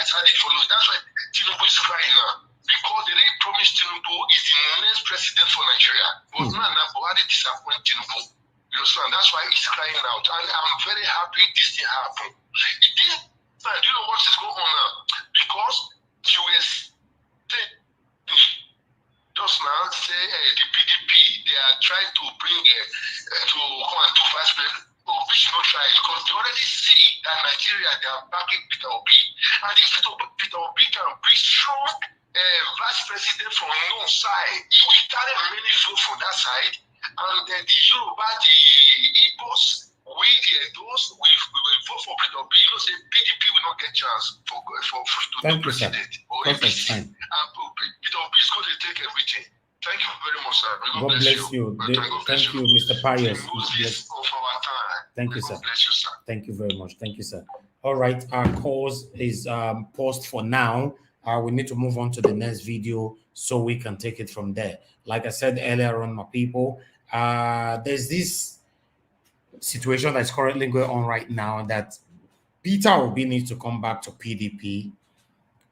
That's how they follow. That's why Tinubu is crying now. Because they didn't promise Tinubu is the next president for Nigeria. But now Buhari disappoint Tinubu. You understand? That's why he's crying out. And I'm very happy this thing happened. It didn't. Do you know what is going on now? Because you were saying just now, say the PDP, they are trying to bring to come and do vice president. Oh, we should not try it because they already see that Nigeria, they are backing Peter Obi. And if Peter Obi can bring strong vice president from no side, he will carry many votes from that side. And the Yoruba, the Igbos, those we vote for Peter Obi. You know, say PDP will not get chance to do president. Or APC. And Peter Obi is going to take everything. Thank you very much, sir. God bless you. Thank you, Mr. Pius. Thank you, sir. God bless you, sir. Thank you very much. Thank you, sir. All right, our cause is paused for now. We need to move on to the next video so we can take it from there. Like I said earlier on, my people, there's this situation that's currently going on right now that Peter Obi needs to come back to PDP,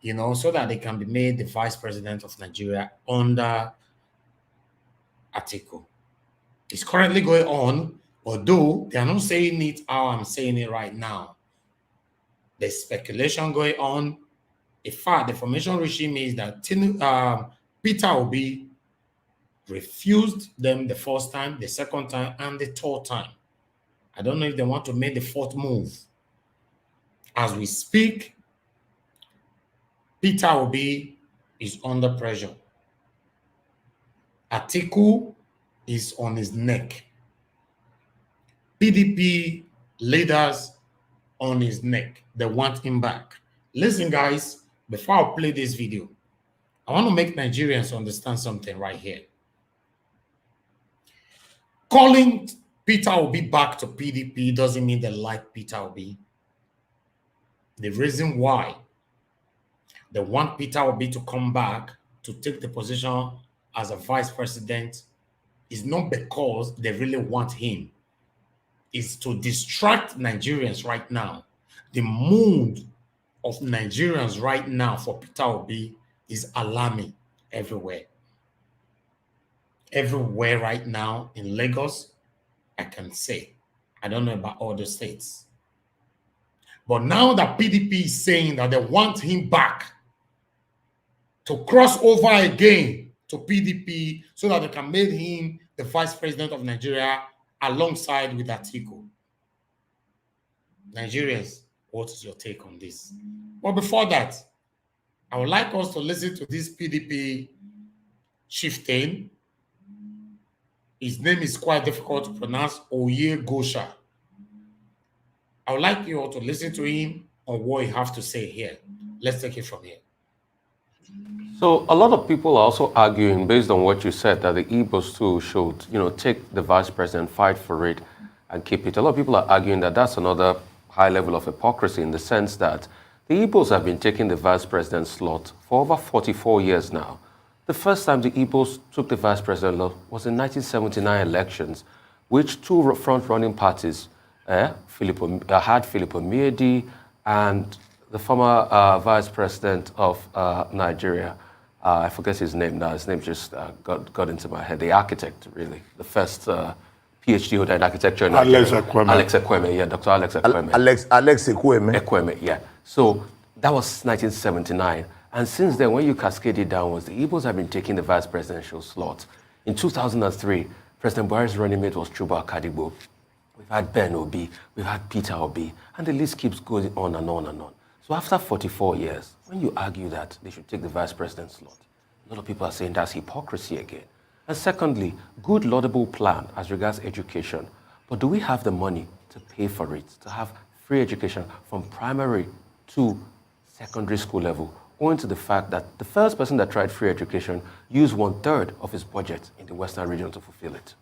you know, so that they can be made the vice president of Nigeria under Atiku. It's currently going on, although they are not saying it how I'm saying it right now. There's speculation going on. In fact, the formation regime is that Peter Obi refused them the first time, the second time, and the third time. I don't know if they want to make the fourth move. As we speak, Peter Obi is under pressure. Atiku is on his neck. PDP leaders on his neck. They want him back. Listen, guys, before I play this video, I want to make Nigerians understand something right here. Calling Peter Obi back to PDP doesn't mean they like Peter Obi. The reason why they want Peter Obi to come back to take the position as a vice president is not because they really want him. It's to distract Nigerians right now. The mood of Nigerians right now for Peter Obi is alarming everywhere. Everywhere right now in Lagos, I can say. I don't know about other states. But now that PDP is saying that they want him back to cross over again to PDP so that they can make him the vice president of Nigeria alongside with Atiku. Nigerians, what is your take on this? But before that, I would like us to listen to this PDP chieftain. His name is quite difficult to pronounce, Oye Gosha. I would like you all to listen to him on what he has to say here. Let's take it from here. So a lot of people are also arguing, based on what you said, that the Igbos too should, take the vice president, fight for it, and keep it. A lot of people are arguing that that's another high level of hypocrisy in the sense that the Igbos have been taking the vice president slot for over 44 years now. The first time the Igbos took the vice president slot was in 1979 elections, which two front-running parties had Philip Omiedi and the former vice president of Nigeria. I forget his name now. His name just got into my head. The architect, really. The first PhD holder in architecture in Nigeria. Alex Ekweme, yeah, Dr. Alex Ekweme. Alex Ekweme. Ekweme, yeah. So that was 1979. And since then, when you cascade it downwards, the Igbos have been taking the vice presidential slot. In 2003, President Buhari's running mate was Chuba Akadigbo. We've had Ben Obi, we've had Peter Obi, and the list keeps going on and on and on. So after 44 years, when you argue that they should take the vice president slot, a lot of people are saying that's hypocrisy again. And secondly, good laudable plan as regards education. But do we have the money to pay for it, to have free education from primary to secondary school level, owing to the fact that the first person that tried free education used 1/3 of his budget in the Western region to fulfill it?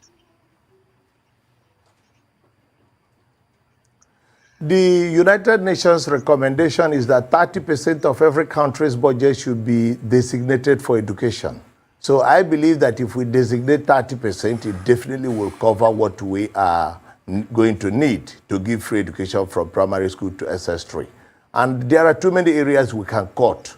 The United Nations recommendation is that 30% of every country's budget should be designated for education. So I believe that if we designate 30%, it definitely will cover what we are going to need to give free education from primary school to SS3. And there are too many areas we can cut.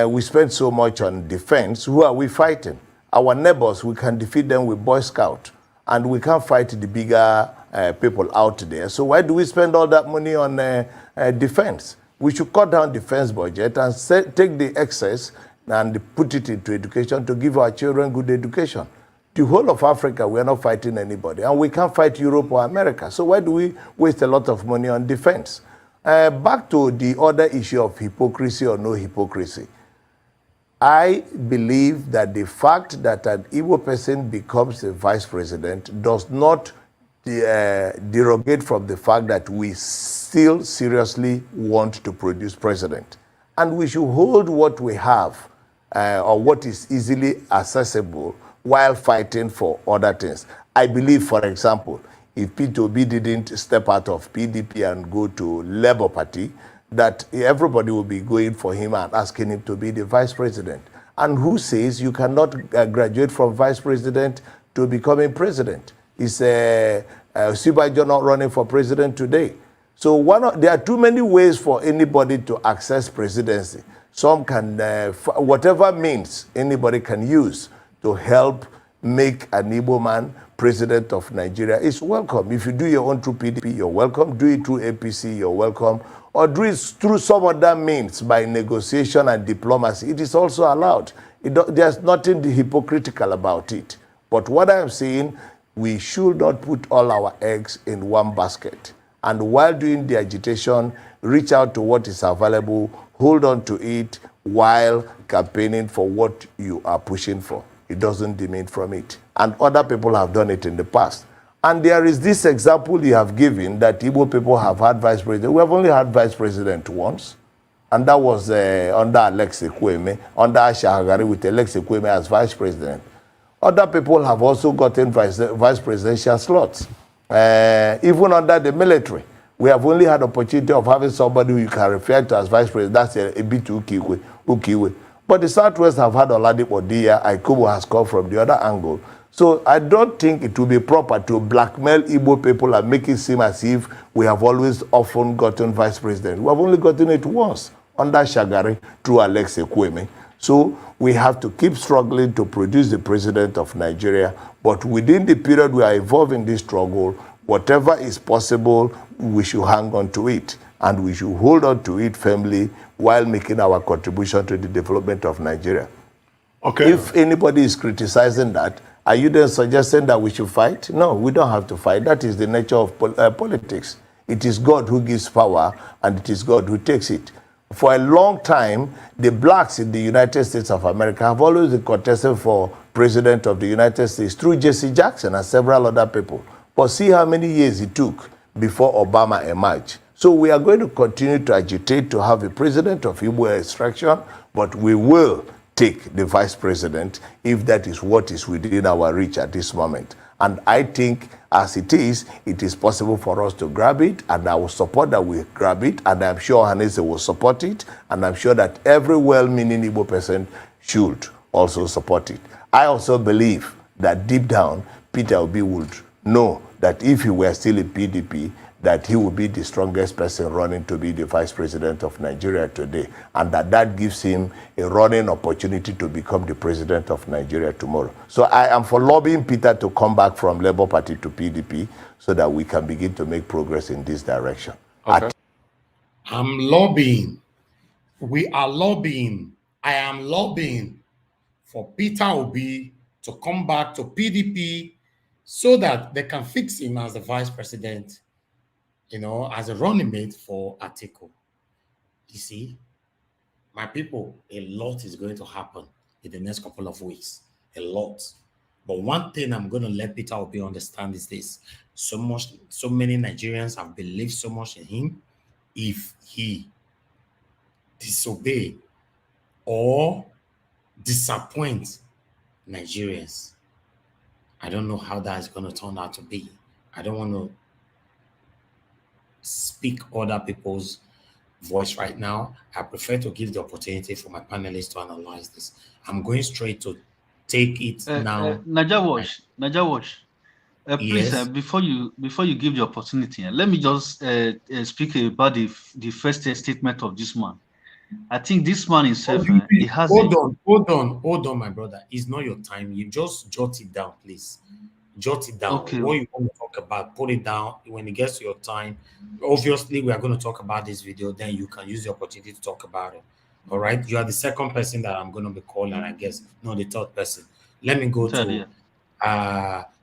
We spend so much on defense. Who are we fighting? Our neighbors, we can defeat them with Boy Scout. And we can't fight the bigger people out there. So why do we spend all that money on defense? We should cut down defense budget and take the excess and put it into education to give our children good education. The whole of Africa, we are not fighting anybody. And we can't fight Europe or America. So why do we waste a lot of money on defense? Back to the other issue of hypocrisy or no hypocrisy. I believe that the fact that an Igbo person becomes a vice president does not derogate from the fact that we still seriously want to produce president. And we should hold what we have or what is easily accessible while fighting for other things. I believe, for example, if P2B didn't step out of PDP and go to Labour Party, that everybody will be going for him and asking him to be the vice president. And who says you cannot graduate from vice president to becoming president? Is Sibajo not running for president today? So there are too many ways for anybody to access presidency. Some can, whatever means anybody can use to help make an Igbo man president of Nigeria is welcome. If you do your own through PDP, you're welcome. Do it through APC, you're welcome. Or do it through some other means by negotiation and diplomacy. It is also allowed. There's nothing hypocritical about it. But what I'm saying, we should not put all our eggs in one basket. And while doing the agitation, reach out to what is available, hold on to it while campaigning for what you are pushing for. It doesn't diminish from it. And other people have done it in the past. And there is this example you have given that Igbo people have had vice president. We have only had vice president once. And that was under Alex Ekweme, under Ashahagari with Alex Ekweme as vice president. Other people have also gotten vice presidential slots. Even under the military, we have only had opportunity of having somebody who you can refer to as vice president. That's a bit Ukiwe. But the Southwest have had Oladipo Dia. Ikubu has come from the other angle. So I don't think it will be proper to blackmail Igbo people and make it seem as if we have always often gotten vice president. We have only gotten it once under Shagari through Alex Ekweme. So we have to keep struggling to produce the president of Nigeria. But within the period we are involved in this struggle, whatever is possible, we should hang on to it. And we should hold on to it firmly while making our contribution to the development of Nigeria. Okay. If anybody is criticizing that, are you then suggesting that we should fight? No, we don't have to fight. That is the nature of politics. It is God who gives power, and it is God who takes it. For a long time, the blacks in the United States of America have always been contesting for president of the United States through Jesse Jackson and several other people. But see how many years it took before Obama emerged. So we are going to continue to agitate to have a president of Igbo extraction, but we will take the vice president if that is what is within our reach at this moment. And I think as it is possible for us to grab it, and I will support that we grab it, and I'm sure Hanese will support it, and I'm sure that every well-meaning Igbo person should also support it. I also believe that deep down, Peter Obi would know that if he were still in PDP, that he will be the strongest person running to be the vice president of Nigeria today, and that gives him a running opportunity to become the president of Nigeria tomorrow. So I am for lobbying Peter to come back from Labour Party to PDP so that we can begin to make progress in this direction. Okay. I'm lobbying. We are lobbying. I am lobbying for Peter Obi to come back to PDP so that they can fix him as the vice president, you know, as a running mate for Atiku. You see, my people, a lot is going to happen in the next couple of weeks. A lot. But one thing I'm going to let Peter Obi understand is this. So many Nigerians have believed so much in him. If he disobey or disappoint Nigerians, I don't know how that is going to turn out to be. I don't want to speak other people's voice right now. I prefer to give the opportunity for my panelists to analyze this. I'm going straight to take it now. Najawash, Please, Yes. before you give the opportunity, let me just speak about the first statement of this man. I think this man himself, he has Hold on, my brother. It's not your time. You just jot it down, please. Jot it down. Okay. What you want to talk about, put it down. When it gets to your time, obviously we are going to talk about this video. Then you can use the opportunity to talk about it. All right. You are the second person that I'm going to be calling, I guess. No, the third person. Let me go to.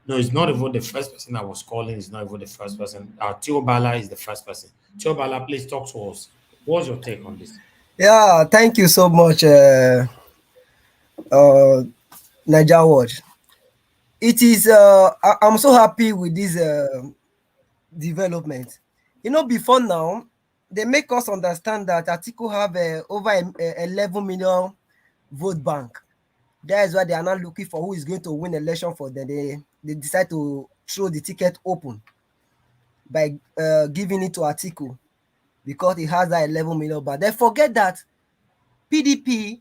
No, it's not even the first person I was calling. It's not even the first person. Tiobala is the first person. Tiobala, please talk to us. What's your take on this? Yeah, thank you so much, Niger Watch. It is. I'm so happy with this development. You know, before now, they make us understand that Atiku have over 11 million vote bank. That is why they are not looking for who is going to win election for them. They decide to throw the ticket open by giving it to Atiku because he has that 11 million. But they forget that PDP,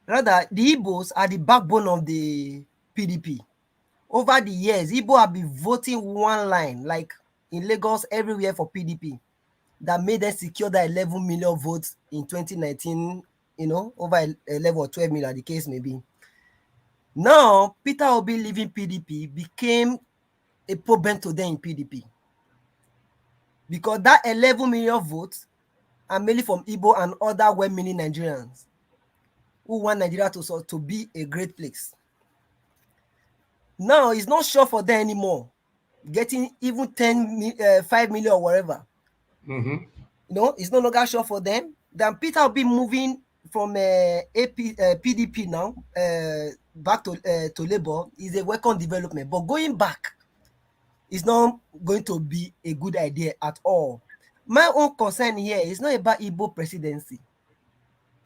rather the Igbos, are the backbone of the PDP. Over the years, Igbo have been voting one line, like in Lagos, everywhere for PDP. That made them secure that 11 million votes in 2019, you know, over 11 or 12 million, the case may be. Now, Peter Obi leaving PDP became a problem to them in PDP. Because that 11 million votes are mainly from Igbo and other well-meaning Nigerians who want Nigeria to be a great place. Now, it's not sure for them anymore, getting even 5 million or whatever. Mm-hmm. You know, it's no longer sure for them. Then Peter will be moving from PDP now back to Labour is a welcome development. But going back is not going to be a good idea at all. My own concern here is not about Igbo presidency.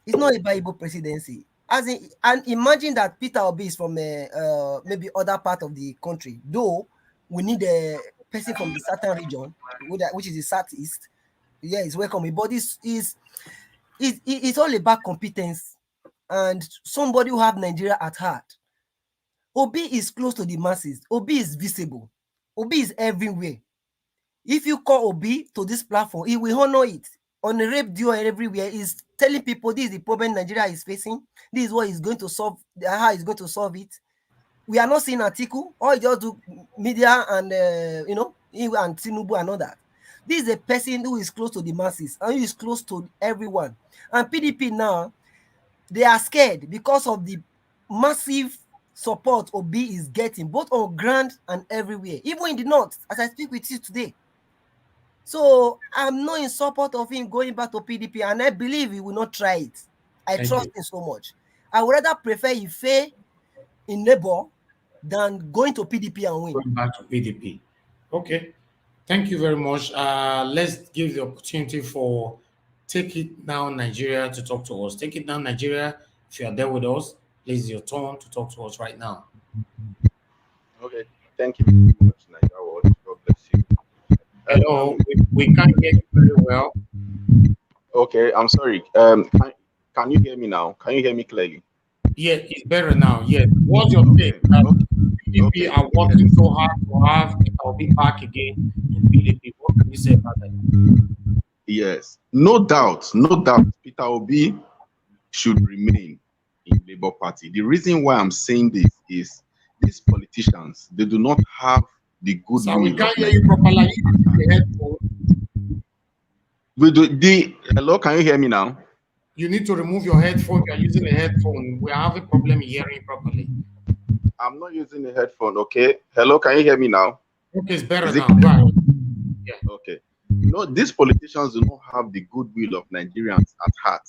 It's not about Igbo presidency. As in, and imagine that Peter Obi is from maybe other part of the country. Though we need a person from the southern region, which is the Southeast. Yeah, it's welcome. But it's all about competence and somebody who have Nigeria at heart. Obi is close to the masses. Obi is visible. Obi is everywhere. If you call Obi to this platform, he will honor it. On the radio and everywhere, he's telling people this is the problem Nigeria is facing. This is what he's going to solve, how he's going to solve it. We are not seeing Atiku, or just do media and, you know, and Tinubu and all that. This is a person who is close to the masses and who is close to everyone. And PDP now, they are scared because of the massive support Obi is getting, both on ground and everywhere, even in the north, as I speak with you today. So I'm not in support of him going back to PDP, and I believe he will not try it. I trust him so much. I would rather prefer Ife in Labour than going to PDP and win. Going back to PDP. Okay. Thank you very much. Let's give the opportunity for Take It Now Nigeria to talk to us. Take It Now Nigeria, if you are there with us, please, your turn to talk to us right now. Okay. Thank you very much, Nigeria. God bless you. Hello, we can't hear you very well. Okay, I'm sorry. Can you hear me now? Can you hear me clearly? Yeah, it's better now. Yeah. What's your take? PDP are working so hard to have I'll be back again in PDP. What can you say about that? Yes, no doubt, Peter Obi should remain in Labour Party. The reason why I'm saying this is these politicians, they do not have the good. So we can't hear you properly. Hello, can you hear me now? You need to remove your headphone. You are using a headphone. We are having a problem hearing properly. I'm not using a headphone. Okay. Hello, can you hear me now? Okay, it's better now. Right. Yeah. Okay. No, these politicians do not have the goodwill of Nigerians at heart.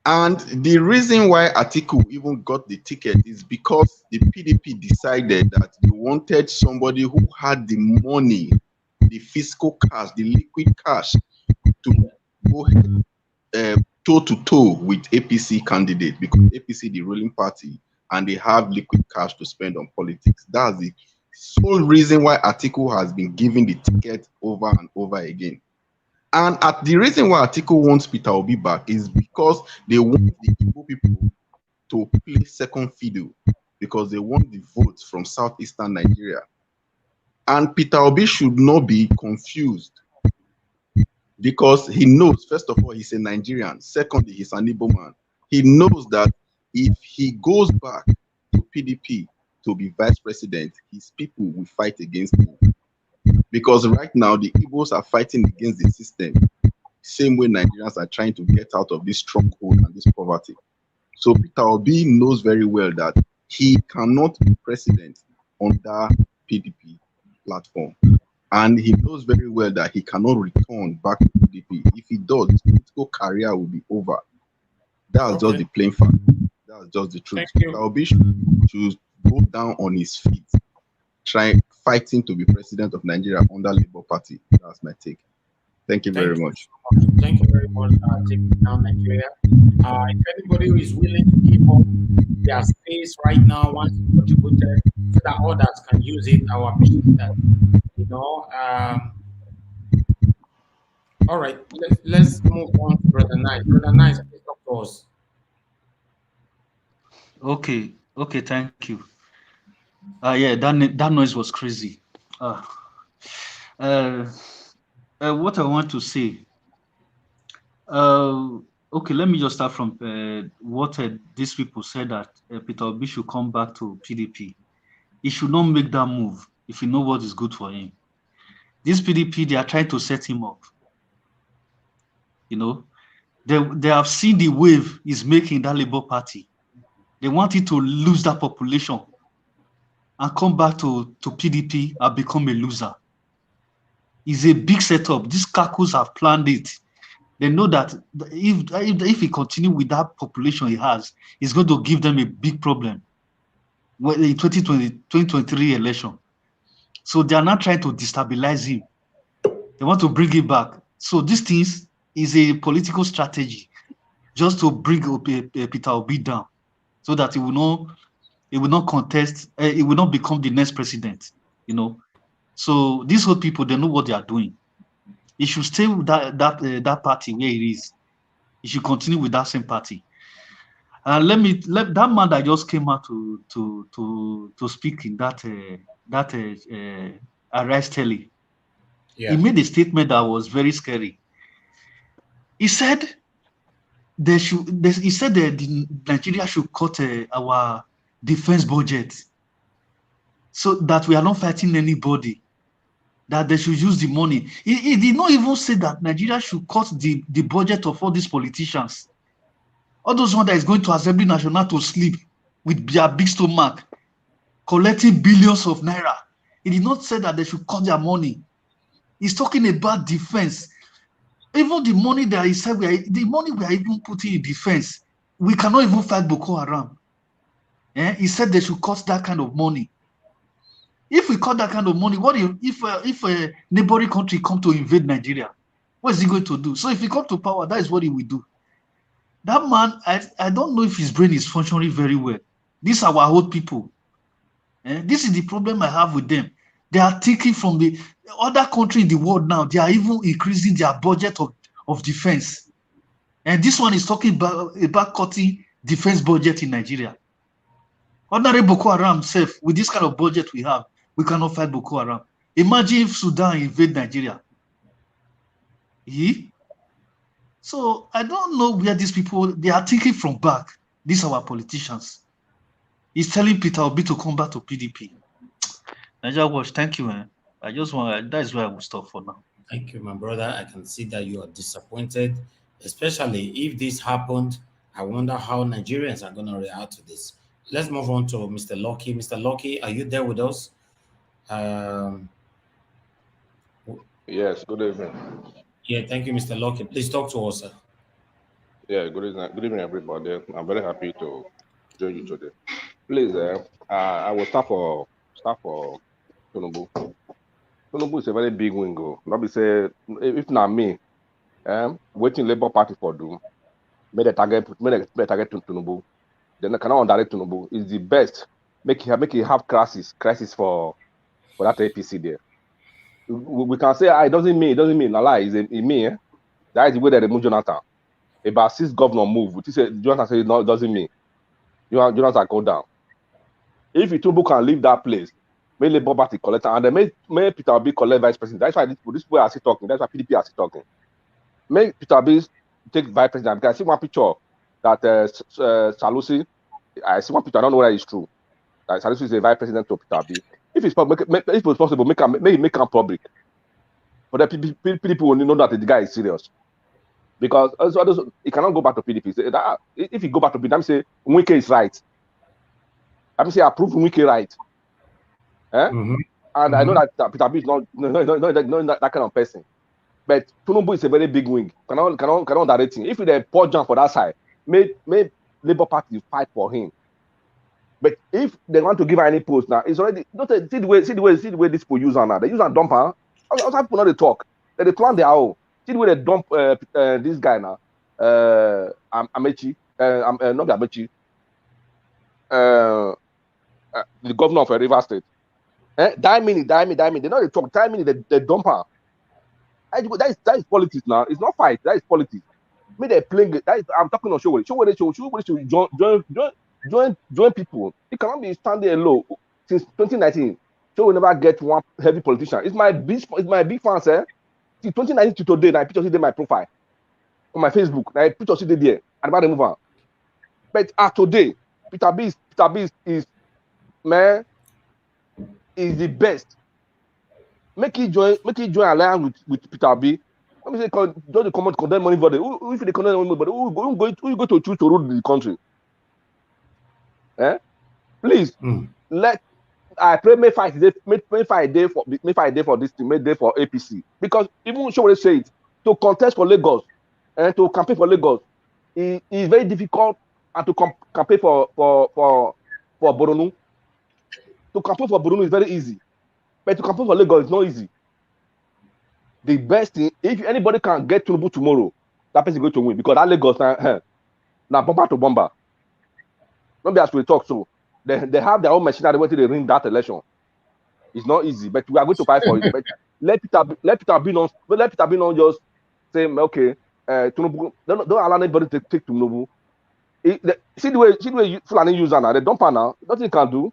And the reason why Atiku even got the ticket is because the PDP decided that they wanted somebody who had the money, the fiscal cash, the liquid cash to go toe-to-toe with APC candidate, because APC the ruling party and they have liquid cash to spend on politics. That's the sole reason why Atiku has been given the ticket over and over again. And the reason why Atiku wants Peter Obi back is because they want the Igbo people to play second fiddle, because they want the votes from Southeastern Nigeria. And Peter Obi should not be confused because he knows, first of all, he's a Nigerian. Secondly, he's an Igbo man. He knows that if he goes back to PDP to be vice president, his people will fight against him. Because right now, the Igbos are fighting against the system, same way Nigerians are trying to get out of this stronghold and this poverty. So Peter Obi knows very well that he cannot be president under PDP platform. And he knows very well that he cannot return back to PDP. If he does, his political career will be over. That's just the plain fact. That's just the truth. Peter Obi should go down on his feet, fighting to be president of Nigeria under Labour Party. That's my take. Thank you very much. Thank you very much. Taking down Nigeria. If anybody who is willing to give up their space right now, wants to contribute so that others can use it, I will appreciate that. You know. All right. Let's move on to Brother Nice. Brother Nice, please talk to us. Okay. Thank you. Yeah, that noise was crazy. What I want to say. Okay, let me just start from what these people said that Peter Obi should come back to PDP. He should not make that move if he knows what is good for him. This PDP, they are trying to set him up. You know, they have seen the wave he's making that Labour Party. They wanted to lose that population and come back to PDP and become a loser. It's a big setup. These Kakus have planned it. They know that if he continues with that population he has, it's going to give them a big problem in 2023 election. So they are not trying to destabilize him. They want to bring him back. So these things is a political strategy just to bring Peter Obi down so that he will not contest, he will not become the next president, you know. So these old people, they know what they are doing. He should stay with that party where he is. He should continue with that same party. And let that man that just came out to speak in that Arise Telly. Yeah. He made a statement that was very scary. He said that Nigeria should cut our defense budget so that we are not fighting anybody. That they should use the money. He did not even say that Nigeria should cut the budget of all these politicians. All those ones that is going to Assembly National to sleep with their big stomach, collecting billions of naira. He did not say that they should cut their money. He's talking about defense. Even the money that he said, the money we are even putting in defense, we cannot even fight Boko Haram. He said they should cut that kind of money. If we cut that kind of money, what if a neighboring country come to invade Nigeria? What is he going to do? So if he come to power, that is what he will do. That man, I don't know if his brain is functioning very well. These are our old people. This is the problem I have with them. They are taking from the other country in the world now. They are even increasing their budget of defense. And this one is talking about cutting defense budget in Nigeria. Ordinary Boko Haram self, with this kind of budget we have, we cannot fight Boko Haram. Imagine if Sudan invade Nigeria. So I don't know where these people, they are thinking from back. These are our politicians. He's telling Peter Obi to come back to PDP. Nigeria Watch, thank you, man. That is where I will stop for now. Thank you, my brother. I can see that you are disappointed, especially if this happened. I wonder how Nigerians are going to react to this. Let's move on to Mr. Lucky. Mr. Lucky, are you there with us? Yes, good evening. Yeah, thank you, Mr. Lucky. Please talk to us, sir. Yeah, good evening, everybody. I'm very happy to join you today. Please, I will start for Tinubu. Tinubu is a very big window. Not be say if not me, waiting Labour Party for do, made a target to Tinubu. Then I cannot direct Tinubu is the best. Make it have crisis for that APC there. We can say it doesn't mean a lie. It mean that is the way they remove Jonathan. About 6 governor move. Jonathan said no, it doesn't mean. Jonathan go down. If Tinubu can leave that place, make Labour Party collect, and then make Peter Obi collect vice president. That's why this people are still talking. That's why PDP are still talking. Make Peter Obi take vice president. Because I see one picture that Salusi, I see one picture. I don't know whether it's true. That Salusi is a vice president to Peter Obi. If it's possible, make him public. But the PDP will know that the guy is serious. Because also, he cannot go back to PDP. If he go back to PDP, let me say Wike is right. Let me say approve Wike right. And I know that Peter B is not that kind of person. But Tinubu is a very big wing. Cannot direct him. If they pour jump for that side, make Labour Party fight for him. But if they want to give her any post now, it's already see the way these people use her now. They use her dump her. Also people know they talk. They plan their own. See the way they dump this guy now. Amechi. Not Amechi. The governor of Rivers State. Die minute. They know they talk. Die minute, they dump her. That is politics now. It's not fight. That is politics. Me they playing. I'm talking on Showore. Showore should join people. It cannot be standing alone since 2019. Showore never get one heavy politician. It's my big fans. Since 2019 to today, I picture see my profile on my Facebook. I picture see there. I'm about to move on. But today, Peter B is man. Is the best. Make it join alliance with Peter B. Let me say, don't come out condemn anybody. If they condemn anybody, who go to choose to rule the country? Please I pray may fight a day for this thing, make day for APC. Because even Showore say it, to contest for Lagos and to campaign for Lagos is very difficult, and to campaign for Borno. To campaign for Burundi is very easy, but to campaign for Lagos is not easy. The best thing, if anybody can get Tinubu tomorrow, that person is going to win, because that Lagos now bomber to bomber. Not be as we talk, so they have their own machinery waiting to ring that election. It's not easy, but we are going to fight for it. But let Peter be not just say okay, Tinubu. Don't allow anybody to take Tinubu. See the way Fulani use now. They dump her now. Nothing can do.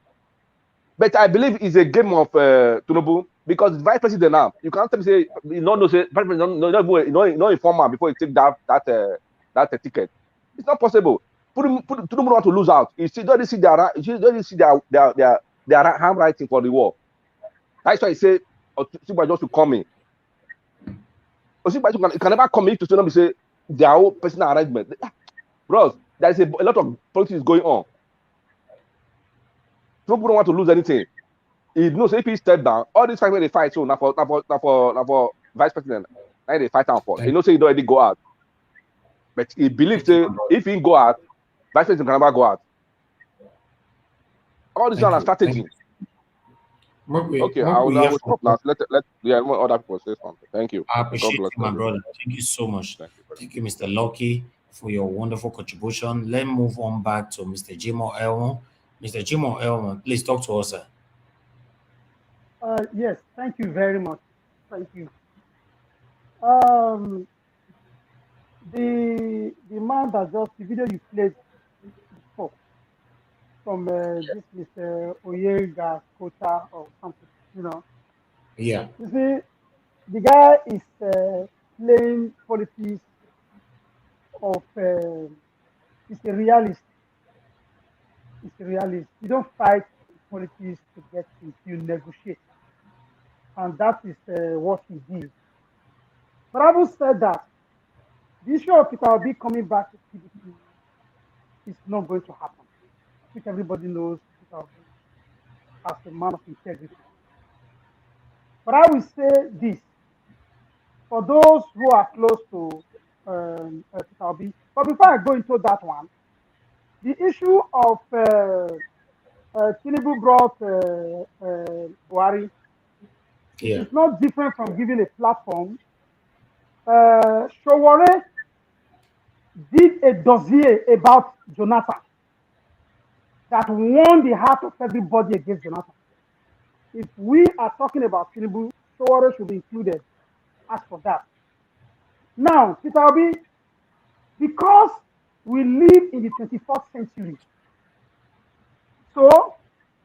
But I believe it's a game of Tinubu, because the vice president now, you can't tell me say you don't know say vice president no inform him before you take that ticket. It's not possible. Tinubu want to lose out. You don't see their handwriting for the war. That's why I say Osinbajo just to come in. Osinbajo can never come in to say their own personal arrangement. Bros, there is a lot of politics going on. Tinubu don't want to lose anything. He knows if he step down, all these fight when they fight, so now for vice president, now they fight out for. He knows he don't already go out. But he believes if he go out, vice president can never go out. All this is a strategy. Okay, I will stop now. Let other people say something. Thank you. I appreciate you, my brother. Thank you so much. Thank you, Mr. Lucky, for your wonderful contribution. Let's move on back to Mr. Jimo Elmo. Mr. Jimo Elmo, please talk to us, sir. Yes, thank you very much. Thank you. The man that just the video you played before from this Mr. Oyega Kota or something, you know. Yeah. You see, the guy is playing politics of he's a realist. He's a realist. You don't fight politics to get things, you negotiate. And that is what he did. But having said that, the issue of Peter Obi coming back to PDP is not going to happen, which everybody knows Peter Obi as a man of integrity. But I will say this, for those who are close to Peter Obi, but before I go into that one, the issue of Tinubu brought Buhari is not different from giving a platform. Showore did a dossier about Jonathan that won the heart of everybody against Jonathan. If we are talking about Tinubu, Showore should be included as for that. Now, Peter Obi, because we live in the 21st century, so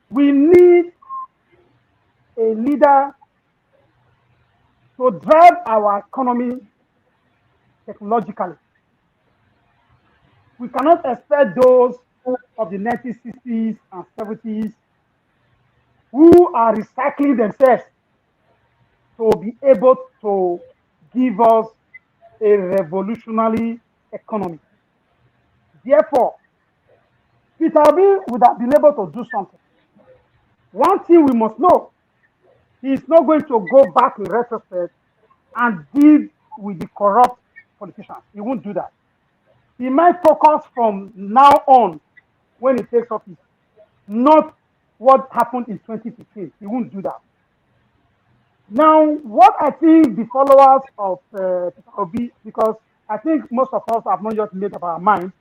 we need a leader to drive our economy technologically. We cannot expect those of the 1960s and 70s who are recycling themselves to be able to give us a revolutionary economy. Therefore, Peter Obi would have been able to do something. One thing we must know, he is not going to go back in retrospect and deal with the corrupt politicians. He won't do that. He might focus from now on when he takes office, not what happened in 2015. He won't do that. Now, what I think the followers of Peter Obi, because I think most of us have not yet made up our mind,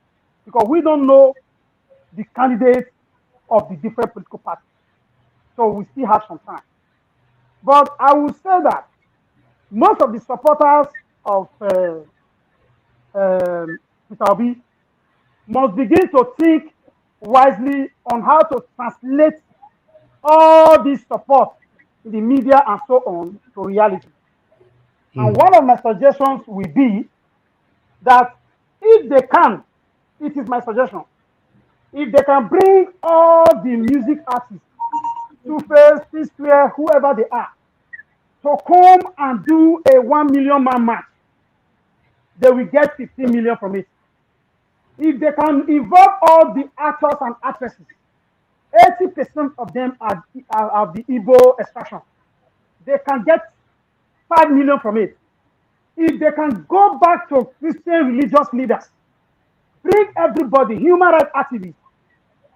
because we don't know the candidates of the different political parties. So we still have some time. But I will say that most of the supporters of Peter Obi must begin to think wisely on how to translate all this support in the media and so on to reality. And one of my suggestions will be that if they can, it is my suggestion, if they can bring all the music artists, Two-Face, P-Square, whoever they are, to come and do a 1 million man match, they will get 15 million from it. If they can involve all the actors and actresses, 80% of them are of the Igbo extraction, they can get 5 million from it. If they can go back to Christian religious leaders, bring everybody, human rights activists,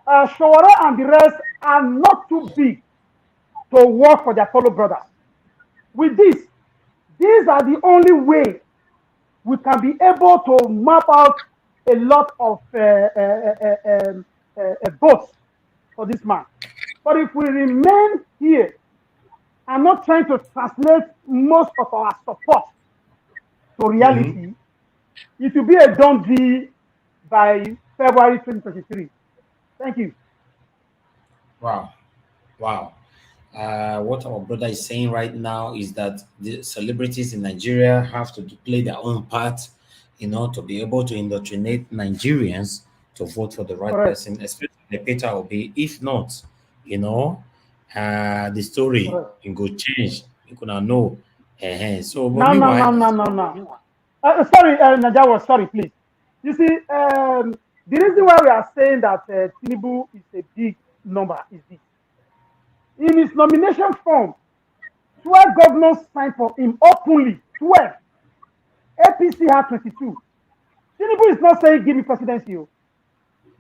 Shawara and the rest are not too big to work for their fellow brothers. With this, these are the only way we can be able to map out a lot of votes for this man. But if we remain here and not trying to translate most of our support to reality, it will be a done deal by February 2023. Thank you. Wow. Wow. What our brother is saying right now is that the celebrities in Nigeria have to play their own part, to be able to indoctrinate Nigerians to vote for the right person, especially the Peter Obi. If not, the story can go change. You cannot know. So, No. Sorry, Najawa, sorry, please. You see, the reason why we are saying that Tinubu is a big number is this. In his nomination form, 12 governors signed for him openly. 12. APC had 22. Tinubu is not saying give me presidency.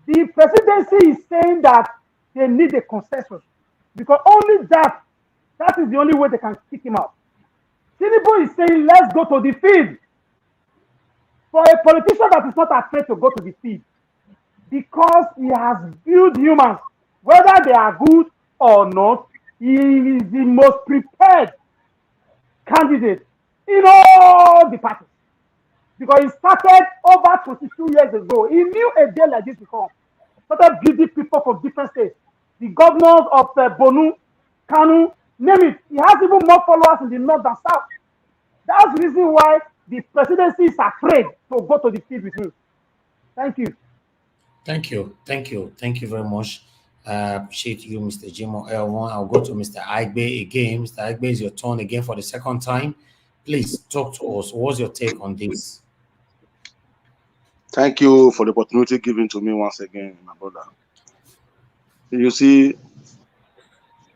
The presidency is saying that they need a consensus, because only that is the only way they can kick him out. Tinubu is saying let's go to the field. For a politician that is not afraid to go to the field, because he has viewed humans, whether they are good or not, he is the most prepared candidate in all the parties. Because he started over 22 years ago. He knew a day like this before. Started building people from different states. The governors of Bonu, Kanu, name it. He has even more followers in the north than south. That's the reason why the presidency is afraid to go to the field with him. Thank you. Thank you very much. Appreciate you, Mr. Jimo L1. I'll go to Mr. Aigbe again. Mr. Aigbe, it's your turn again for the second time. Please talk to us. What's your take on this? Thank you for the opportunity given to me once again, my brother. You see,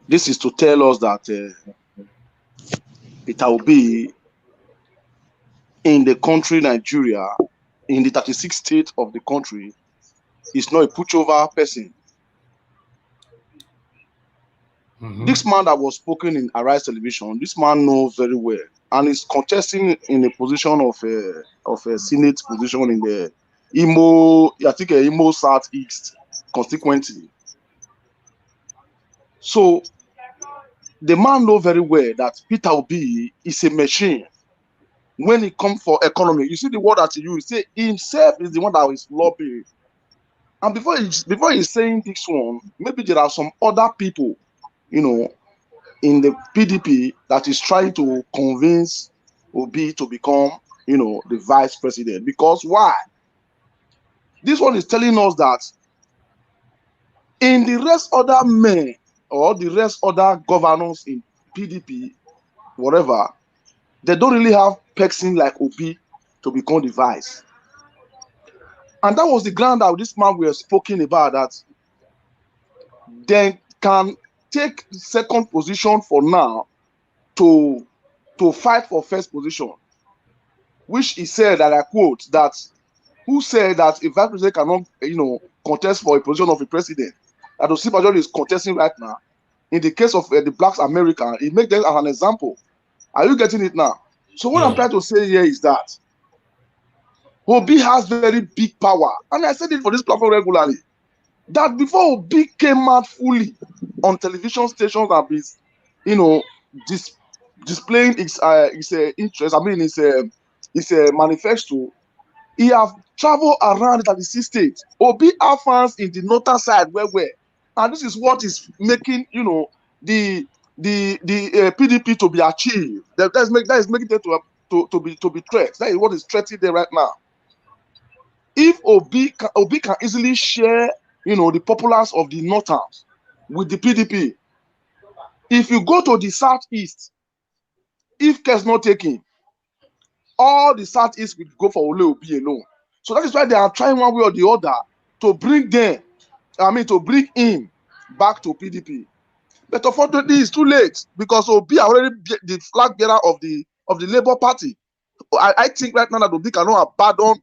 this is to tell us that Peter Obi in the country Nigeria, in the 36 states of the country, is not a pushover person. This man that was spoken in Arise Television, this man knows very well, and is contesting in a position of a Senate position in the Imo Southeast constituency. So the man knows very well that Peter Obi is a machine. When it comes for economy, you see the word that he used, say himself is the one that is lobbying. And before he's saying this one, maybe there are some other people, in the PDP that is trying to convince Obi to become, the vice president. Because why? This one is telling us that in the rest other men or the rest other governors in PDP, whatever, they don't really have person like Obi to become the vice. And that was the ground that this man we were speaking about, that they can take second position for now to fight for first position, which he said, that I quote, that who said that a vice president cannot, contest for a position of a president? That Osibajo is contesting right now. In the case of the Blacks American, he makes them as an example. Are you getting it now? So what I'm trying to say here is that Obi has very big power, and I said it for this platform regularly, that before Obi came out fully on television stations and be, displaying his interest, his manifesto, he have traveled around the 36 states. Obi have fans in the northern side where, and this is what is making, the PDP to be achieved. That is making them to be threats. That is what is threatening them right now. If Obi can easily share, the populace of the northern with the PDP. If you go to the southeast, if care is not taken, all the southeast will go for Ole Obi alone. So that is why they are trying one way or the other to bring him back to PDP. But unfortunately, it's too late, because Obi already the flag bearer of the Labour Party. I think right now that Obi cannot abandon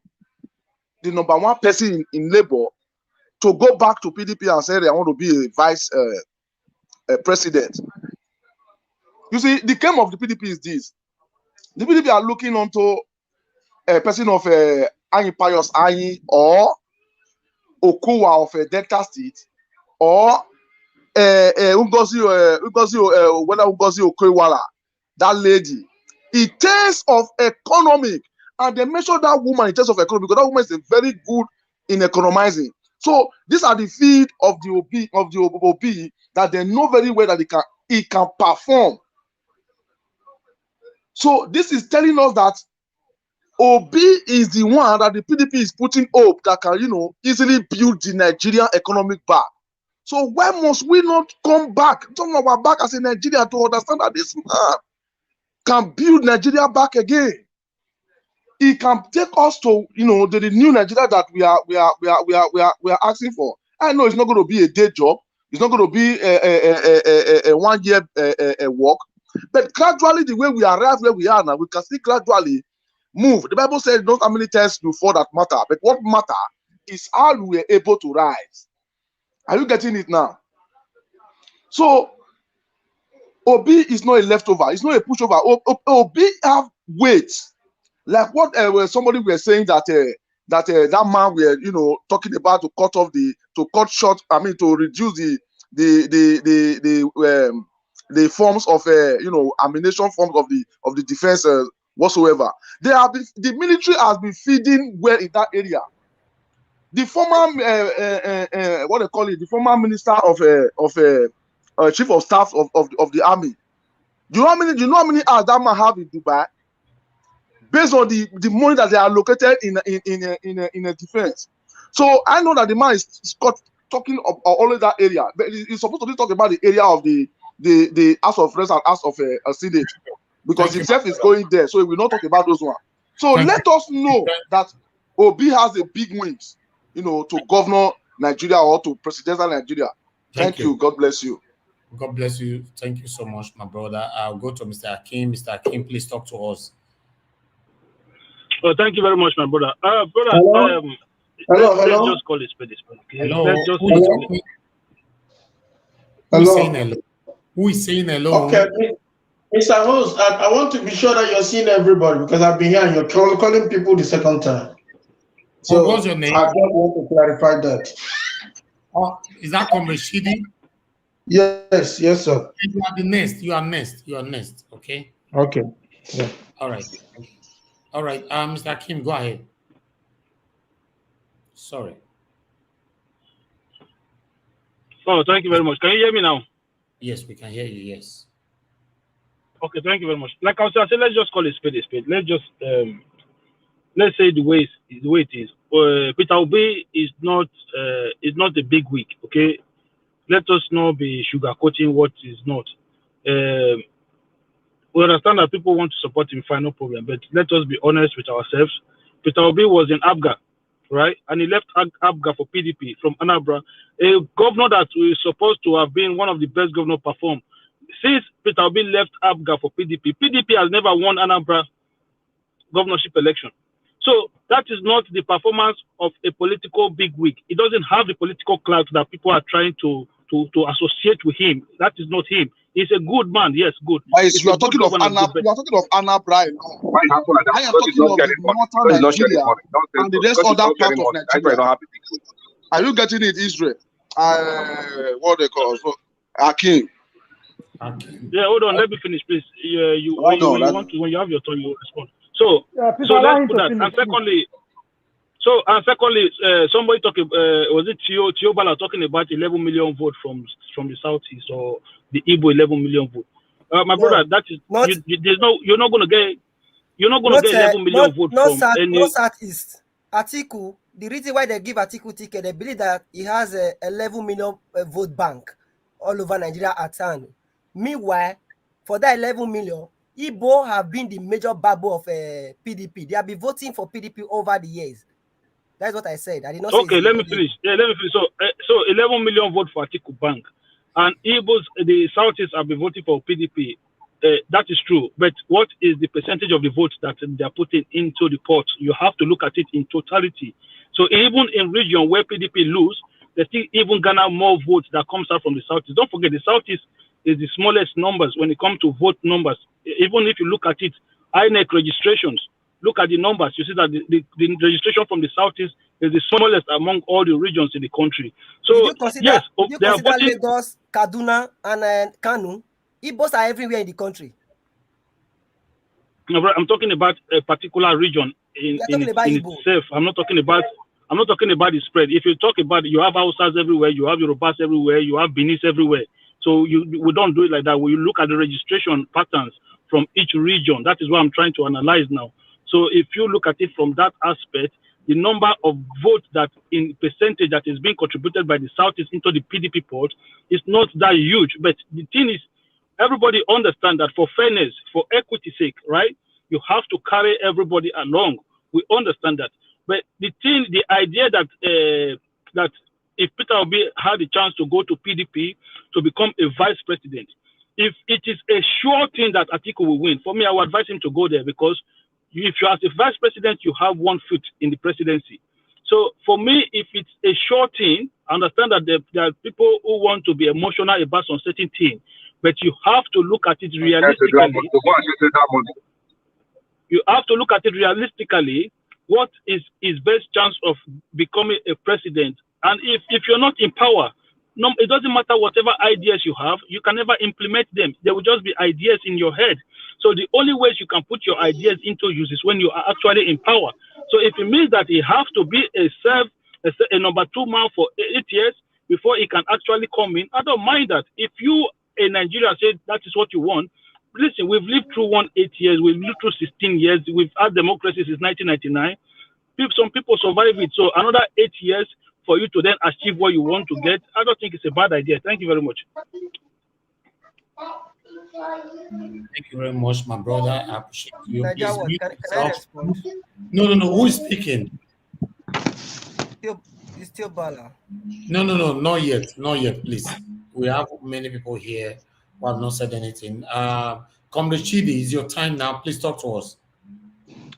the number one person in Labour to go back to PDP and say, I want to be a vice president. You see, the game of the PDP is this. The PDP are looking onto a person of Anyi Pius Anyi, or Okowa of Delta State, or Ngozi Okoewala, that lady. In terms of economic, and they measure that woman in terms of economy, because that woman is very good in economizing. So these are the field of the OB that they know very well that he can perform. So this is telling us that OB is the one that the PDP is putting hope that can, easily build the Nigerian economic back. So why must we not come back, turn our back as a Nigeria, to understand that this man can build Nigeria back again? He can take us to, the new Nigeria that we are asking for. I know it's not going to be a day job. It's not going to be a 1 year work. But gradually, the way we arrive where we are now, we can still gradually move. The Bible says, not how many times before that matter, but what matter is how we are able to rise. Are you getting it now? So Obi is not a leftover. It's not a pushover. Obi have weight. Like what somebody were saying that that man were talking about to cut short. I mean, to reduce the forms of ammunition forms of the defense whatsoever. The military has been feeding well in that area. The former what they call it, the former minister of chief of staff of the army. Do you know how many hours that man have in Dubai? Based on the money that they are allocated in a defense. So I know that the man is talking of only that area, but he's supposed to be talking about the area of the House of Reps and House of Senate, because himself is going there, so he will not talk about those ones. So let us know that Obi has a big wings, to governor Nigeria or to presidential Nigeria. Thank you. God bless you. God bless you. Thank you so much, my brother. I'll go to Mr. Akim. Mr. Akim, please talk to us. Oh, thank you very much, my brother. Brother, hello? Let's just call it spade. Okay? Hello. Let's just Who is saying hello? Who is saying hello? Okay, Mr. Host, I want to be sure that you're seeing everybody, because I've been here and you're calling people the second time. So what's your name? I just want to clarify that. Is that Comrade Shidi? Yes, sir. You are the next. You are next. Okay. Okay. Yeah. All right. Mr. Akim, go ahead. Sorry. Oh, thank you very much. Can you hear me now? Yes, we can hear you. Yes. Okay, thank you very much. Like I was saying, let's just call it spade a spade. Let's just let's say the way it is. Peter Obi is not a big wig. Okay, let us not be sugarcoating what is not. We understand that people want to support him, fine, no problem. But let us be honest with ourselves. Peter Obi was in Abga, right? And he left Abga for PDP from Anambra, a governor that was supposed to have been one of the best governors performed. Since Peter Obi left Abga for PDP, PDP has never won Anambra governorship election. So that is not the performance of a political bigwig. It doesn't have the political clout that people are trying to associate with him. That is not him. He's a good man, yes, good. You are talking of Anambra. You are talking of Anambra. I am talking of the northern Nigeria and the rest of that part of Nigeria. Are you getting it, Israel? What they call Akin. Yeah, hold on. Let me finish, please. When you have your turn, you respond. So let's put that. And secondly, somebody talking, was it Tio Bala talking about 11 million votes from the Southeast, or the Igbo 11 million vote? My brother, that is you're not going to get 11 million votes from any. No Southeast. Atiku, the reason why they give Atiku ticket, they believe that he has a 11 million vote bank all over Nigeria at hand. Meanwhile, for that 11 million, Igbo have been the major babu of PDP. They have been voting for PDP over the years. That's what I said. I did not say. Okay, let me finish. Yeah, let me finish. So 11 million vote for Atiku Bank, and Igbos, the Southeast have been voting for PDP. That is true. But what is the percentage of the votes that they are putting into the pot? You have to look at it in totality. So even in region where PDP lose, they still even garner more votes that comes out from the Southeast. Don't forget, the Southeast is the smallest numbers when it comes to vote numbers. Even if you look at it, INEC registrations, look at the numbers, you see that the registration from the Southeast is the smallest among all the regions in the country. So, yes, they are voting. Lagos, Kaduna, and Kanu, Igbos are everywhere in the country. No, I'm talking about a particular region in itself. I'm not talking about the spread. If you talk about, you have Hausas everywhere, you have Yorubas everywhere, you have Benis everywhere. So we don't do it like that. We look at the registration patterns from each region. That is what I'm trying to analyze now. So if you look at it from that aspect, the number of votes that in percentage that is being contributed by the Southeast into the PDP pot is not that huge. But the thing is, everybody understand that for fairness, for equity's sake, right? You have to carry everybody along. We understand that. But the idea that that if Peter Obi had the chance to go to PDP to become a vice president, if it is a sure thing that Atiku will win, for me, I would advise him to go there, because if you are the vice president, you have 1 foot in the presidency. So for me, if it's a sure thing, I understand that there are people who want to be emotional about some certain thing, but you have to look at it realistically. You have to look at it realistically. What is his best chance of becoming a president? And if you're not in power, no, it doesn't matter whatever ideas you have, you can never implement them. There will just be ideas in your head. So the only ways you can put your ideas into use is when you are actually in power. So if it means that he has to be a number 2 man for 8 years before he can actually come in, I don't mind that. If you in Nigeria say that is what you want, listen, we've lived through 8 years, we've lived through 16 years, we've had democracy since 1999. Some people survive it. So another 8 years for you to then achieve what you want to get, I don't think it's a bad idea. Thank you very much. Thank you very much, my brother. I appreciate you. Can I respond? No. Who is speaking? It's still Bala. No, not yet, please. We have many people here who have not said anything. Comrade Chidi, it's your time now. Please talk to us.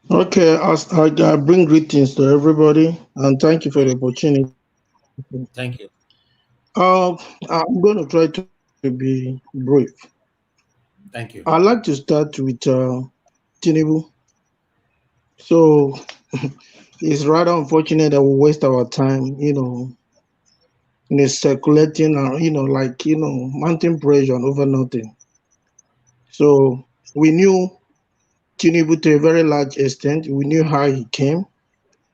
Okay, I bring greetings to everybody, and thank you for the opportunity. Thank you. I'm going to try to be brief. Thank you. I'd like to start with Tinubu. So it's rather unfortunate that we waste our time, in circulating, mounting pressure over nothing. So we knew Tinubu to a very large extent. We knew how he came.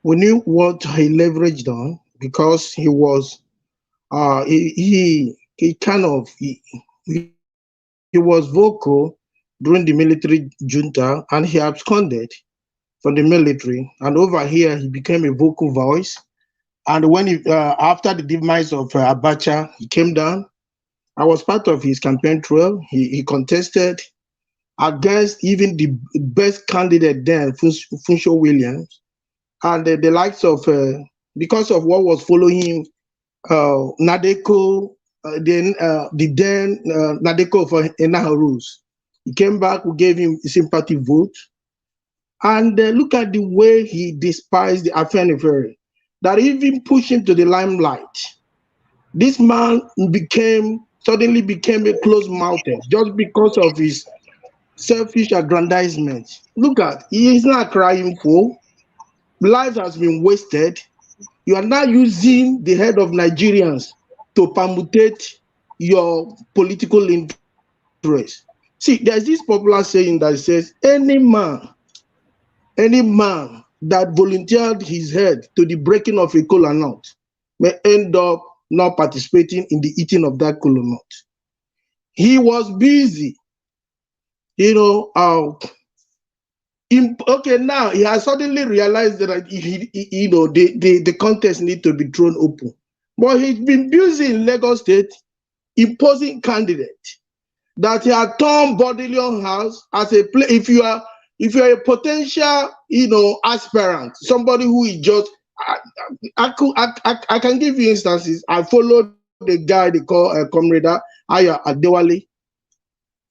We knew what he leveraged on, because he was, he was vocal during the military junta, and he absconded from the military. And over here, he became a vocal voice. And when he, after the demise of Abacha, he came down. I was part of his campaign trail. He contested against even the best candidate then, Funsho Williams, and the likes of, because of what was following him, Nadeko, Nadeko for Enaharus. He came back, we gave him a sympathy vote. And look at the way he despised the Afenifere, that even pushed him to the limelight. This man suddenly became a closed-mouthed just because of his selfish aggrandizement. Look at, he is not crying for. Life has been wasted. You are now using the head of Nigerians to permutate your political interest. See, there's this popular saying that says, any man that volunteered his head to the breaking of a kola nut may end up not participating in the eating of that kola nut. He was busy, okay, now he has suddenly realized that the contest needs to be thrown open. But he's been busy in Lagos State imposing candidates that he had turned Bodilion House as a play. If you are a potential, aspirant, somebody who is just, I can give you instances. I followed the guy they call Comrade Aya Adewale.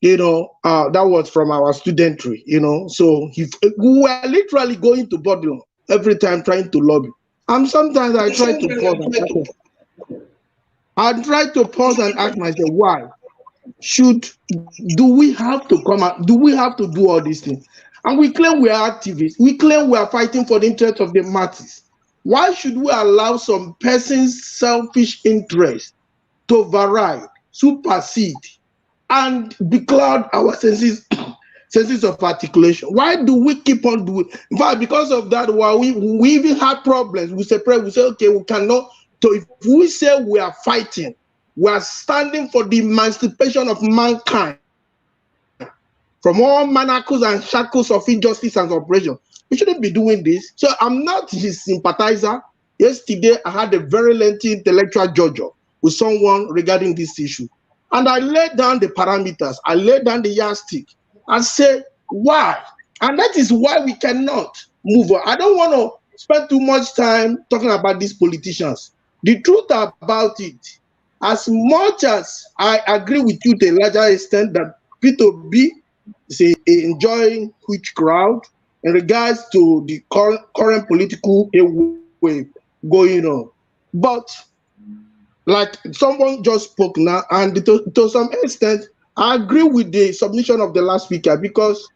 That was from our studentry, so we were literally going to Bodilon every time trying to lobby. And sometimes I try to pause and ask myself, why do we have to come out? Do we have to do all these things? And we claim we are activists. We claim we are fighting for the interest of the masses. Why should we allow some person's selfish interest to override, supersede, and becloud our senses of articulation? Why do we keep on doing? In fact, because of that, while we even have problems, we separate, we say, okay, we cannot. So if we say we are fighting, we are standing for the emancipation of mankind from all manacles and shackles of injustice and oppression. We shouldn't be doing this. So I'm not his sympathizer. Yesterday, I had a very lengthy intellectual judge with someone regarding this issue. And I laid down the parameters, I laid down the yardstick, and said, why? And that is why we cannot move on. I don't want to spend too much time talking about these politicians. The truth about it, as much as I agree with you to a larger extent that P2B is enjoying huge crowd in regards to the current political wave going on. But like someone just spoke now, and to some extent, I agree with the submission of the last speaker, because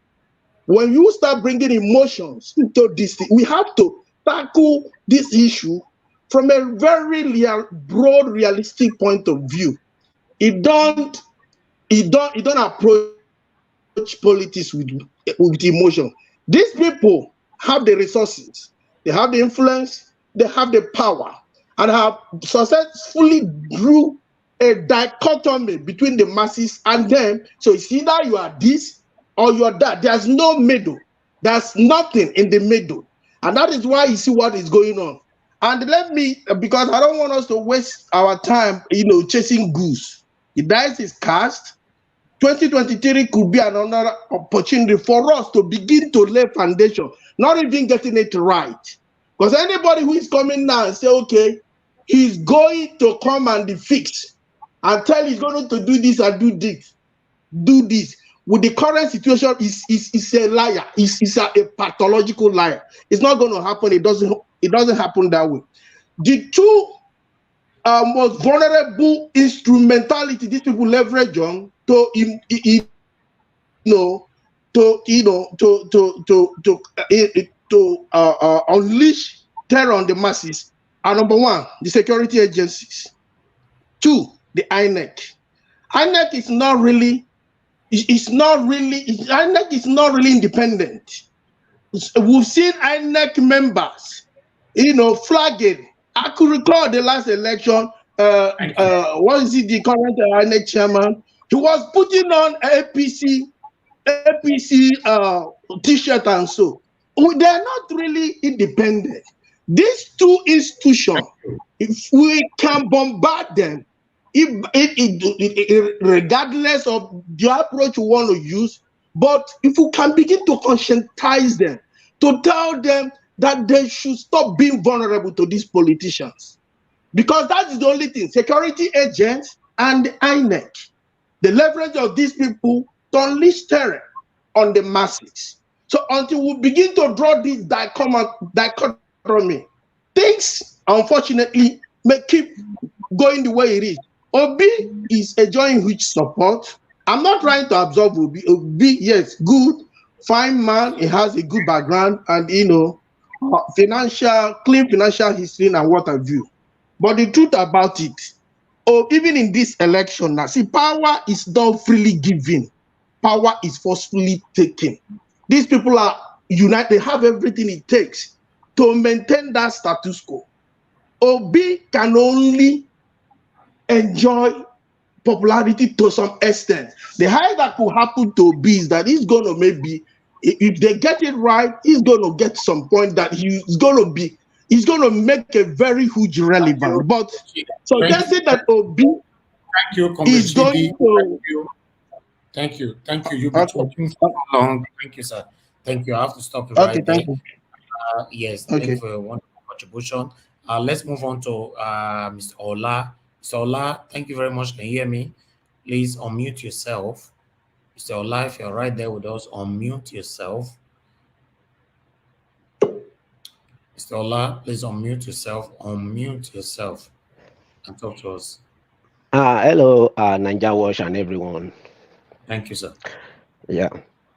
when you start bringing emotions into this thing, we have to tackle this issue from a very broad, realistic point of view. It don't approach politics with emotion. These people have the resources, they have the influence, they have the power, and have successfully drew a dichotomy between the masses and them. So it's either you are this or you are that. There's no middle. There's nothing in the middle. And that is why you see what is going on. And let me, because I don't want us to waste our time, chasing goose. The dice is cast. 2023 could be another opportunity for us to begin to lay foundation, not even getting it right. Because anybody who is coming now and say, okay, he's going to come and fix and tell he's going to do this and do this. With the current situation, is a liar. It's a pathological liar. It's not going to happen. It doesn't happen that way. The two most vulnerable instrumentality these people leverage on to unleash terror on the masses are: number one, the security agencies; two, the INEC. INEC is not really INEC is not really independent. We've seen INEC members, flagging. I could recall the last election. What is it? The current INEC chairman, he was putting on APC APC T-shirt and so. They're not really independent. These two institutions, if we can bombard them, regardless of the approach we want to use, but if we can begin to conscientize them, to tell them that they should stop being vulnerable to these politicians. Because that is the only thing. Security agents and INEC, the leverage of these people to unleash terror on the masses. So until we begin to draw this dichotomy, things unfortunately may keep going the way it is. Obi is enjoying huge support. I'm not trying to absorb Obi. Obi, yes, good, fine man. He has a good background and clean financial history and what have you. But the truth about it, even in this election now, see, power is not freely given. Power is forcefully taken. These people are united. They have everything it takes to maintain that status quo. Obi can only enjoy popularity to some extent. The high that could happen to Obi is that he's going to maybe, if they get it right, he's going to get some point that he's going to make a very huge relevance. But suggesting that Obi is going to... Thank you. You've been talking so long. Thank you, sir. Thank you. I have to stop you right there. Yes, thank you for your wonderful contribution. Let's move on to Mr. Ola. Mr. Ola, thank you very much. Can you hear me? Please unmute yourself. Mr. Ola, if you're right there with us, unmute yourself. Mr. Ola, please unmute yourself. Unmute yourself and talk to us. Hello, Ninja Wash and everyone. Thank you, sir. Yeah.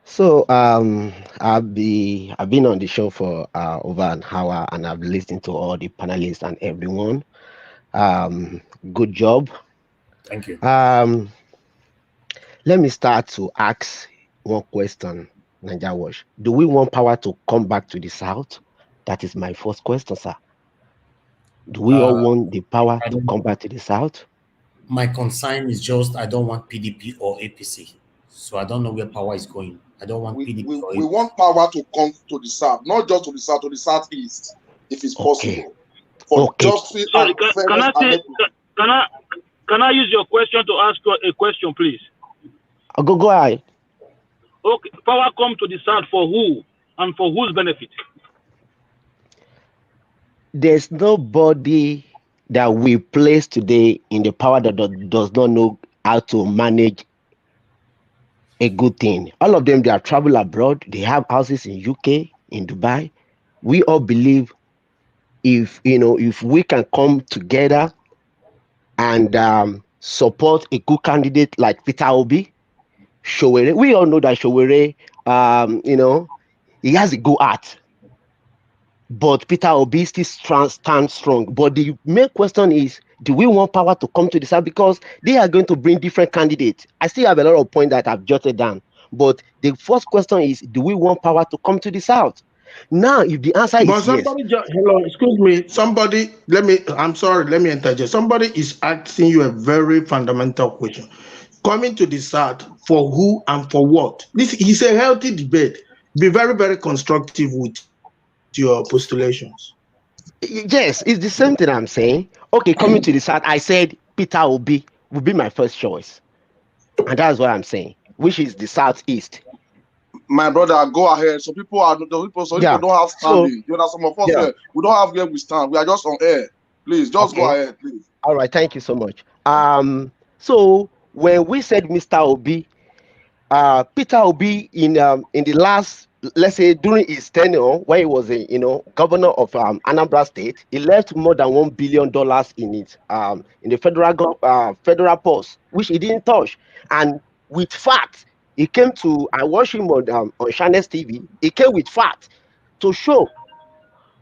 So I've been on the show for over an hour, and I've listened to all the panelists and everyone. Good job. Thank you. Let me start to ask one question, Ninja Wash. Do we want power to come back to the South? That is my first question, sir. Do we all want the power to come back to the South? My concern is just I don't want PDP or APC. So I don't know where power is going. I don't want PDP or APC. We want power to come to the South, not just to the South, to the Southeast, if it's possible. For justice Sorry, and can I use your question to ask a question, please? Go ahead. Okay, power come to the South for who and for whose benefit? There's nobody that we place today in the power that does not know how to manage a good thing. All of them, they are travel abroad. They have houses in UK, in Dubai. We all believe if we can come together and support a good candidate like Peter Obi, Showere. We all know that Showere, he has a good heart. But Peter Obi still stands strong. But the main question is, do we want power to come to the South? Because they are going to bring different candidates. I still have a lot of points that I've jotted down. But the first question is, do we want power to come to the South? Now, if the answer is yes. Hello, excuse me. I'm sorry, let me interject. Somebody is asking you a very fundamental question. Coming to the South, for who and for what? This is a healthy debate. Be very, very constructive with your postulations. Yes, it's the same thing I'm saying. Okay, coming to the South, I said Peter Obi would be my first choice. And that's what I'm saying, which is the Southeast. My brother, go ahead. So people don't have standing. Some of us we don't have where we stand. We are just on air. Please, just go ahead, please. All right, thank you so much. So when we said Mr. Obi, Peter Obi in the last, let's say during his tenure, when he was a governor of Anambra State, he left more than $1 billion in it in the federal purse, which he didn't touch. And with facts, he came to, I watched him on Channels TV. He came with facts to show.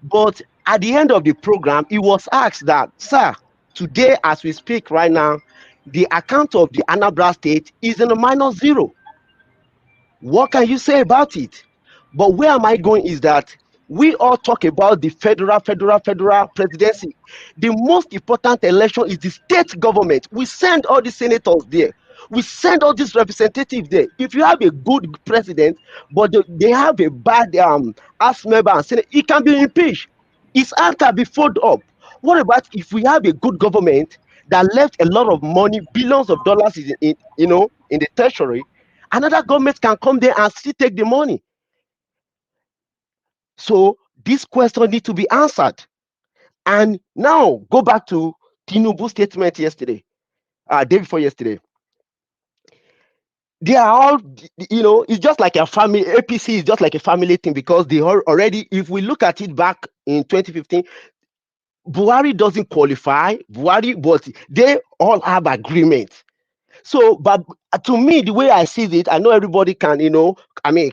But at the end of the program, he was asked that, sir, today as we speak right now, the account of the Anambra State is in a -0. What can you say about it? But where am I going is that we all talk about the federal presidency. The most important election is the state government. We send all the senators there. We send all these representatives there. If you have a good president, but they have a bad House member and Senate, it can be impeached. His hand can be folded up. What about if we have a good government that left a lot of money, billions of dollars in the treasury? Another government can come there and still take the money. So this question needs to be answered. And now go back to Tinubu's statement yesterday, day before yesterday. They are all, it's just like a family. APC is just like a family thing because they are already, if we look at it back in 2015, Buhari doesn't qualify, but they all have agreements. So, but to me, the way I see it, I know everybody can,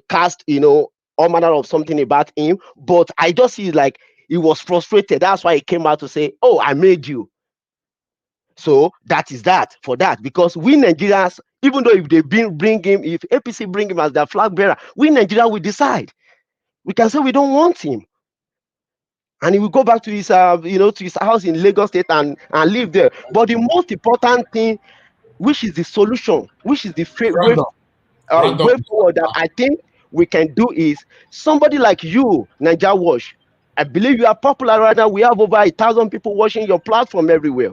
cast, all manner of something about him, but I just see it like he was frustrated. That's why he came out to say, oh, I made you. So that is that for that, because we Nigerians, even though if they bring him, if APC bring him as their flag bearer, we Nigeria will decide. We can say we don't want him, and he will go back to his, to his house in Lagos State and live there. But the most important thing, which is the solution, which is the way forward that I think we can do, is somebody like you, Naija Watch. I believe you are popular right now. We have over 1,000 people watching your platform everywhere.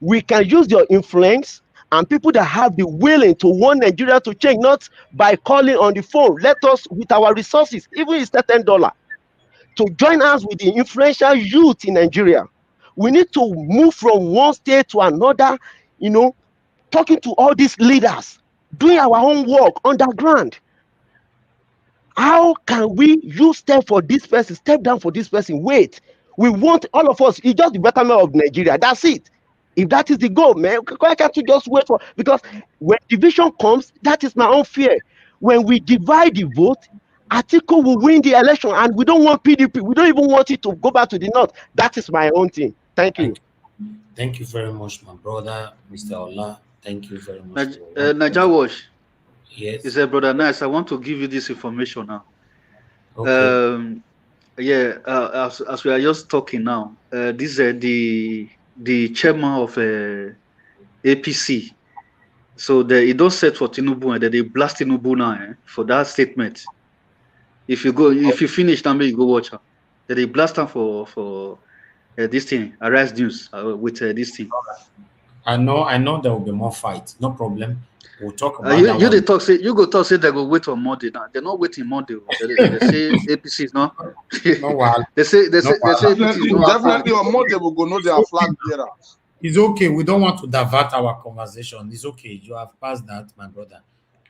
We can use your influence and people that have the willing to want Nigeria to change, not by calling on the phone. Let us, with our resources, even if it's $10, to join us with the influential youth in Nigeria. We need to move from one state to another, talking to all these leaders, doing our own work underground. How can we step for this person, step down for this person? Wait, we want all of us, it's just the betterment of Nigeria. That's it. If that is the goal, man, why can't you just wait for? Because when division comes, that is my own fear. When we divide the vote, Atiku will win the election, and we don't want PDP. We don't even want it to go back to the north. That is my own thing. Thank you. Thank you very much, my brother, Mr. Ola. Thank you very much. Naija Watch. Yes. He said, Brother Nice, I want to give you this information now. Okay. As we are just talking now, this is the chairman of APC. So it don't set for Tinubu, and they blast Tinubu now for that statement. If you finish, then you go watch her. They blast him for this thing, Arise News with this thing. I know there will be more fights. No problem. We'll talk about you that. You go talk say they go wait on Monday now. They're not waiting Monday. They say APC is not. They say APC is not. Definitely on Monday we'll go know their flag bearer. It's okay. We don't want to divert our conversation. It's okay. You have passed that, my brother.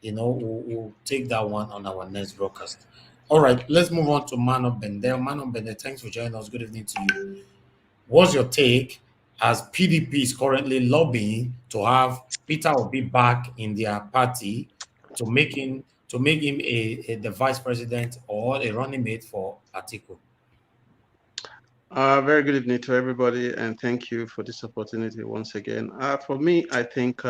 We'll take that one on our next broadcast. All right, let's move on to Mano Bende. Mano Bende, thanks for joining us. Good evening to you. What's your take as PDP is currently lobbying to have Peter Obi back in their party to make him the vice president or a running mate for Atiku? Very good evening to everybody, and thank you for this opportunity once again. For me, I think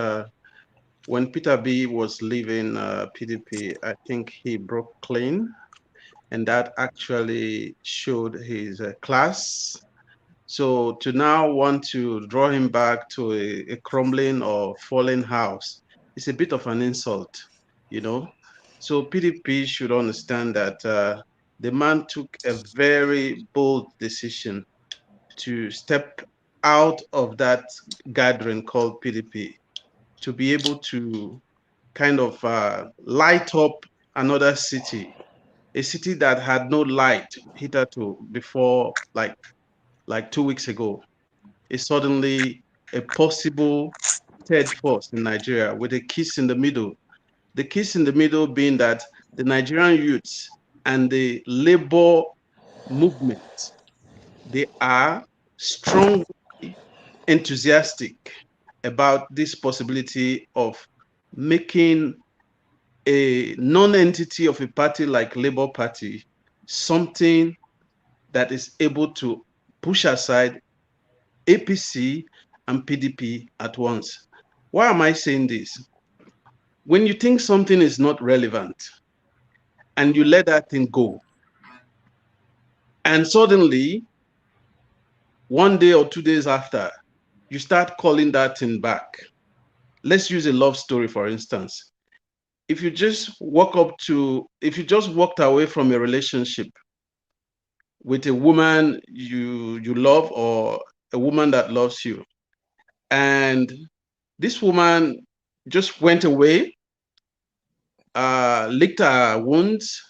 when Peter B was leaving PDP, I think he broke clean, and that actually showed his class. So to now want to draw him back to a crumbling or falling house is a bit of an insult, So PDP should understand that the man took a very bold decision to step out of that gathering called PDP to be able to kind of light up another city, a city that had no light hitherto before, like 2 weeks ago, is suddenly a possible third force in Nigeria with a kiss in the middle. The kiss in the middle being that the Nigerian youths and the labor movement, they are strongly enthusiastic about this possibility of making a non-entity of a party like Labour Party something that is able to push aside APC and PDP at once. Why am I saying this? When you think something is not relevant and you let that thing go, and suddenly 1 day or 2 days after, you start calling that thing back, Let's use a love story, for instance. If you just walked away from a relationship with a woman you love, or a woman that loves you, and this woman just went away, licked her wounds,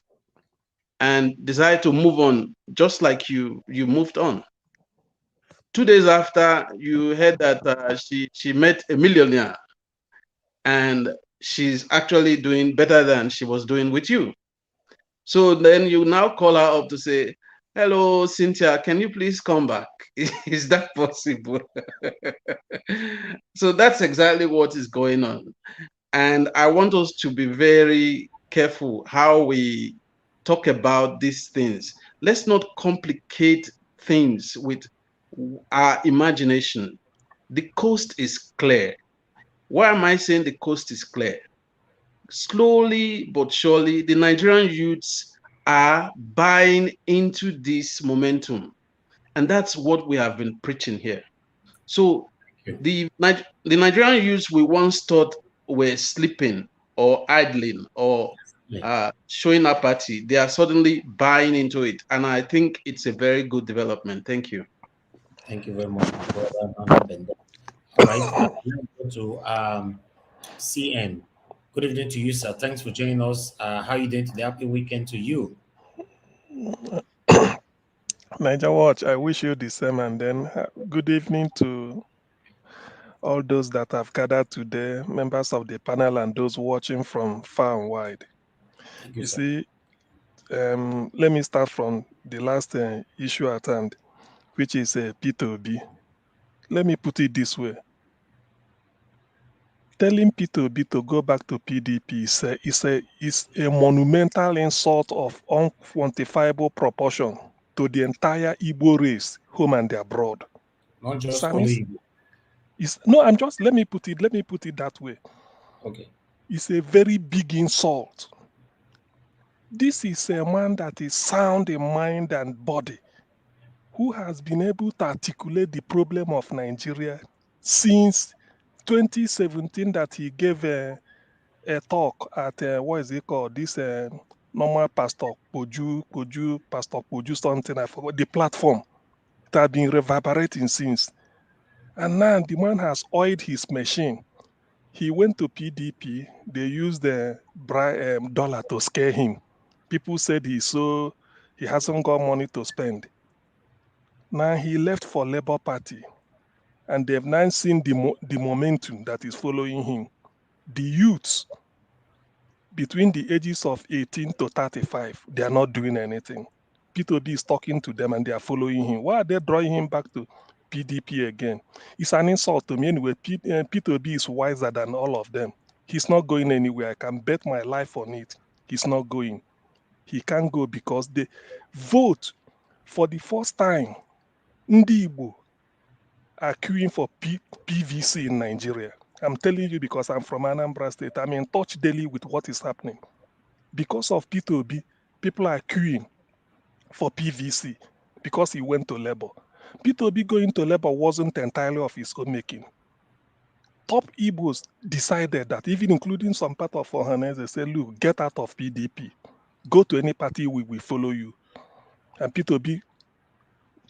and decided to move on, just like you moved on. 2 days after, you heard that she met a millionaire, and she's actually doing better than she was doing with you. So then you now call her up to say, hello, Cynthia, can you please come back? Is that possible? So that's exactly what is going on. And I want us to be very careful how we talk about these things. Let's not complicate things with our imagination. The coast is clear. Why am I saying the coast is clear? Slowly but surely, the Nigerian youths are buying into this momentum. And that's what we have been preaching here. So the Nigerian youths we once thought were sleeping or idling or showing apathy, they are suddenly buying into it. And I think it's a very good development. Thank you. Thank you very much, my brother. All right, let's go to CN. Good evening to you, sir. Thanks for joining us. How are you doing today? Happy weekend to you. Niger Watch, I wish you the same, and then good evening to all those that have gathered today, members of the panel and those watching from far and wide. You see, let me start from the last issue at hand, which is P2B. Let me put it this way. Telling P2B to go back to PDP is a monumental insult of unquantifiable proportion to the entire Igbo race, home and abroad. Not just only Igbo. Let me put it that way. Okay. It's a very big insult. This is a man that is sound in mind and body, who has been able to articulate the problem of Nigeria since 2017, that he gave a talk at this normal Pastor Poju something, I forgot the platform, that has been reverberating since. And now the man has oiled his machine. He went to PDP. They used the dollar to scare him. People said he hasn't got money to spend. Now he left for Labour Party, and they've now seen the momentum that is following him. The youths between the ages of 18 to 35, they are not doing anything. P2B is talking to them and they are following him. Why are they drawing him back to PDP again? It's an insult to me anyway. P2B is wiser than all of them. He's not going anywhere. I can bet my life on it. He's not going. He can't go because they vote for the first time. Ndi Igbo are queuing for PVC in Nigeria. I'm telling you because I'm from Anambra State. I'm in touch daily with what is happening. Because of P2B, people are queuing for PVC because he went to Labour. P2B going to Labour wasn't entirely of his own making. Top Igbos decided that, even including some part of Ohanese, they said, look, get out of PDP. Go to any party, we will follow you. And P2B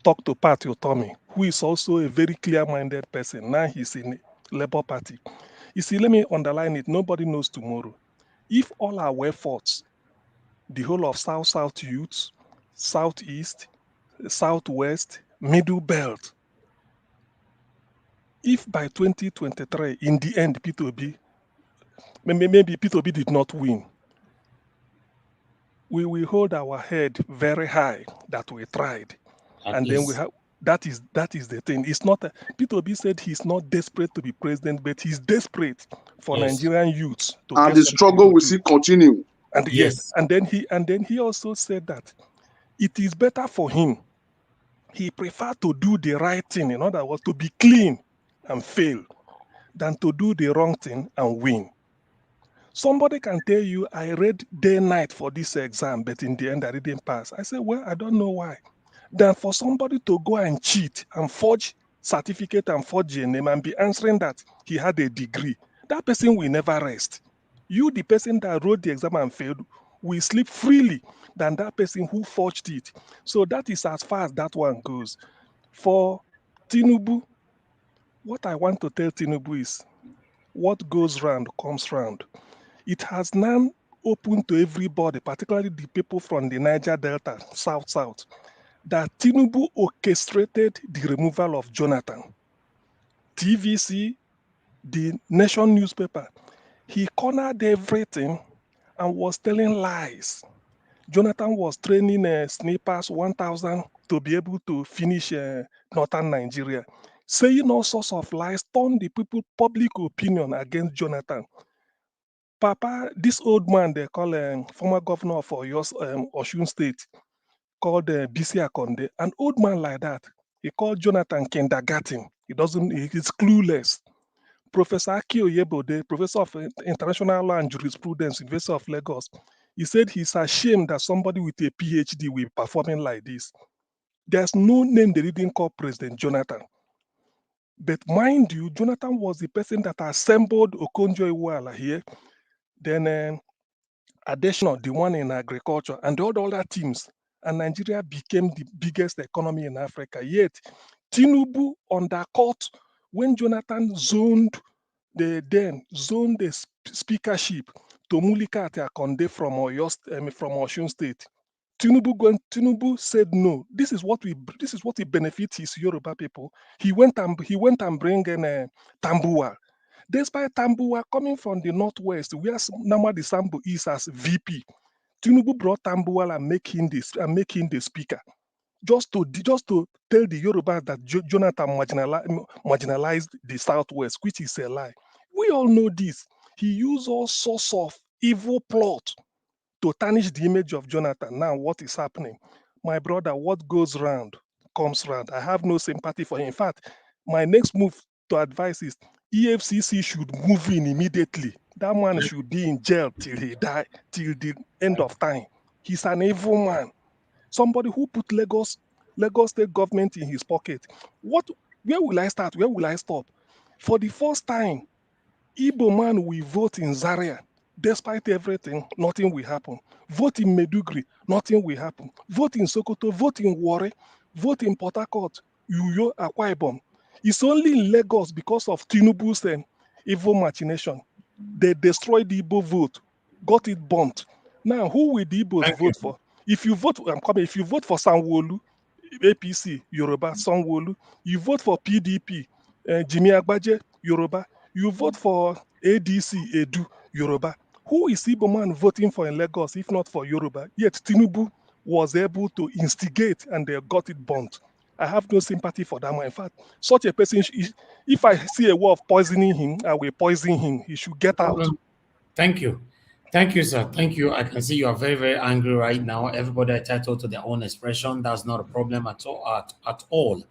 talked to Pat Otomi, who is also a very clear-minded person. Now he's in Labour Party. You see, let me underline it. Nobody knows tomorrow. If all our efforts, the whole of South youths, Southeast, Southwest, Middle Belt, if by 2023, in the end, P2B, maybe P2B did not win, we will hold our head very high that we tried. And then we have, that is the thing. It's not, P2B said he's not desperate to be president, but he's desperate for Nigerian youths to and the struggle will still continue. And yes, and then he also said that it is better for him. He preferred to do the right thing, in other words, to be clean and fail, than to do the wrong thing and win. Somebody can tell you, I read day and night for this exam, but in the end I didn't pass. I say, well, I don't know why. Then for somebody to go and cheat and forge certificate and forge a name and be answering that he had a degree, that person will never rest. You, the person that wrote the exam and failed, will sleep freely than that person who forged it. So that is as far as that one goes. For Tinubu, what I want to tell Tinubu is, what goes round comes round. It has now opened to everybody, particularly the people from the Niger Delta, South, that Tinubu orchestrated the removal of Jonathan. TVC, the Nation newspaper, he cornered everything and was telling lies. Jonathan was training snipers 1,000 to be able to finish northern Nigeria, saying all sorts of lies, turned the people public opinion against Jonathan. Papa, this old man they call former governor of Osun State, called BC Akonde, an old man like that, he called Jonathan kindergarten. He's clueless. Professor Aki Oyebode, professor of international law and jurisprudence, University of Lagos, he said he's ashamed that somebody with a PhD will be performing like this. There's no name they didn't call President Jonathan. But mind you, Jonathan was the person that assembled Okonjo-Iweala here, then Agitation, the one in agriculture, and all the other teams, and Nigeria became the biggest economy in Africa. Yet, Tinubu undercut when Jonathan zoned the speakership to Mulika Akonde from Osun State. Tinubu said no. This is what it benefits his Yoruba people. He went and bring in Tambuwal. Despite Tambuwal coming from the northwest, where Namadi Sambu is as VP, Tinubu brought Tambuwal and make him the speaker, just to tell the Yoruba that Jonathan marginalized the southwest, which is a lie. We all know this. He used all sorts of evil plot to tarnish the image of Jonathan. Now, what is happening? My brother, what goes round comes round. I have no sympathy for him. In fact, my next move to advise is EFCC should move in immediately. That man should be in jail till he die, till the end of time. He's an evil man. Somebody who put Lagos state government in his pocket. Where will I start? Where will I stop? For the first time, Igbo man will vote in Zaria. Despite everything, nothing will happen. Vote in Medugri, nothing will happen. Vote in Sokoto, vote in Warri, vote in Port Harcourt, Uyo, Akwa Ibom. It's only in Lagos because of Tinubu's evil machination. They destroyed the Igbo vote, got it burnt. Now, who will the Igbos vote for? If you vote, if you vote for Sanwo-Olu, APC, Yoruba, Sanwo-Olu, you vote for PDP, Jimmy Agbaje, Yoruba, you vote for ADC, Edu, Yoruba. Who is Igbo man voting for in Lagos, if not for Yoruba? Yet Tinubu was able to instigate and they got it burnt. I have no sympathy for that man. In fact, such a person, if I see a way of poisoning him, I will poison him. He should get out. Thank you. Thank you, sir. Thank you. I can see you are very, very angry right now. Everybody entitled to their own expression. That's not a problem at all.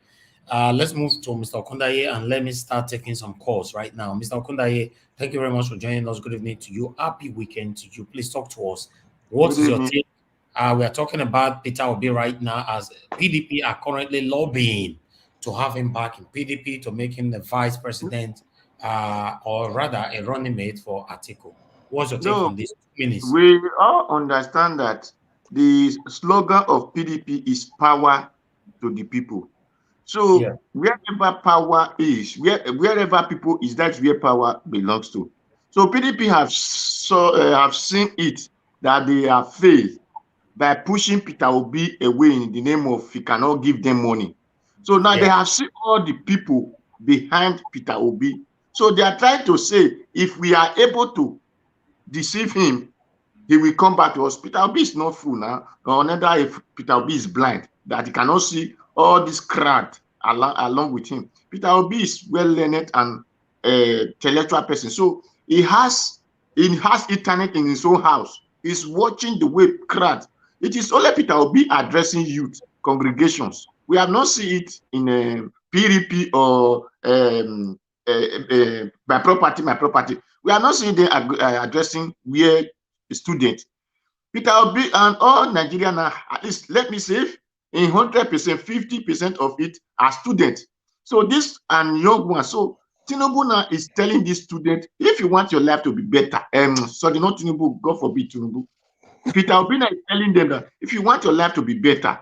Let's move to Mr. Okundaye and let me start taking some calls right now. Mr. Okundaye, thank you very much for joining us. Good evening to you. Happy weekend to you. Please talk to us. What is your take? We are talking about Peter Obi right now, as PDP are currently lobbying to have him back in PDP to make him the vice president, or rather a running mate for Atiku. What's your take on this? We all understand that the slogan of PDP is power to the people. So wherever power is, wherever people is, that's where power belongs to. So PDP have seen it that they have failed by pushing Peter Obi away in the name of he cannot give them money. So now they have seen all the people behind Peter Obi. So they are trying to say, if we are able to deceive him, he will come back to us. Peter Obi is not fool now. Or neither if Peter Obi is blind, that he cannot see all this crowd along with him. Peter Obi is well-learned and intellectual person. So he has internet in his own house. He's watching the way crowd. It is only Peter Obi addressing youth congregations. We have not seen it in PDP or my property. We are not seeing them addressing where students. Peter Obi and all Nigerian, at least let me say, in 100%, 50% of it are students. So this and young ones. So Tinubu now is telling this student, if you want your life to be better, sorry, not Tinubu, God forbid Tinubu. Peter Obina is telling them that if you want your life to be better,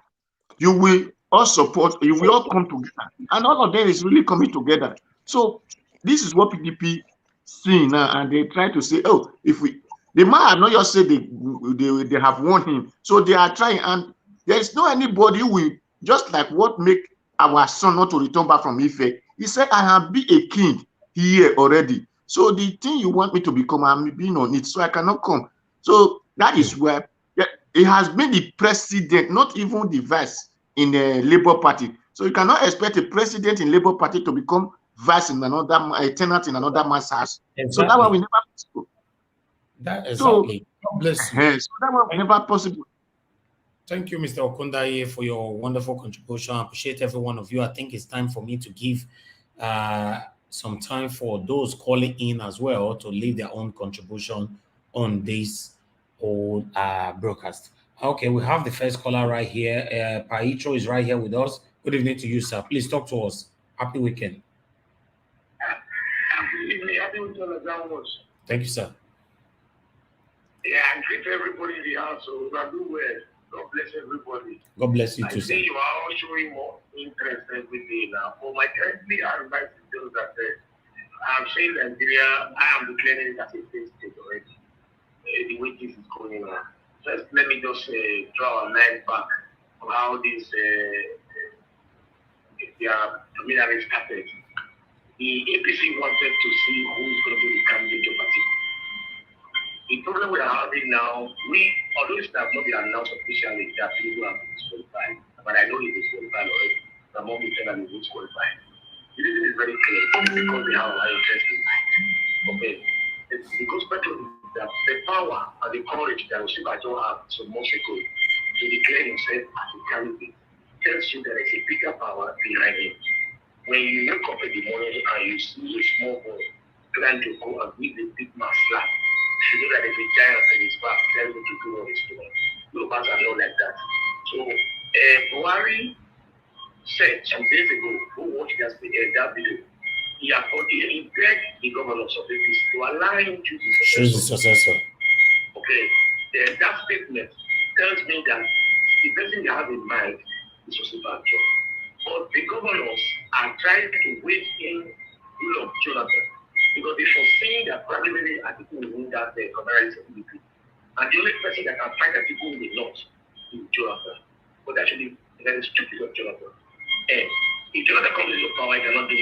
you will all support, you will all come together. And all of them is really coming together. So this is what PDP seeing now, and they try to say, oh, if we, the man have not just said they have won him. So they are trying, and there is no anybody who will, just like what make our son not to return back from Ife. He said, I have been a king here already. So the thing you want me to become, I'm being on it, so I cannot come. So that is where he has been the president, not even the vice in the Labour Party. So you cannot expect a president in Labour Party to become vice in another, a tenant in another man's house. Exactly. So that one will never possible. That exactly. So, God bless you. so that one will never possible. Thank you, Mr. Okundaye, for your wonderful contribution. I appreciate every one of you. I think it's time for me to give some time for those calling in as well to leave their own contribution on this whole broadcast. Okay, we have the first caller right here. Paitro is right here with us. Good evening to you, sir. Please talk to us. Happy weekend. Good evening. Happy weekend, Thank you, sir. Yeah, and greet everybody in the house. So we are doing well. God bless everybody. God bless you too, I sir. see you are all showing more interest every day now. For my currently, I would like to tell that I'm saying Nigeria, I am declaring it as a state already. The way this is going on. First, let me just draw a line back on how this preliminary started. The APC wanted to see who's going to be the candidate of Atiku. The problem we are having now, although it's not been announced officially that people have been disqualified, but I know it is disqualified already. The more we tell them it's disqualified. The reason is very clear. It's because they have a high interest in mind. Okay. The gospel is that the power and the courage that Osibajo had some months ago to declare himself as a candidate tells you there is a bigger power behind him. When you wake up in the morning and you see a small boy trying to go and give a big man slap, you know that there's a giant in his back telling him to do what he's doing. Yorubas are not like that. So, Buhari said some days ago, who watched that video, he begged the governors of APC to allow him to be successor. Okay, that statement tells me that the person they have in mind is Osibajo. But the governors are trying to wait in rule of Jonathan because they foresee that probably Atiku will win that community PDP. And the only person that can fight Atiku will not is Jonathan. But actually, that is stupid of Jonathan. And if Jonathan comes into power, he cannot do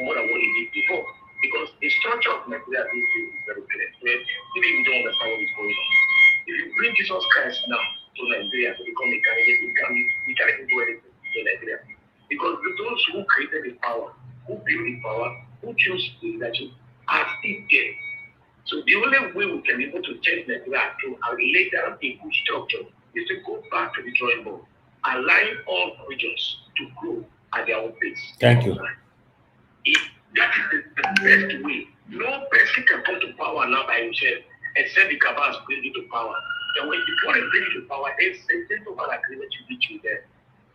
more than what he did before. Because the structure of Nigeria these days is very clear. Maybe you don't understand what is going on. If you bring Jesus Christ now to Nigeria to become a candidate, he can't do anything in Nigeria. Because those who created the power, who built the power, who chose the leadership, are still there. So the only way we can be able to change Nigeria to lay down a good structure is to go back to the drawing board, align all regions to grow at their own pace. Thank you. That is the best way. No person can come to power now by himself except the cabals bring it to power. And when before they bring it to power, they say over agreement to reach you there.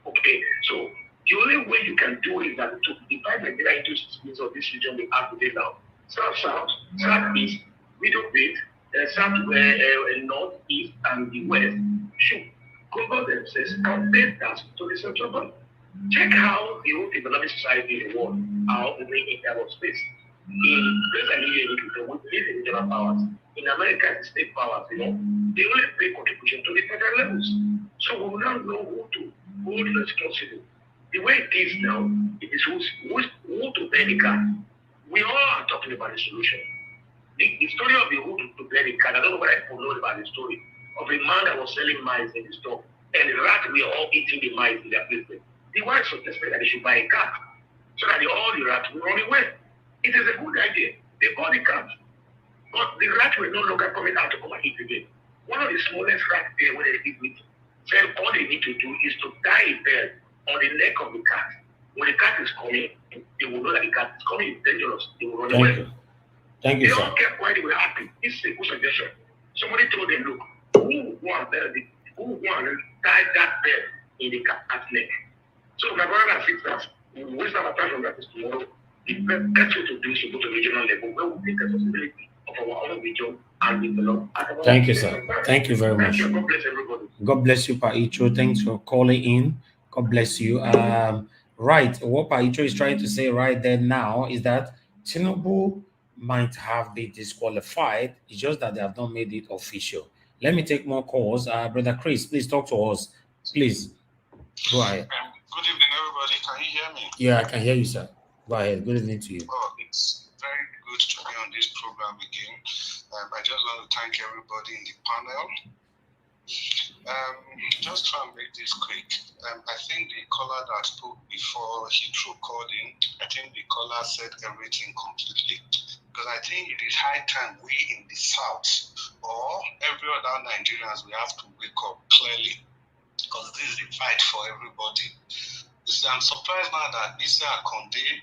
Okay, so the only way you can do it is that to divide Nigeria into states of this region we have today now. South, Southeast, Middle Belt, South, North, East, and the West should cover themselves and pay tax to the central bank. Check how the whole economic society in the world are operating in terms of space. In presently, we believe in regional powers. In America, it's state powers, they only pay contribution to the federal levels. So we will now know who to hold responsible. The way it is now, it is who to bear the card. We all are talking about the solution. The story of the who to bear the card, I don't know what I know about the story of a man that was selling mice in the store, and the rat were all eating the mice in their place. The wife suggested that they should buy a cat so that all the rats will run away. It is a good idea. They bought the cat, but the rats were no longer coming out to come and eat again. One of the smallest rats there, when they eat with, said all they need to do is to tie a bell on the neck of the cat. When the cat is coming, they will know that the cat is coming. It's dangerous. They will run away. Thank you, they sir. all kept quiet. They were happy. This is a good suggestion. Somebody told them, look, who want to tie that bell in the cat's neck? So my brother and sisters, we waste our time on that is tomorrow. The best way to do is to go to regional level where we take responsibility of our own region and develop. Thank you, sir. Thank you very much. God bless everybody. God bless you, Paicho. Thanks for calling in. God bless you. Right, what Paicho is trying to say right there now is that Tinubu might have been disqualified. It's just that they have not made it official. Let me take more calls. Brother Chris, please talk to us. Please, go ahead. Good evening, everybody. Can you hear me? Yeah, I can hear you, sir. Go ahead. Good evening to you. Oh, it's very good to be on this program again. I just want to thank everybody in the panel. Just try and make this quick. I think the caller that spoke before he called in, I think the caller said everything completely. Because I think it is high time we in the South or every other Nigerians, we have to wake up clearly. Because this is a fight for everybody. I'm surprised now that Mr. Akonde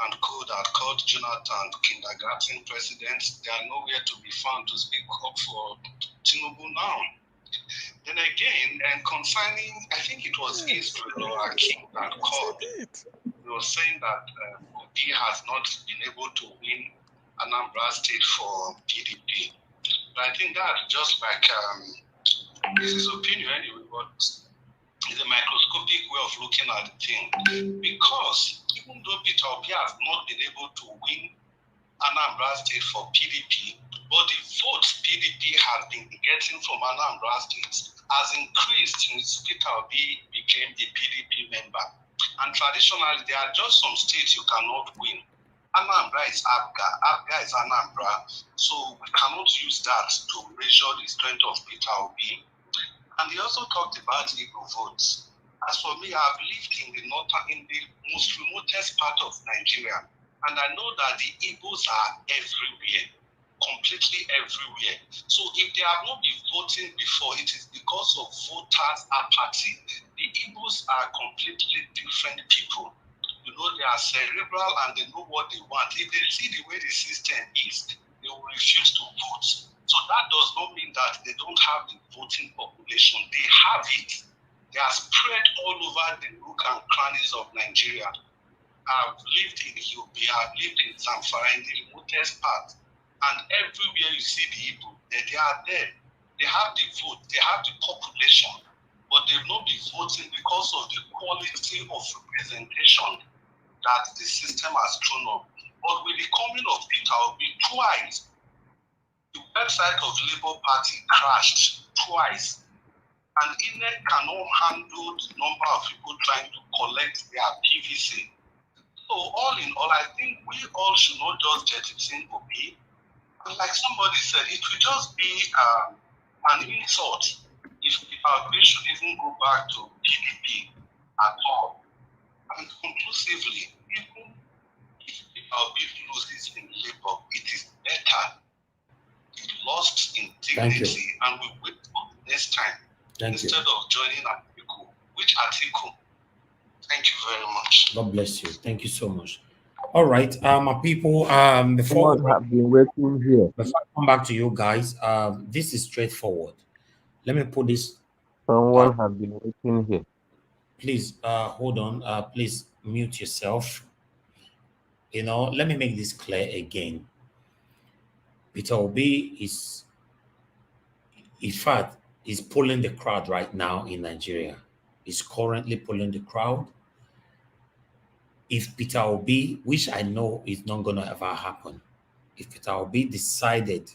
and co that called Jonathan kindergarten presidents, they are nowhere to be found to speak up for Tinubu now. Then again, and concerning, I think it was Israel or Akim that called, they were saying that he has not been able to win Anambra State for PDP. But I think that's just like, this is opinion anyway, but it's a microscopic way of looking at the thing. Because even though Peter Obi has not been able to win Anambra State for PDP, but the votes PDP has been getting from Anambra State has increased since Peter Obi became a PDP member. And traditionally, there are just some states you cannot win. Anambra is Abga, Abga is Anambra, so we cannot use that to measure the strength of Peter Obi. And he also talked about Igbo votes. As for me, I've lived in the most remotest part of Nigeria, and I know that the Igbos are everywhere, completely everywhere. So if they have not been voting before, it is because of voters' apathy. The Igbos are completely different people. You know, they are cerebral and they know what they want. If they see the way the system is, they will refuse to vote. So that does not mean that they don't have the voting population. They have it. They are spread all over the nook and crannies of Nigeria. I've lived in Yobe, I've lived in Zamfara, in the remotest part. And everywhere you see the Igbo, they are there. They have the vote, they have the population, but they've not been voting because of the quality of representation that the system has thrown up. But with the coming of Peter Obi twice, the website of Labour Party crashed twice. And INEC cannot handle the number of people trying to collect their PVC. So all in all, I think we all should not just jettison Obi. And like somebody said, it will just be an insult if we should even go back to PDP at all. And conclusively, even if Obi loses in Labour, it is better he lost in dignity and we wait for the next time instead of joining Atiku. Which Atiku? Thank you very much. God bless you. Thank you so much. All right, my people. Before I have been waiting here. Before I come back to you guys, this is straightforward. Let me put this. Someone have been waiting here. Please, hold on. Please mute yourself. You know, let me make this clear again. Peter Obi is, in fact, is pulling the crowd right now in Nigeria. He's currently pulling the crowd. If Peter Obi, which I know is not going to ever happen, if Peter Obi decided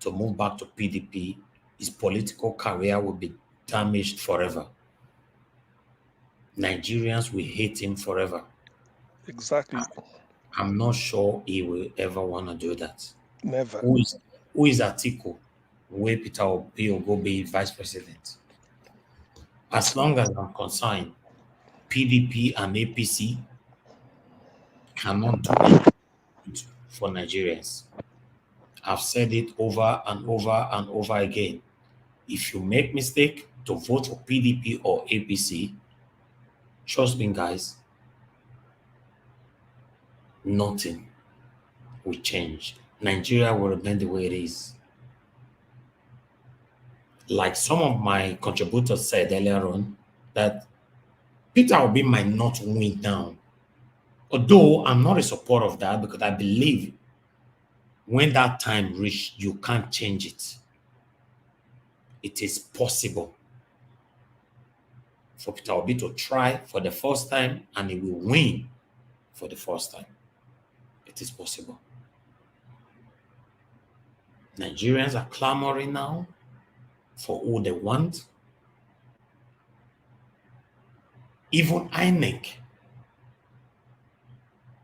to move back to PDP, his political career will be damaged forever. Nigerians will hate him forever. Exactly. I'm not sure he will ever want to do that. Never. Who is Atiku? Where Peter Obi will go be vice president? As long as I'm concerned, PDP and APC cannot do it for Nigerians. I've said it over and over and over again. If you make mistake to vote for PDP or APC, trust me, guys, nothing will change. Nigeria will remain the way it is. Like some of my contributors said earlier on, that Peter Obi might not win now. Although I'm not a supporter of that because I believe when that time reaches, you can't change it. It is possible for Peter Obi to try for the first time and he will win for the first time. It is possible. Nigerians are clamoring now for who they want. Even INEC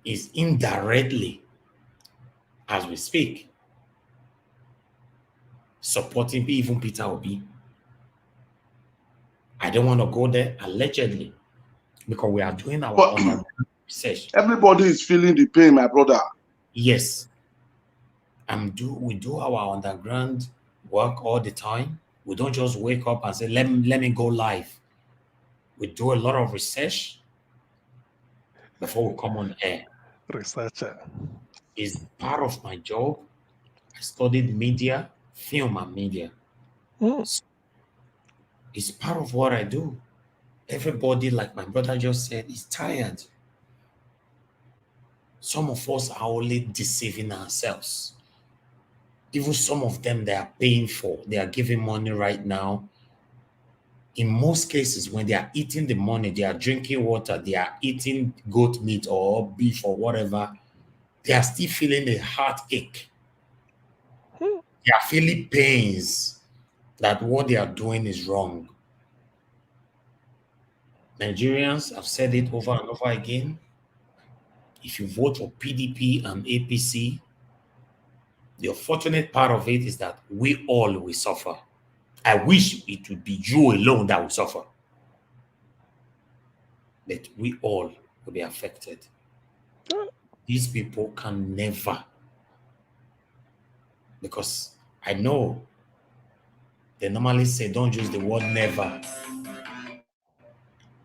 is indirectly, as we speak, supporting even Peter Obi. I don't want to go there allegedly because we are doing our underground research. Everybody is feeling the pain, my brother. Yes. We do our underground work all the time. We don't just wake up and say, let me go live. We do a lot of research before we come on air. Researcher. It's part of my job. I studied media, film and media. So it's part of what I do. Everybody, like my brother just said, is tired. Some of us are only deceiving ourselves. Even some of them, they are paying for. They are giving money right now. In most cases, when they are eating the money, they are drinking water, they are eating goat meat or beef or whatever, they are still feeling a heartache. They are feeling pains that what they are doing is wrong. Nigerians have said it over and over again. If you vote for PDP and APC, the unfortunate part of it is that we all will suffer. I wish it would be you alone that will suffer. But we all will be affected. These people can never, because I know they normally say don't use the word never.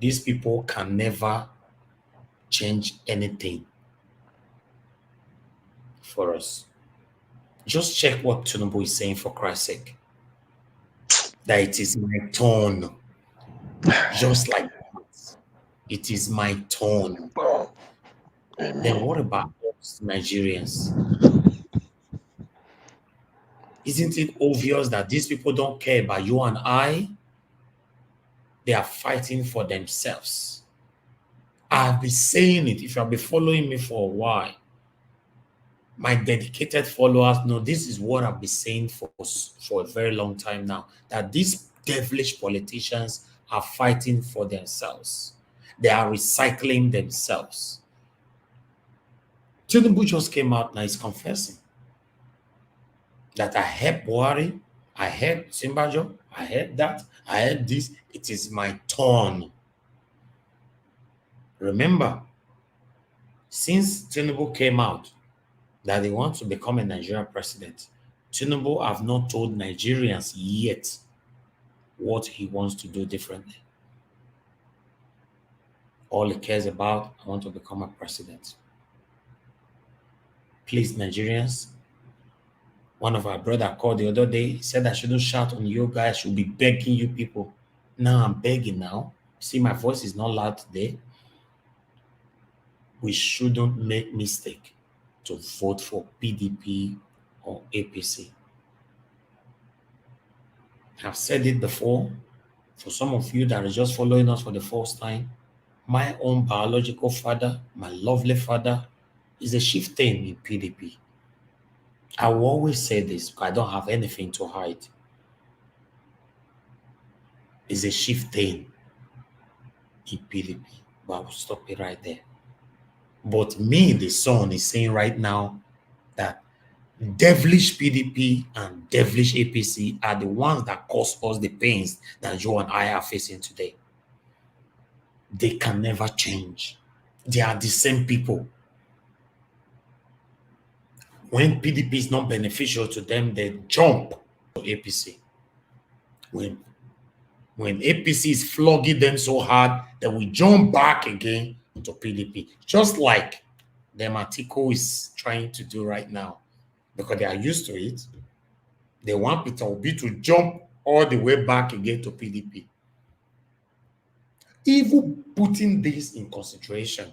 These people can never change anything for us. Just check what Tinubu is saying, for Christ's sake. That it is my turn. Just like that. It is my turn. Then what about us Nigerians? Isn't it obvious that these people don't care about you and I? They are fighting for themselves. I've been saying it. If you have been following me for a while, my dedicated followers know this is what I've been saying for a very long time now, that these devilish politicians are fighting for themselves. They are recycling themselves. Tinubu just came out now, he's confessing that I helped Buhari, I helped Simbajo, I helped that, I helped this. It is my turn. Remember, since Tinubu came out that he wants to become a Nigerian president, Tinubu have not told Nigerians yet what he wants to do differently. All he cares about, I want to become a president. Please, Nigerians, one of our brother called the other day, said I shouldn't shout on you guys, I should be begging you people. Now I'm begging now. See, my voice is not loud today. We shouldn't make mistake to vote for PDP or APC. I've said it before. For some of you that are just following us for the first time, my own biological father, my lovely father, is a chieftain in PDP. I will always say this because I don't have anything to hide. Is a chieftain in PDP, but I will stop it right there. But me, the son, is saying right now that devilish PDP and devilish APC are the ones that cause us the pains that you and I are facing today. They can never change. They are the same people. When PDP is not beneficial to them, they jump to APC. When APC is flogging them so hard, they will jump back again to PDP. Just like them Atiku is trying to do right now. Because they are used to it. They want Peter Obi to jump all the way back again to PDP. Even putting this in consideration,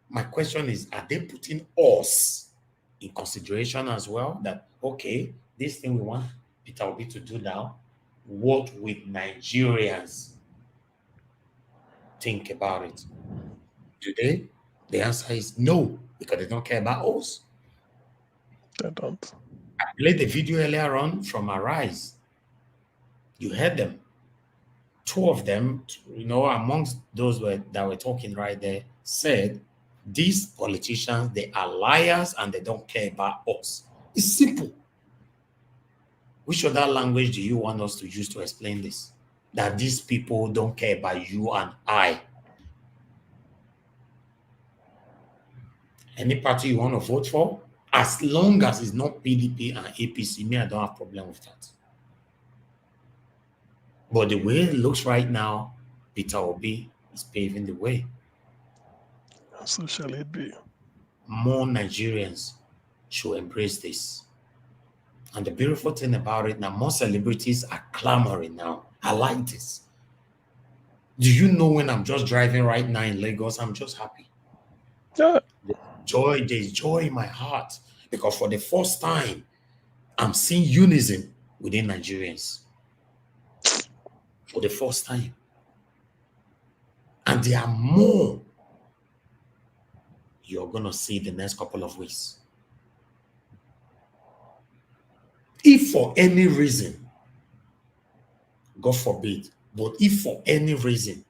My question is, are they putting us in consideration as well? That, okay, this thing we want Peter Obi to do now, what will Nigerians think about it? Do they? The answer is no, because they don't care about us. They don't. I played the video earlier on from Arise. You heard them. Two of them, amongst those that were talking right there, said these politicians, they are liars and they don't care about us. It's simple. Which other language do you want us to use to explain this? That these people don't care about you and I. Any party you want to vote for, as long as it's not PDP and APC, me, I don't have problem with that. But the way it looks right now, Peter Obi is paving the way. So shall it be. More Nigerians should embrace this. And the beautiful thing about it now, more celebrities are clamoring now. I like this. Do you know when I'm just driving right now in Lagos, I'm just happy. Yeah. There's joy in my heart. Because for the first time, I'm seeing unison within Nigerians. For the first time. And there are more you're going to see the next couple of weeks. If for any reason, God forbid, but if for any reason,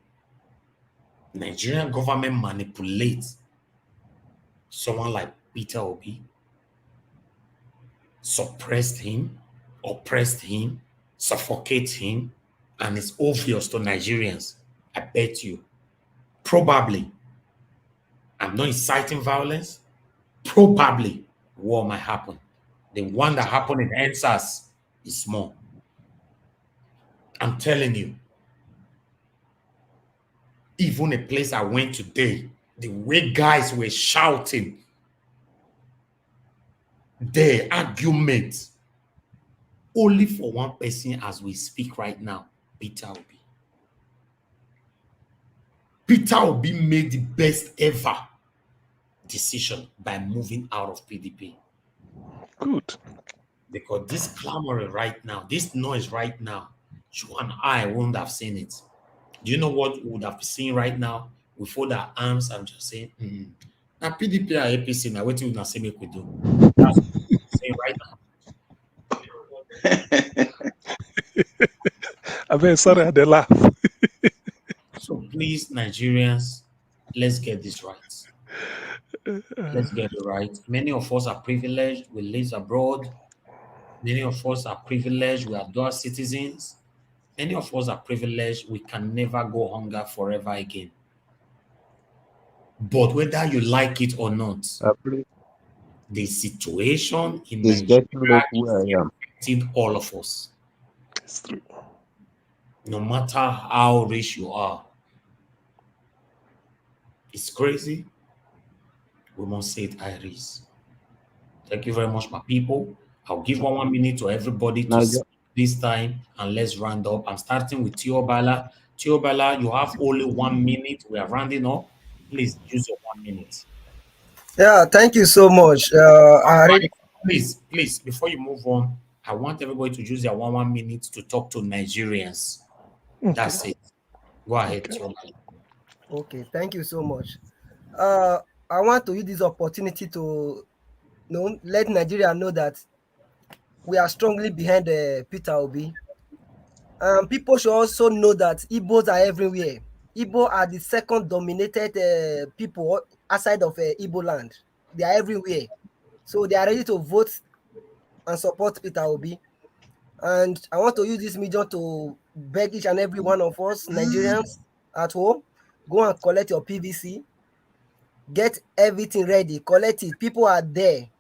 Nigerian government manipulates someone like Peter Obi, suppressed him, oppressed him, suffocate him, and it's obvious to Nigerians, I bet you, probably, I'm not inciting violence, probably war might happen. The one that happened in NSAS is small. I'm telling you, even a place I went today, the way guys were shouting, their argument, only for one person as we speak right now, Peter Obi. Peter Obi made the best ever decision by moving out of PDP. Good. Because this clamoring right now, this noise right now, you and I wouldn't have seen it. Do you know what we would have seen right now? We fold our arms and just say, now PDP and APC, now what you would not say make we do? That's what we're saying right now. I'm very sorry they laugh. So please, Nigerians, let's get this right. Let's get it right. Many of us are privileged. We live abroad. Many of us are privileged. We are dual citizens. Many of us are privileged. We can never go hunger forever again. But whether you like it or not, the situation in Nigeria is affecting all of us. It's true. No matter how rich you are. It's crazy. We must say it, Iris. Thank you very much, my people. I'll give 1 minute to everybody to speak this time, and let's round up. I'm starting with Tiobala. Tiobala, you have only 1 minute. We are rounding up. Please use your 1 minute. Yeah, thank you so much. Please, before you move on, I want everybody to use their 1 minute to talk to Nigerians. Okay. That's it. Go ahead, Tiobala. Okay, thank you so much. I want to use this opportunity to let Nigeria know that we are strongly behind Peter Obi. People should also know that Igbos are everywhere. Igbo are the second dominated people outside of Igbo land. They are everywhere. So they are ready to vote and support Peter Obi. And I want to use this medium to beg each and every one of us, Nigerians at home, go and collect your PVC. Get everything ready. Collect it. People are there.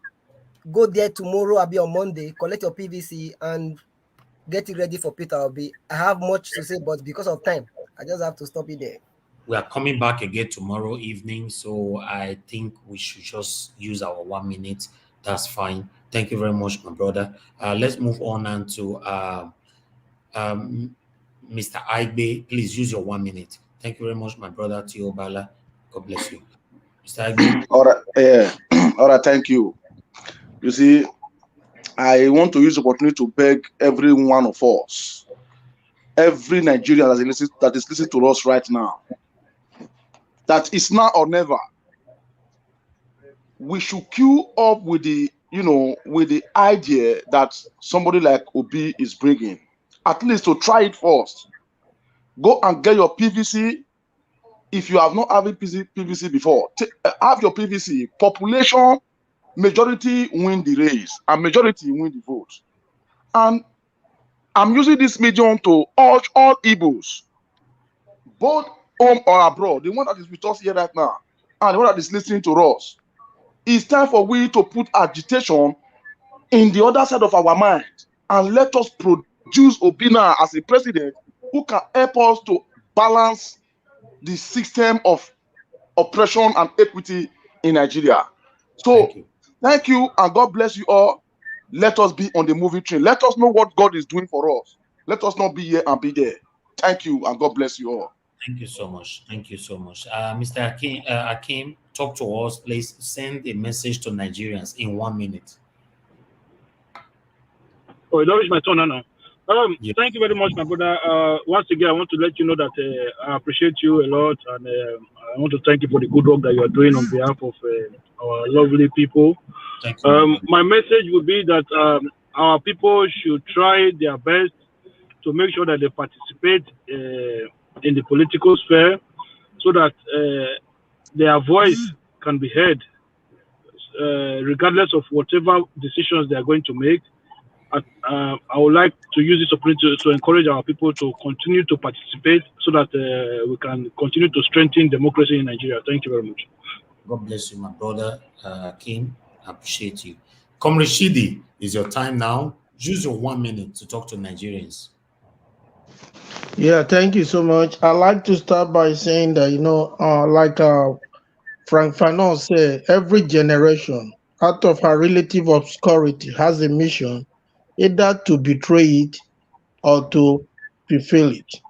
Go there tomorrow. I'll be on Monday. Collect your PVC and get it ready for Peter Obi. I have much to say, but because of time, I just have to stop it there. We are coming back again tomorrow evening, so I think we should just use our 1 minute. That's fine. Thank you very much, my brother. Let's move on and to Mr. Aigbe. Please use your 1 minute. Thank you very much, my brother Tiobala. God bless you. Mr. Agim? All right, all right, thank you. You see, I want to use the opportunity to beg every one of us, every Nigerian that is listening to us right now, that it's now or never. We should queue up with the, with the idea that somebody like Obi is bringing. At least to try it first. Go and get your PVC. If you have not had PVC before, have your PVC. Population, majority win the race, and majority win the vote. And I'm using this medium to urge all Igbos, both home or abroad, the one that is with us here right now, and the one that is listening to us. It's time for we to put agitation in the other side of our mind, and let us produce Obina as a president who can help us to balance the system of oppression and equity in Nigeria. So thank you, and God bless you all. Let us be on the moving train. Let us know what God is doing for us. Let us not be here and be there. Thank you, and God bless you all. Thank you so much. Thank you so much. Mr. Akim, talk to us, please. Send a message to Nigerians in 1 minute. Oh, it is my turn now. Thank you very much, my brother. Once again, I want to let you know that I appreciate you a lot, and I want to thank you for the good work that you are doing on behalf of our lovely people. Thank you. My message would be that our people should try their best to make sure that they participate in the political sphere, so that their voice can be heard, regardless of whatever decisions they are going to make. I would like to use this opportunity to encourage our people to continue to participate, so that we can continue to strengthen democracy in Nigeria. Thank you very much. God bless you, my brother Kim. I appreciate you. Comrade Shidi, is your time now. Use your 1 minute to talk to Nigerians. Yeah, thank you so much. I'd like to start by saying that, like Frank Fanon said, every generation out of her relative obscurity has a mission, either to betray it or to fulfill it.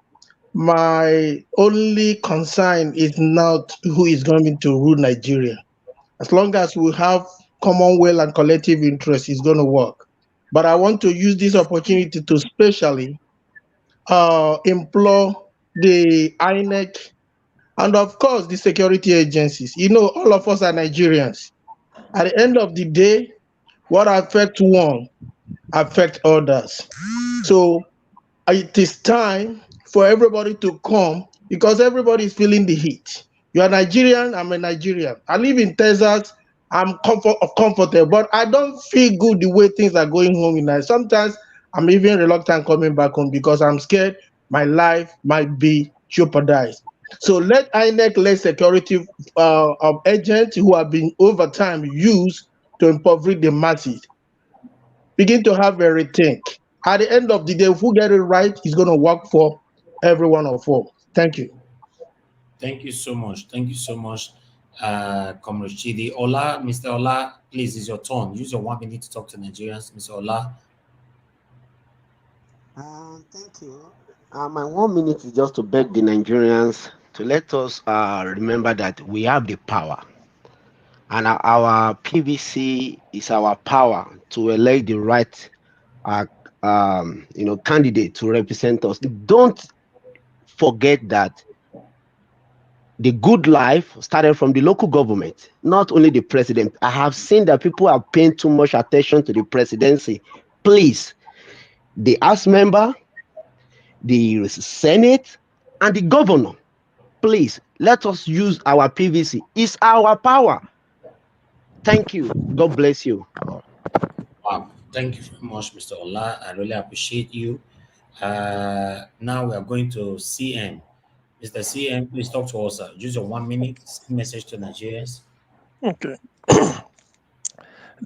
My only concern is not who is going to rule Nigeria. As long as we have commonwealth and collective interest, it's going to work. But I want to use this opportunity to specially implore the INEC and, of course, the security agencies. All of us are Nigerians. At the end of the day, what affects one affects others. So it is time for everybody to come, because everybody is feeling the heat. You are Nigerian, I'm a Nigerian. I live in Texas, I'm comfortable, but I don't feel good the way things are going home in Nigeria. Sometimes I'm even reluctant coming back home because I'm scared my life might be jeopardized. So let INEC, let security agents who have been over time used to impoverish the masses begin to have a rethink. At the end of the day, if we get it right, it's going to work for every one of us. Thank you. Thank you so much. Thank you so much, Comrade Chidi. Ola, Mr. Ola, please, it's your turn. Use your 1 minute to talk to Nigerians. Mr. Ola. Thank you. My 1 minute is just to beg the Nigerians to let us remember that we have the power. And our PVC is our power to elect the right candidate to represent us. Don't forget that the good life started from the local government, not only the president. I have seen that people are paying too much attention to the presidency. Please, the House member, the Senate, and the governor, please, let us use our PVC. It's our power. Thank you. God bless you. Wow. Thank you very much, Mr. Ola. I really appreciate you. Now we are going to CM. Mr. CM, please talk to us. Use your 1 minute message to Nigerians. Okay.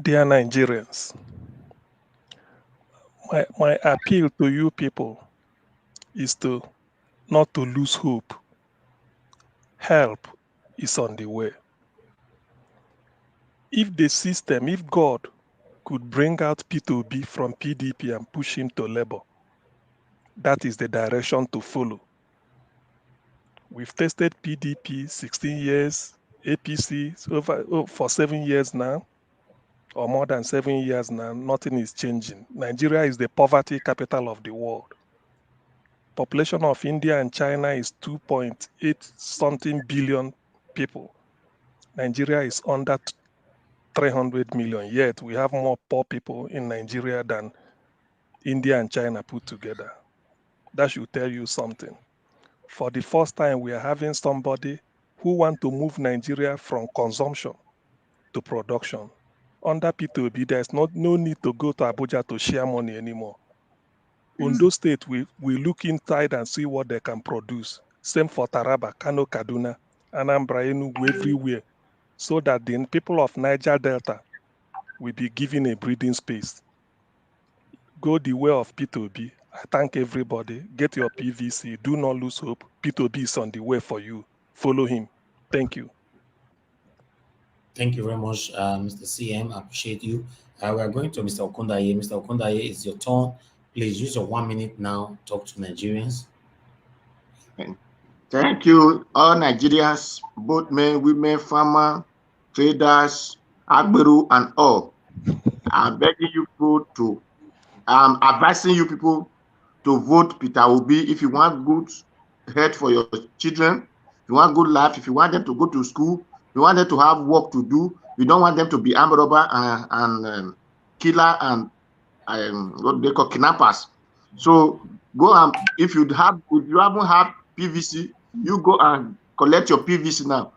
Dear Nigerians, my appeal to you people is to not to lose hope. Help is on the way. If the system, if God could bring out P2B from PDP and push him to Labour, that is the direction to follow. We've tested PDP 16 years, APC for 7 years now, or more than 7 years now. Nothing is changing. Nigeria is the poverty capital of the world. Population of India and China is 2.8 something billion people. Nigeria is under 300 million, yet we have more poor people in Nigeria than India and China put together. That should tell you something. For the first time, we are having somebody who want to move Nigeria from consumption to production. Under P2B, there's no need to go to Abuja to share money anymore. Ondo State, we look inside and see what they can produce. Same for Taraba, Kano, Kaduna, Anambra, Enugu, everywhere. So that the people of Niger Delta will be given a breathing space. Go the way of P2B. I thank everybody. Get your PVC. Do not lose hope. P2B is on the way for you. Follow him. Thank you. Thank you very much, Mr. CM. I appreciate you. We are going to Mr. Okundaye. Mr. Okundaye, it's your turn. Please use your 1 minute now. Talk to Nigerians. Thank you, all Nigerians, both men, women, farmers, traders, Agberu, and all. I'm begging you people to, I'm advising you people to vote Peter Obi if you want good health for your children, if you want good life, if you want them to go to school, if you want them to have work to do, you don't want them to be armed robber and killer and what they call kidnappers. So go and if you haven't had PVC, you go and collect your PVC now.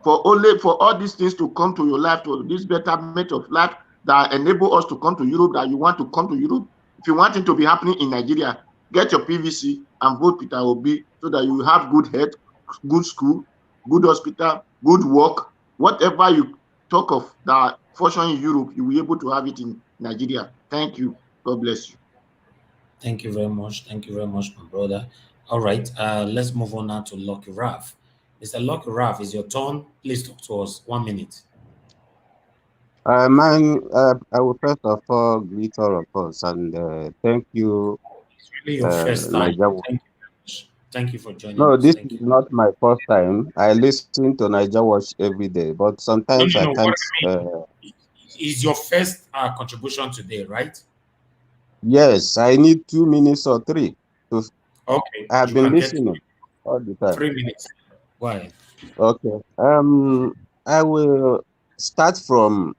For all these things to come to your life, to this betterment of life that enable us to come to Europe, that you want to come to Europe. If you want it to be happening in Nigeria, get your PVC and vote Peter Obi so that you have good health, good school, good hospital, good work. Whatever you talk of that fortune in Europe, you will be able to have it in Nigeria. Thank you. God bless you. Thank you very much. Thank you very much, my brother. All right, let's move on now to Lucky Raf. Mr. Lucky Raf, it's your turn. Please talk to us. 1 minute. I will first of all greet all of us and thank you. It's really your first time. Thank you very much. Thank you for joining No, us. this Thank is you. not my first time. I listen to Niger Watch every day, but sometimes No, I what can't. I mean is your first contribution today, right? Yes, I need 2 minutes or 3. Okay, I have you been can get listening all the time. 3 minutes. Go ahead. Okay. I will start from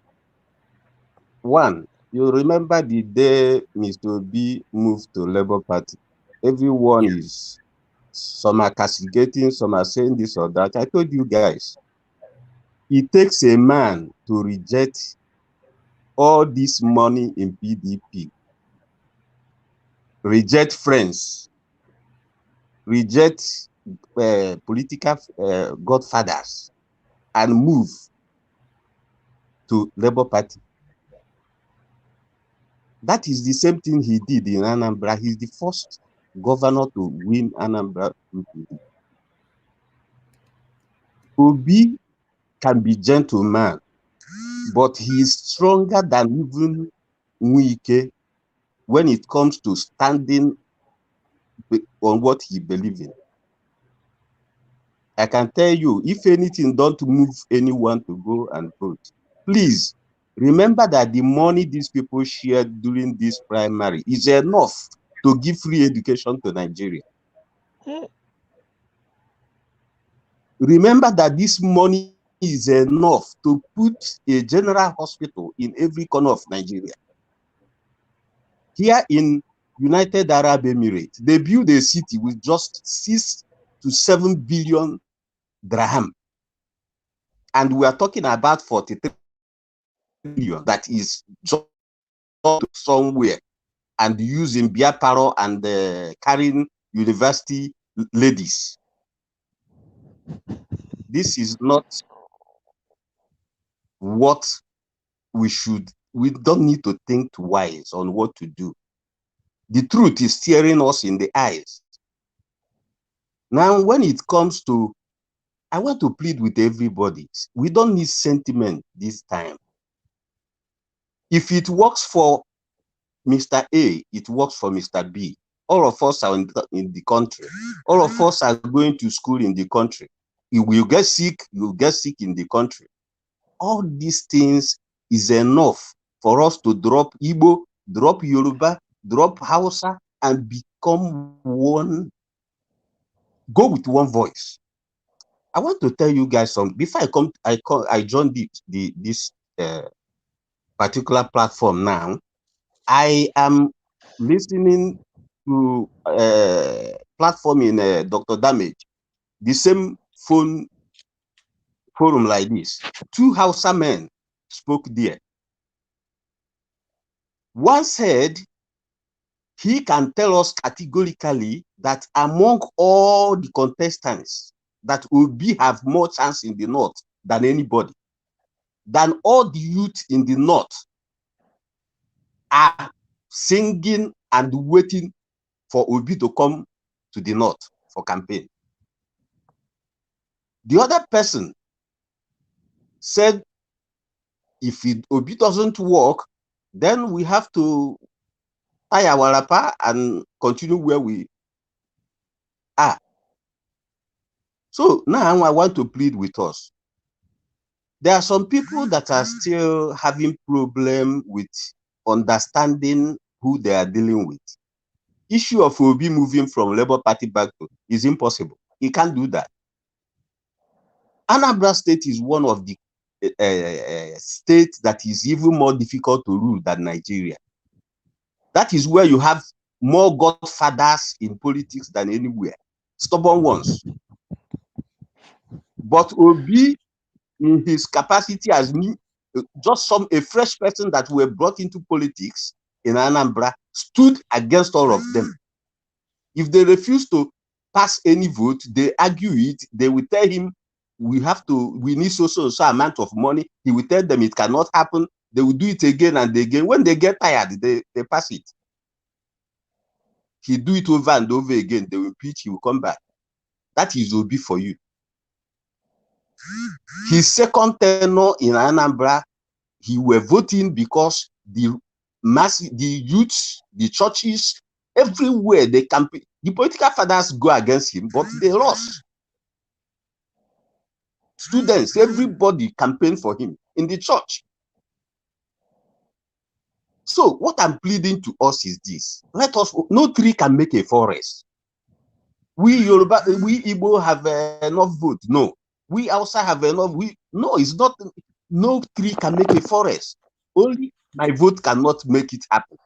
1. You remember the day Mr. B moved to Labour Party? Everyone is, some are castigating, some are saying this or that. I told you guys, it takes a man to reject all this money in PDP, reject friends, reject political godfathers, and move to Labour Party. That is the same thing he did in Anambra. He's the first governor to win Anambra. Obi can be gentleman, but he is stronger than even Nwike when it comes to standing on what he believes in. I can tell you, if anything, don't move anyone to go and vote. Please, remember that the money these people shared during this primary is enough to give free education to Nigeria. Remember that this money is enough to put a general hospital in every corner of Nigeria. Here in United Arab Emirates, they built a city with just 6 to 7 billion dirham. And we are talking about 43 billion that is just somewhere and using Biaparo and carrying university ladies. This is not what we don't need to think twice on what to do. The truth is staring us in the eyes. Now, when it comes to, I want to plead with everybody. We don't need sentiment this time. If it works for Mr. A, it works for Mr. B. All of us are in the country. All of us are going to school in the country. You will get sick, you'll get sick in the country. All these things is enough for us to drop Igbo, drop Yoruba, drop Hausa, and become one, go with one voice. I want to tell you guys something. Before I joined this particular platform now. I am listening to platform in Dr. Damage, the same forum like this. Two Hausa men spoke there. One said he can tell us categorically that among all the contestants, that Obi have more chance in the north than anybody, than all the youth in the north are singing and waiting for Obi to come to the north for campaign. The other person said, if Obi doesn't work, then we have to tie our wrapper and continue where we are. So now I want to plead with us. There are some people that are still having problem with understanding who they are dealing with. Issue of Obi moving from Labour Party back to is impossible. He can't do that. Anambra State is one of the states that is even more difficult to rule than Nigeria. That is where you have more godfathers in politics than anywhere. Stubborn ones. But Obi, in his capacity as just a fresh person that were brought into politics in Anambra, stood against all of them. If they refuse to pass any vote, they argue it. They will tell him, we need so amount of money. He will tell them it cannot happen. They will do it again and again. When they get tired, they pass it. He do it over and over again. They will pitch, he will come back. That is Obi for you. His second tenure in Anambra, he were voting because the youths, the churches, everywhere they campaign. The political fathers go against him, but they lost. Students, everybody campaigned for him in the church. So what I'm pleading to us is this. No tree can make a forest. We Yoruba, we Igbo have enough vote. No. We also have enough. No, it's not. No tree can make a forest. Only my vote cannot make it happen.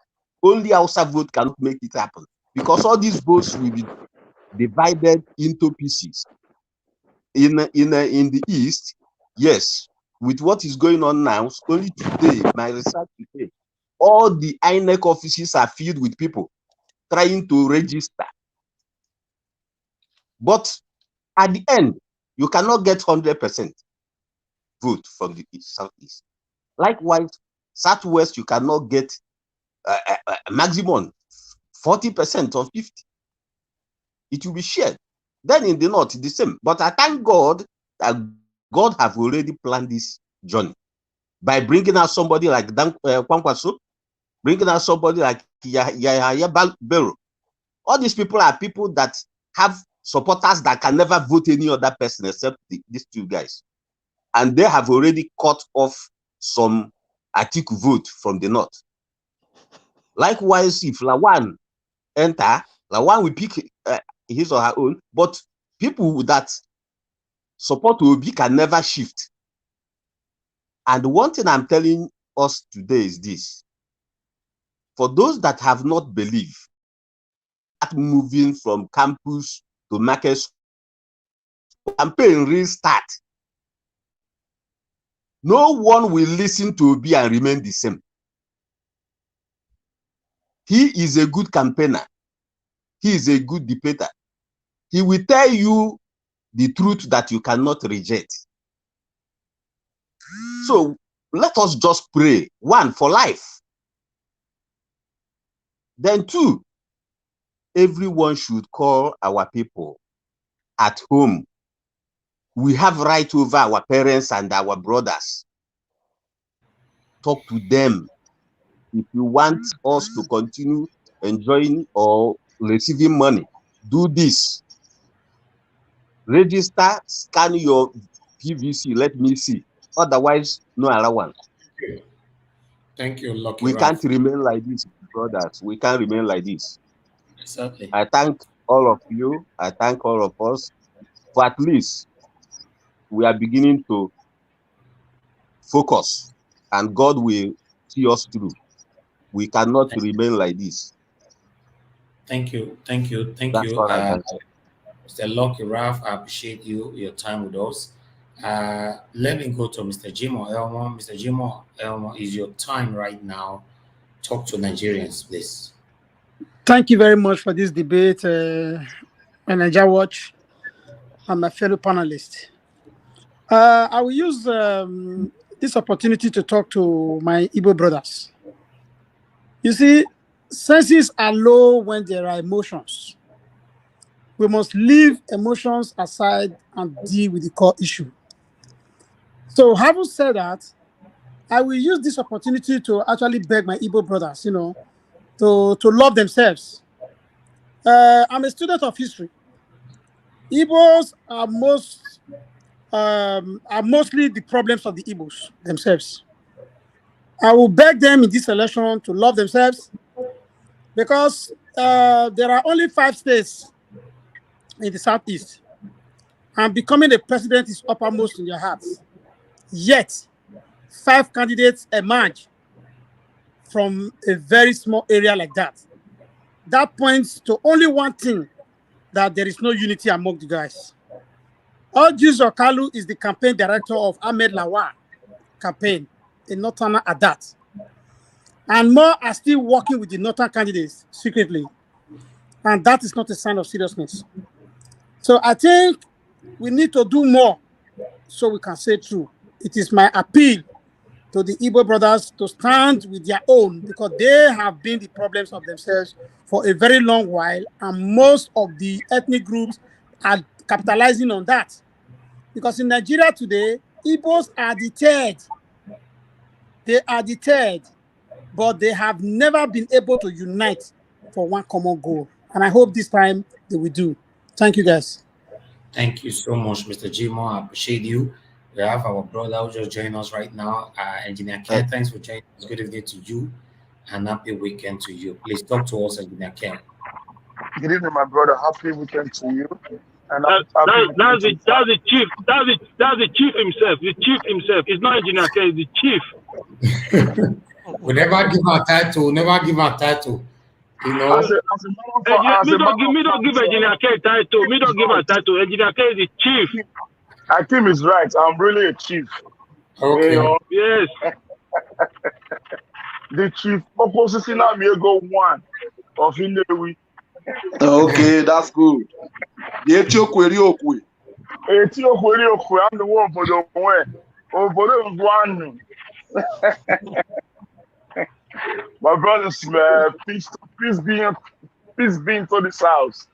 Only our vote cannot make it happen. Because all these votes will be divided into pieces. In the East, yes, with what is going on now, only today, my research today, all the INEC offices are filled with people trying to register. But at the end, you cannot get 100% vote from the East, Southeast. Likewise, Southwest, you cannot get a maximum 40% or 50%. It will be shared. Then in the North, the same. But I thank God that God have already planned this journey by bringing out somebody like Kwankwaso, bringing out somebody like Yahya Bello. All these people are people that have supporters that can never vote any other person except these two guys. And they have already cut off some Atiku vote from the North. Likewise, if Lawan enter, Lawan will pick his or her own, but people that support Obi can never shift. And one thing I'm telling us today is this. For those that have not believed, that moving from campus to market, campaign restart. No one will listen to Obi and remain the same. He is a good campaigner. He is a good debater. He will tell you the truth that you cannot reject. So let us just pray. One, for life. Then two, everyone should call our people at home. We have right over our parents and our brothers. Talk to them. If you want us to continue enjoying or receiving money, do this. Register, scan your PVC, let me see. Otherwise, no allowance. Thank you, Lucky We can't Ralph. remain like this, brothers. We can't remain like this. Exactly. I thank all of you. I thank all of us. For at least we are beginning to focus, and God will see us through. We cannot remain like this. Thank you. Thank you. Thank That's you. all I can say. Mr. Lucky Ralph, I appreciate your time with us. Let me go to Mr. Jimo Elmo. Mr. Jimo Elmo, is your time right now. Talk to Nigerians, please. Thank you very much for this debate, Niger Watch, and my fellow panelists. I will use this opportunity to talk to my Igbo brothers. You see, senses are low when there are emotions. We must leave emotions aside and deal with the core issue. So, having said that, I will use this opportunity to actually beg my Igbo brothers, to love themselves. I'm a student of history. Igbos are mostly the problems of the Igbos themselves. I will beg them in this election to love themselves, because there are only 5 states in the Southeast, and becoming a president is uppermost in their hearts. Yet, 5 candidates emerge from a very small area like that. That points to only one thing, that there is no unity among the guys. Ojus Okalu is the campaign director of Ahmed Lawal campaign in Northern Adat. And more are still working with the Northern candidates secretly. And that is not a sign of seriousness. So I think we need to do more so we can say true. It is my appeal to the Igbo brothers to stand with their own, because they have been the problems of themselves for a very long while, and most of the ethnic groups are capitalizing on that. Because in Nigeria today, Igbos are deterred. They are deterred, but they have never been able to unite for one common goal. And I hope this time they will do. Thank you, guys. Thank you so much, Mr. Jimo. I appreciate you. We have our brother who just joined us right now, Engineer Ken. Thanks for joining us. Good evening to you, and happy weekend to you. Please talk to us, Engineer Ken. Good evening, my brother. Happy weekend to you. And that's the chief. That's the chief himself. The chief himself. It's not Engineer Ken. It's the chief. We never give our title. Never give our title. You know. Me don't give Engineer Ken title. Me don't give a title. Engineer Ken is the chief. Akim is right. I'm really a chief. Okay. Yes. The chief opposition Amigo 1 of Inewi. Okay, that's good. The Etiokwe. I'm the one for the one. For the one. My brothers, peace be into this house.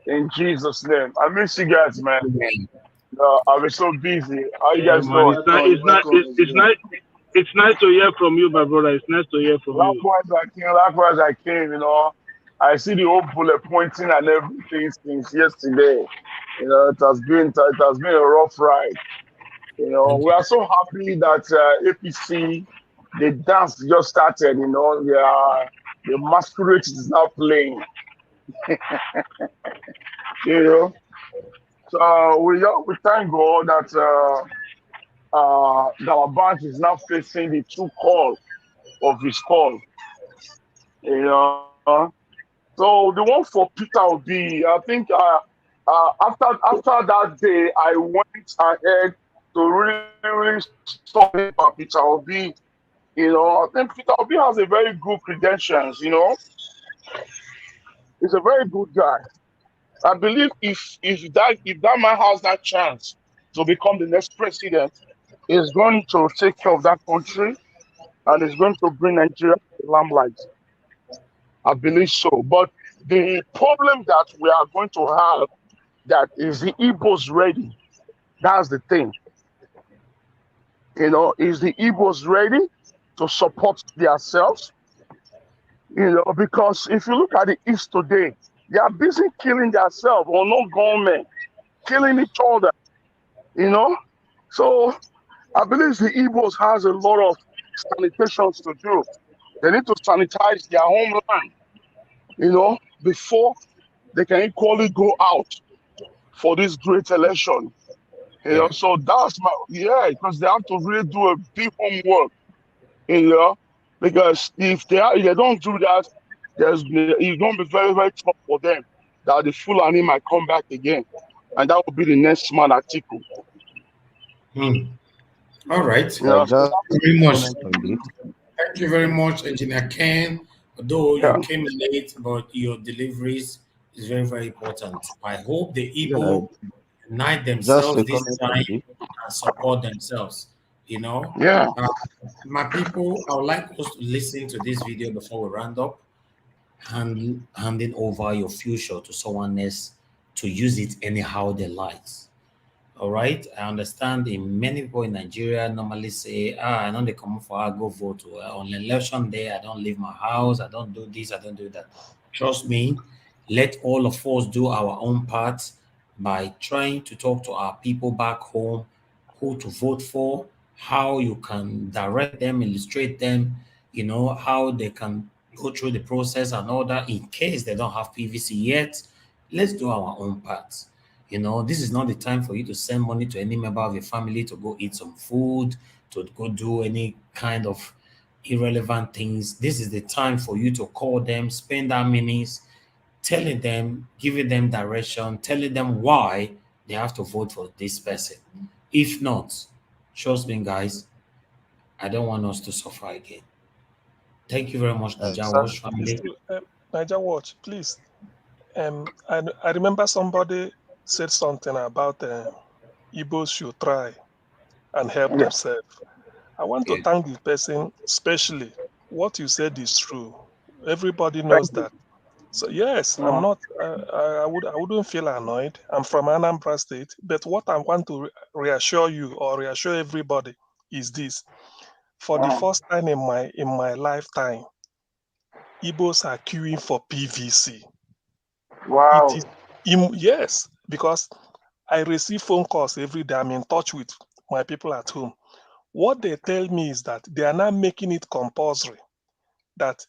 In Jesus' name. I miss you guys, man. I was so busy. How you guys doing? It's nice to hear from you, my brother. It's nice to hear from you. Likewise, I came, I see the old bullet pointing and everything since yesterday. It has been a rough ride. We are so happy that APC, the dance just started. The masquerade is now playing. So we thank God that our branch is now facing the true call of his call. So the one for Peter Obi, I think after that day, I went ahead to really stop Peter Obi. I think Peter Obi has a very good credentials. He's a very good guy. I believe if that man has that chance to become the next president, he's going to take care of that country and is going to bring Nigeria to the limelight. I believe so. But the problem that we are going to have, that is the Igbos ready? That's the thing. Is the Igbos ready to support themselves? Because if you look at the East today, they are busy killing themselves or no government. killing each other, you know. So I believe the Igbos has a lot of sanitations to do. They need to sanitize their homeland, you know, before they can equally go out for this great election. You know, so that's my because they have to really do a big homework, you know, because if they don't do that, it's going to be very, very tough for them that the Fulani might come back again, and that will be the next man Atiku. All right. Yeah, Thank you very much. Thank you very much, Engineer Ken. Though you came late, but your deliveries is very, very important. I hope the Igbo unite themselves this time and support themselves. You know, my people, I would like us to listen to this video before we round up, handing over your future to someone else to use it anyhow they like. All right. I understand many people in Nigeria normally say, I know they come for I go vote. On election day, I don't leave my house. I don't do this. I don't do that. Trust me, let all of us do our own part by trying to talk to our people back home who to vote for, how you can direct them, illustrate them, you know, how they can go through the process and all that in case they don't have PVC yet. Let's do our own part. You know, this is not the time for you to send money to any member of your family to go eat some food, to go do any kind of irrelevant things. This is the time for you to call them, spend that minutes, telling them, giving them direction, telling them why they have to vote for this person. If not, trust me, guys, I don't want us to suffer again. Thank you very much, Naija Watch family. Naija Watch, please. I remember somebody said something about Igbos should try and help themselves. I want to thank the person, especially what you said is true. Everybody knows that. So yes, I'm not. I wouldn't feel annoyed. I'm from Anambra State, but what I want to reassure you or reassure everybody is this: for the first time in my lifetime, Igbos are queuing for PVC. Wow. It is yes, because I receive phone calls every day. I'm in touch with my people at home. What they tell me is that they are now making it compulsory that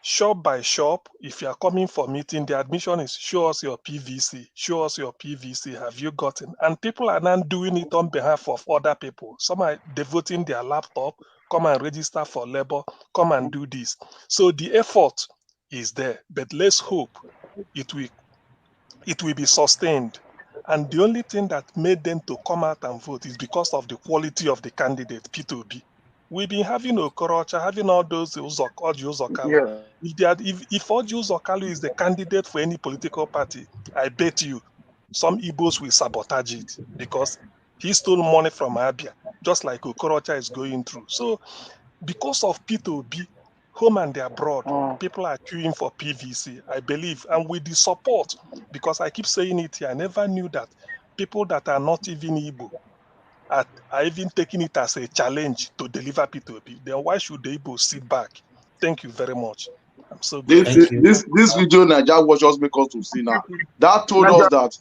shop by shop, if you are coming for meeting, the admission is show us your PVC, show us your PVC, have you gotten? And people are now doing it on behalf of other people. Some are devoting their laptop, come and register for labor, come and do this. So the effort is there, but let's hope it will be sustained. And the only thing that made them to come out and vote is because of the quality of the candidate, P2B. We've been having Okorocha, having all those Oji Uzokalo. If Oji Uzokalo is the candidate for any political party, I bet you some Igbos will sabotage it because he stole money from Abia, just like Okorocha is going through. So because of P2B, home and abroad, people are queuing for PVC, I believe, and with the support, because I keep saying it here, I never knew that people that are not even Igbo are even taking it as a challenge to deliver P2B. Then why should the Igbo sit back? Thank you very much. I'm so grateful. This video Naija Watch just make us to see now. That told us that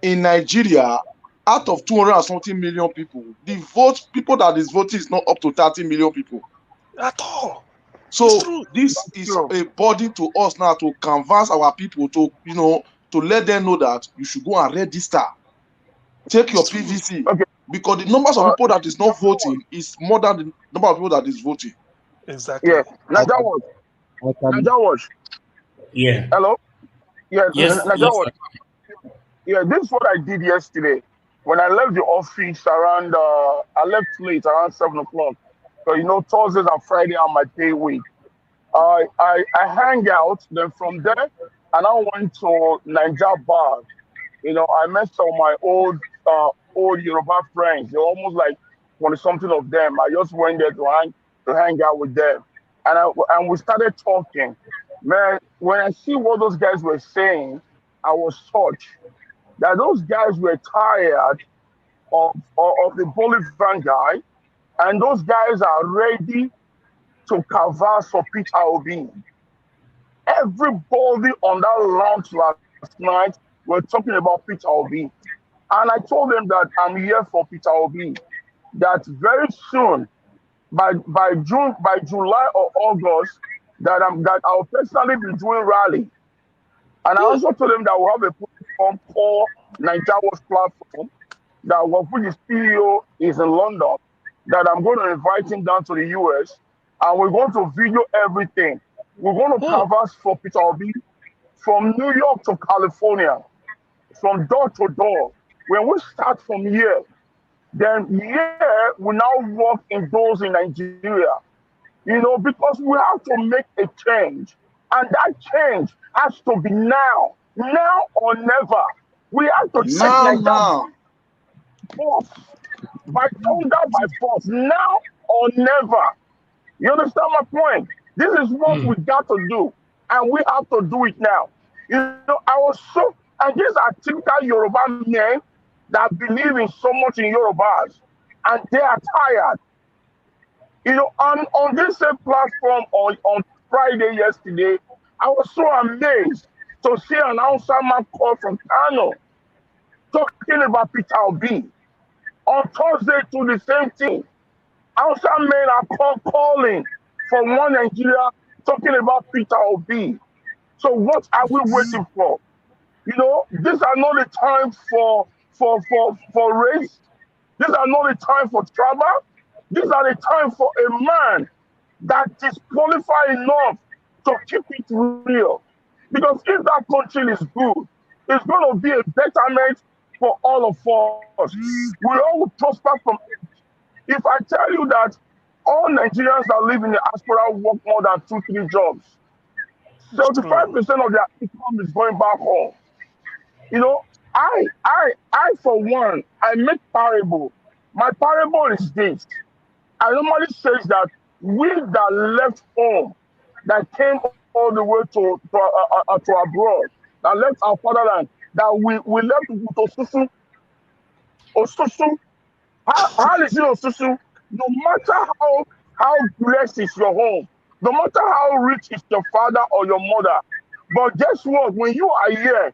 in Nigeria, out of 200 and something million people, the people that is voting is not up to 30 million people. At all. So this is a body to us now to canvass our people to, you know, to let them know that you should go and register. Take your PVC. Because the numbers of people that is not voting is more than the number of people that is voting. Exactly. Yeah. Naija Watch. Yeah. Hello? Yeah, Yes. Naija Watch. Yeah, this is what I did yesterday. When I left the office around, I left late, around 7 o'clock. So, you know, Thursdays and Friday are my day week. I hang out, then from there, and I went to Naija Bar. You know, I met some of my old Yoruba friends. They're almost like 20-something of them. I just went there to hang out with them. And we started talking. Man, when I see what those guys were saying, I was touched that those guys were tired of the Bolivar guy, and those guys are ready to canvass for Peter Obi. Everybody on that launch last night were talking about Peter Obi. And I told them that I'm here for Peter Obi. That very soon, by July or August, that I'll personally be doing rally. And I also told them that we'll have a platform called Nigeria Watch platform, that which the CEO is in London, that I'm going to invite him down to the US, and we're going to video everything. We're going to canvas for Peter Obi from New York to California, from door to door. When we start from here, then here we now work in those in Nigeria, because we have to make a change. And that change has to be now or never. We have to take Nigeria force, by thunder, by force, now or never. You understand my point? This is what we got to do, and we have to do it now. And these are typical Yoruba men that believe in so much in Yorubas, and they are tired. On this same platform on Friday yesterday, I was so amazed to see an Hausa man call from Kano talking about Peter Obi. On Thursday, to the same thing. Hausa men are calling from one Nigeria talking about Peter Obi. So what are we waiting for? These are not the time for race. These are not the time for trouble. These are the time for a man that is qualified enough to keep it real. Because if that country is good, it's going to be a betterment for all of us. We all will prosper from it. If I tell you that all Nigerians that live in the diaspora work more than 2-3 jobs, 75% of their income is going back home. I for one, I make parable. My parable is this. I normally say that we that left home, that came all the way to abroad, that left our fatherland, that we left with Osusu. How is it Osusu? No matter how blessed is your home, no matter how rich is your father or your mother, but guess what? When you are here,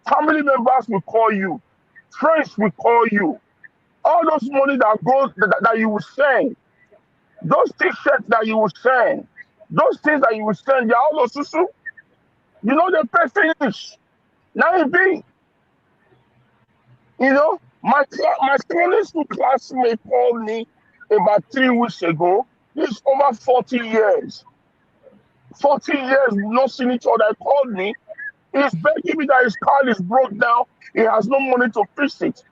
family members will call you, friends will call you. All those money that you will send, those t-shirts that you will send, those things that you will send, they're all Osusu. They pay finish. Now it be. My secondary school classmate called me about 3 weeks ago. It's over 40 years. 40 years not seeing each other. He called me. He's begging me that his car is broke down. He has no money to fix it.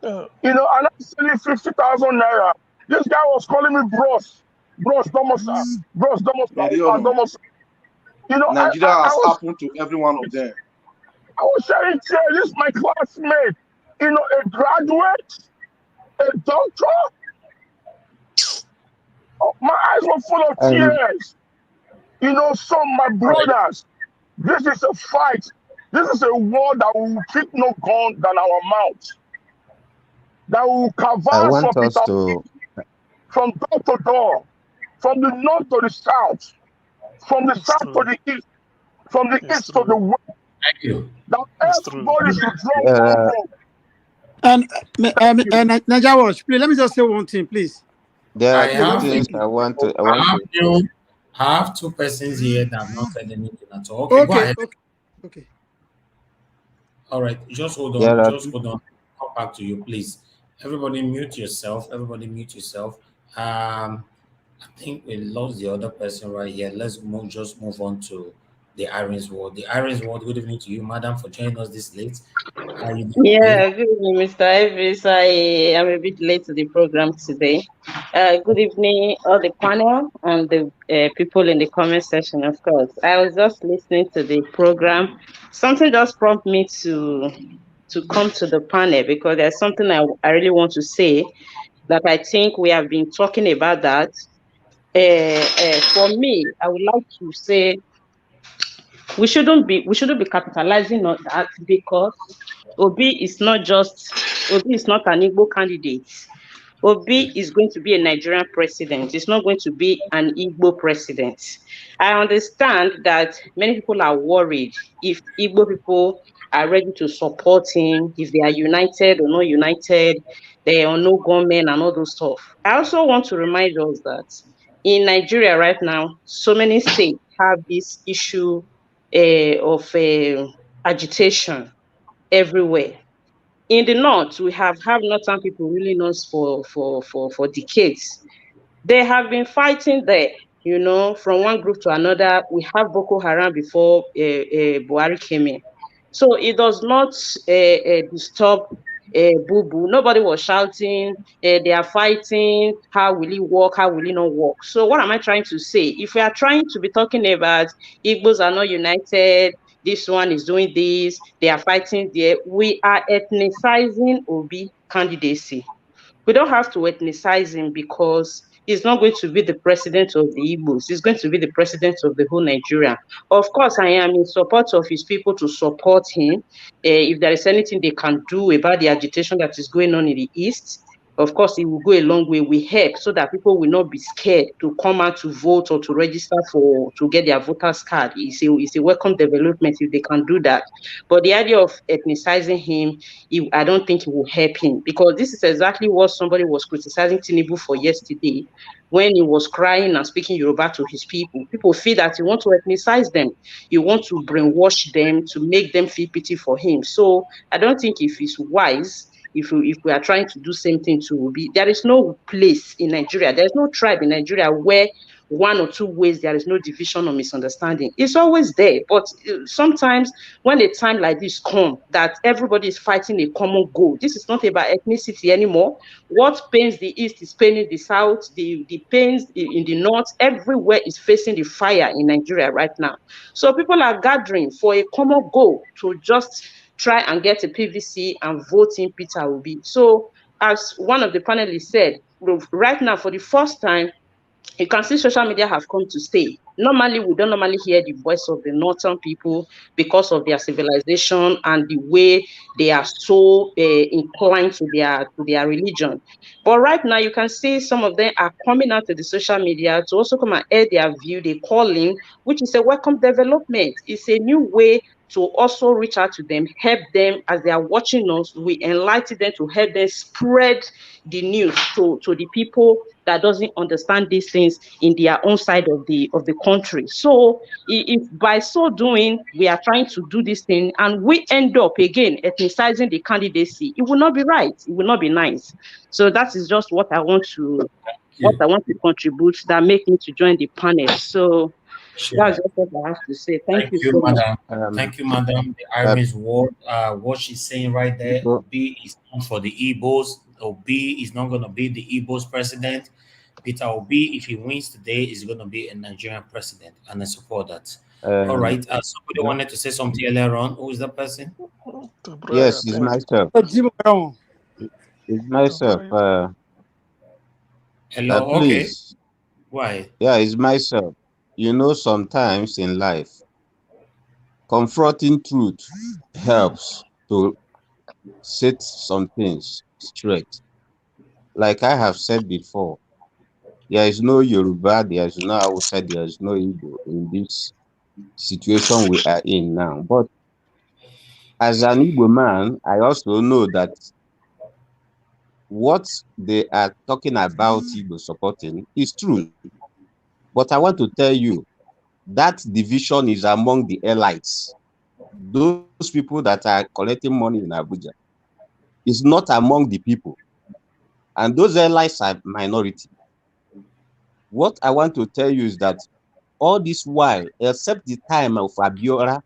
And I'm selling 50,000 naira. This guy was calling me bros. Bros Domosa. Bros Domosa. Nigeria has happened to every one of them. I was sharing tears. This is my classmate. A graduate, a doctor. Oh, my eyes were full of tears. My brothers, this is a fight. This is a war that will keep no gun than our mouth. That will canvas for Peter from door to door, from the north to the south, from the south to the east, from the east to the west. Thank you. That everybody should draw one goal. And Naija Watch, please let me just say one thing, please. There are two things I want to. I have 2 persons here that have not said anything at all. Okay, go ahead. Okay. All right, just hold on. Just hold on. Come back to you, please. Everybody mute yourself. I think we lost the other person right here. Let's just move on to the Irons Ward. The Irons Ward, good evening to you, madam, for joining us this late. Yeah, good evening, Mr. Ivis. I am a bit late to the program today. Good evening, all the panel and the people in the comment section, of course. I was just listening to the program. Something just prompted me to come to the panel because there's something I really want to say that I think we have been talking about that. For me, I would like to say we shouldn't be capitalizing on that because Obi is not an Igbo candidate. Obi is going to be a Nigerian president. It's not going to be an Igbo president. I understand that many people are worried if Igbo people are ready to support him, if they are united or not united, they are no government and all those stuff. I also want to remind us that in Nigeria right now, so many states have this issue of agitation everywhere. In the north, we have northern people really knows for decades. They have been fighting there, from one group to another. We have Boko Haram before Buhari came in. So it does not disturb Boo Boo. Nobody was shouting, they are fighting, how will it work, how will it not work? So what am I trying to say? If we are trying to be talking about Igbos are not united, this one is doing this, they are fighting there, we are ethnicizing Obi candidacy. We don't have to ethnicize him because he's not going to be the president of the Igbos. He's going to be the president of the whole Nigeria. Of course, I am in support of his people to support him. If there is anything they can do about the agitation that is going on in the East, of course, it will go a long way. We help so that people will not be scared to come out to vote or to register to get their voters card. It's a welcome development if they can do that. But the idea of ethnicizing him, I don't think it will help him, because this is exactly what somebody was criticizing Tinubu for yesterday when he was crying and speaking Yoruba to his people. People feel that you want to ethnicize them, you want to brainwash them to make them feel pity for him. So I don't think if it's wise, if we are trying to do same thing to Obi, there is no place in Nigeria, there is no tribe in Nigeria where one or two ways there is no division or misunderstanding. It's always there, but sometimes when a time like this comes that everybody is fighting a common goal, this is not about ethnicity anymore. What pains the East is paining the South, the pains in the North, everywhere is facing the fire in Nigeria right now. So people are gathering for a common goal to just try and get a PVC and vote in Peter Obi. So as one of the panelists said, right now for the first time, you can see social media have come to stay. Normally, we don't normally hear the voice of the northern people because of their civilization and the way they are so inclined to their religion. But right now, you can see some of them are coming out to the social media to also come and air their view. They call in, which is a welcome development. It's a new way to also reach out to them, help them as they are watching us. We enlighten them to help them spread the news to the people that doesn't understand these things in their own side of the country. So if by so doing we are trying to do this thing and we end up again ethnicizing the candidacy, it will not be right, it will not be nice. So that is just what I want to contribute that make me to join the panel. So that's just what I have to say. Thank you so much. Madam. Thank you, madam. The Iris word, what she's saying right there, Obi is not for the Igbos. Obi is not going to be the Igbos president. Peter Obi, if he wins today, is going to be a Nigerian president, and I support that. All right. Somebody wanted to say something earlier on. Who is that person? Yes, it's myself. It's myself. Hello. Please. Okay. Why? Yeah, it's myself. You know, sometimes in life, confronting truth helps to set some things straight. Like I have said before, there is no Yoruba, there is no Hausa, there is no Igbo in this situation we are in now. But as an Igbo man, I also know that what they are talking about Igbo supporting is true. But I want to tell you, that division is among the elites. Those people that are collecting money in Abuja is not among the people. And those elites are minority. What I want to tell you is that all this while, except the time of Abiora,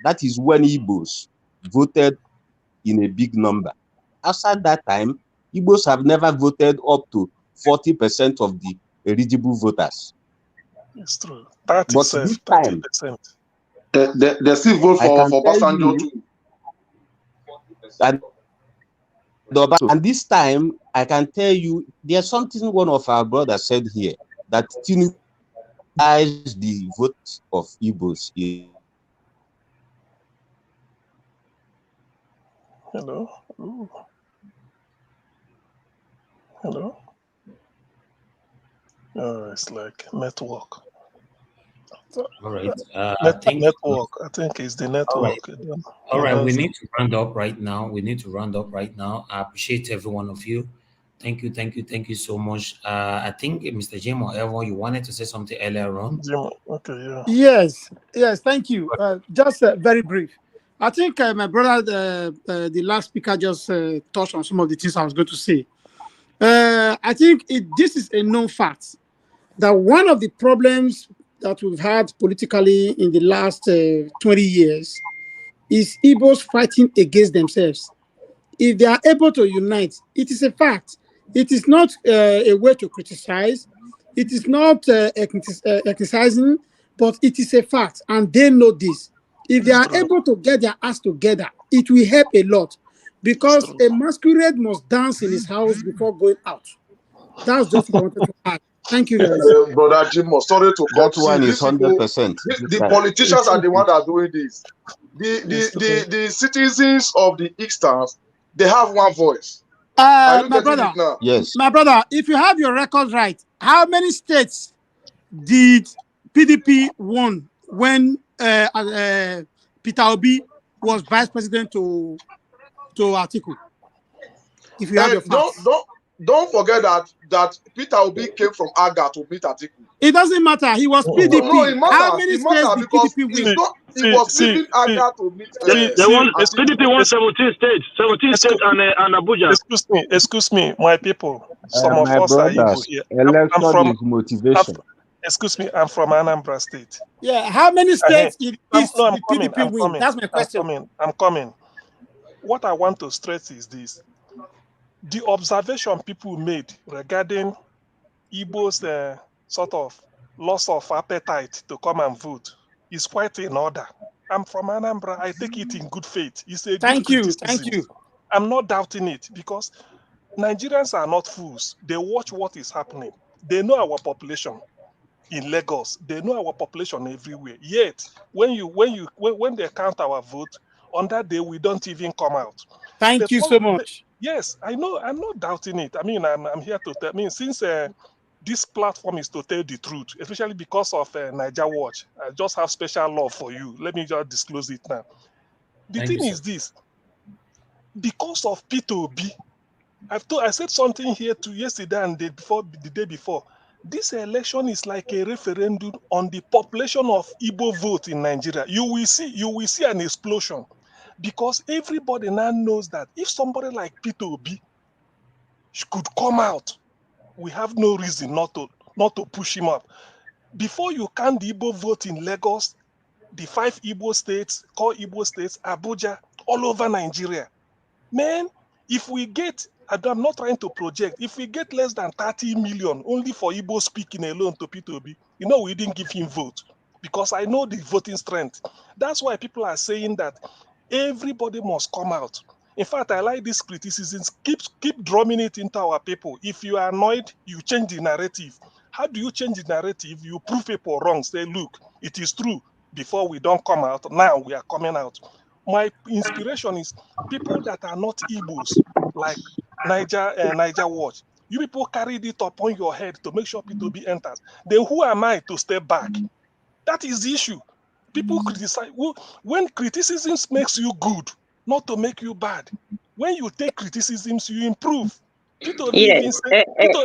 that is when Igbos voted in a big number. Outside that time, Igbos have never voted up to 40% of the eligible voters. It's true. But this time, 30%. They still vote for Obasanjo too. And this time, I can tell you, there's something one of our brothers said here, that Tinubu is the vote of Igbos. Hello. Ooh. Hello? It's like network. All right. I think Network. I think it's the all right. network. All right. We need to round up right now. I appreciate every one of you. Thank you so much. I think Mr. Jim or Evo, you wanted to say something earlier on. Jim, okay, yeah. Yes, thank you. Just very brief. I think my brother, the last speaker, just touched on some of the things I was going to say. I think this is a known fact that one of the problems that we've had politically in the last 20 years is Igbos fighting against themselves. If they are able to unite, it is a fact. It is not a way to criticize. It is not criticizing, but it is a fact, and they know this. If they are able to get their ass together, it will help a lot, because a masquerade must dance in his house before going out. That's just what I wanted to add. Thank you, guys. Brother Jim, sorry to That cut you. one These is people, 100%. the politicians are the ones that are doing this. The citizens of the Easters, they have one voice. Are you My getting brother, it now? Yes. my brother, if you have your record right, how many states did PDP won when Peter Obi was vice president to Atiku? If you have your facts. Don't forget that Peter Obi came from Aga to meet Atiku. It doesn't matter. He was PDP. No, it matters. How many states did because PDP win? he was leaving Aga to meet PDP won 17 states, 17 states and Abuja. Excuse me, my people. Some of My us are Igbo brothers, here. election is motivation. Excuse me, I'm from Anambra State. Yeah, how many states did PDP win? Coming. That's my question. I'm coming. What I want to stress is this. The observation people made regarding Igbo's sort of loss of appetite to come and vote is quite in order. I'm from Anambra. I take it in good faith. It's a good criticism. Thank you. I'm not doubting it, because Nigerians are not fools. They watch what is happening. They know our population in Lagos. They know our population everywhere. Yet, when they count our vote, on that day we don't even come out. Thank you so much. Yes, I know. I'm not doubting it. I mean, I'm here to tell. I mean, since this platform is to tell the truth, especially because of Niger Watch, I just have special love for you. Let me just disclose it now. The thing is this: because of P2B, I said something here yesterday and the day before. This election is like a referendum on the population of Igbo vote in Nigeria. You will see an explosion, because everybody now knows that if somebody like P2B could come out, we have no reason not to push him up. Before you count the Igbo vote in Lagos, the 5 Igbo states, core Igbo states, Abuja, all over Nigeria, man, if we get, I'm not trying to project, if we get less than 30 million only for Igbo speaking alone to P2B, we didn't give him vote, because I know the voting strength. That's why people are saying that everybody must come out. In fact, I like these criticisms. Keep drumming it into our people. If you are annoyed, you change the narrative. How do you change the narrative? You prove people wrong. Say, look, it is true. Before we don't come out, now we are coming out. My inspiration is people that are not Igbos, like Niger Watch. You people carried it upon your head to make sure P2B enters. Then who am I to step back? That is the issue. People criticize. When criticisms makes you good, not to make you bad. When you take criticisms, you improve. Yes,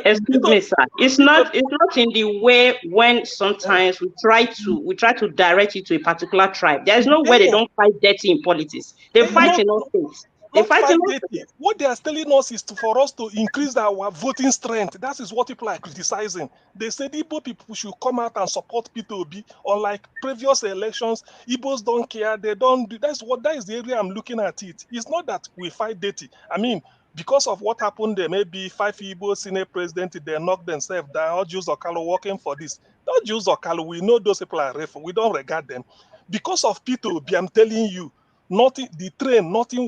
excuse me, sir. It's not in the way when sometimes we try to direct it to a particular tribe. There is no way they don't fight dirty in politics. They fight in all states. They fight in all states. What they are telling us is for us to increase our voting strength. That is what people are criticizing. They say the Igbo people should come out and support P2B. Unlike previous elections, Igbos don't care. They don't do. That is the area I'm looking at it. It's not that we fight dirty. I mean, because of what happened there, maybe 5 Igbo Senate president, they knocked themselves down. Or Jews Okalo working for this. Not Jews Okalo, we know those people are ref. We don't regard them. Because of P2B, I'm telling you, nothing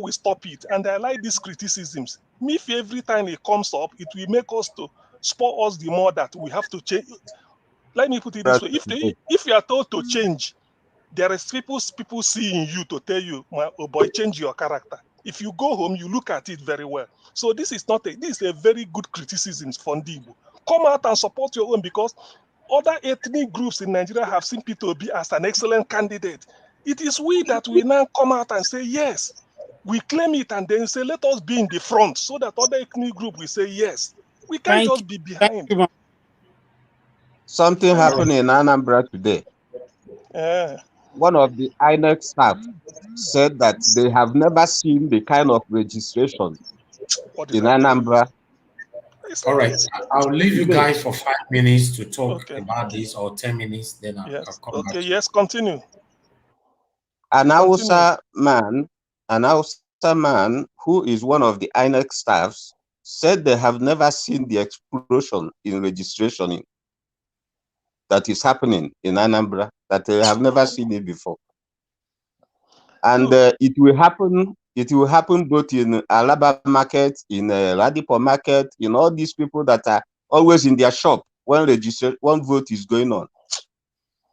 will stop it. And I like these criticisms. If every time it comes up, it will make us to spur us the more that we have to change. Let me put it this way. If you are told to change, there is people see in you to tell you, oh boy, change your character. If you go home, you look at it very well. So this is a very good criticism for Igbo. Come out and support your own, because other ethnic groups in Nigeria have seen Peter Obi as an excellent candidate. It is we that we now come out and say yes. We claim it and then say, let us be in the front, so that other ethnic group will say yes. We can't just be behind. Something happened in Anambra today. One of the INEC staff said that they have never seen the kind of registration in Anambra. All right, I'll leave you guys for 5 minutes to talk about this, or 10 minutes, then I'll come back. Okay, yes, continue. An Hausa man who is one of the INEC staffs said they have never seen the explosion in registration that is happening in Anambra, that they have never seen it before. And it will happen both in Alaba market, in Radipo market, in all these people that are always in their shop when vote is going on.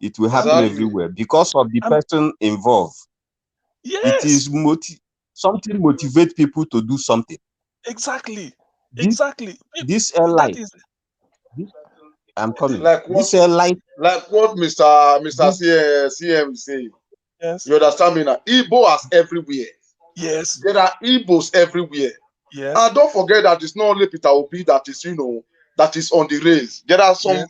It will happen everywhere because of the person involved. Yes. It is something motivate people to do something. Exactly. This airline. I'm coming. Like what, this airline. Like what Mr. CM say. Yes. You understand me now? Igbos everywhere. Yes. There are Igbos everywhere. Yes. And don't forget that it's not only Peter Obi that is, that is on the race. There are some,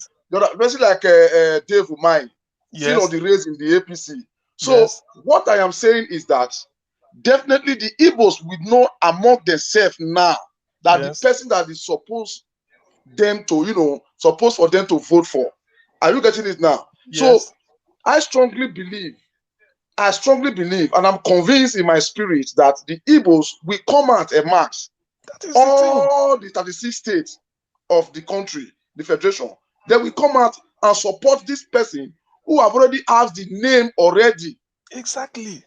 basically like Dave Umai, still on the race in the APC. So what I am saying is that definitely the Igbos will know among themselves now that the person that is supposed for them to vote for. Are you getting it now? Yes. So I strongly believe, and I'm convinced in my spirit that the Igbos will come out en masse. All the 36 states of the country, the federation, they will come out and support this person who have already asked the name already. Exactly.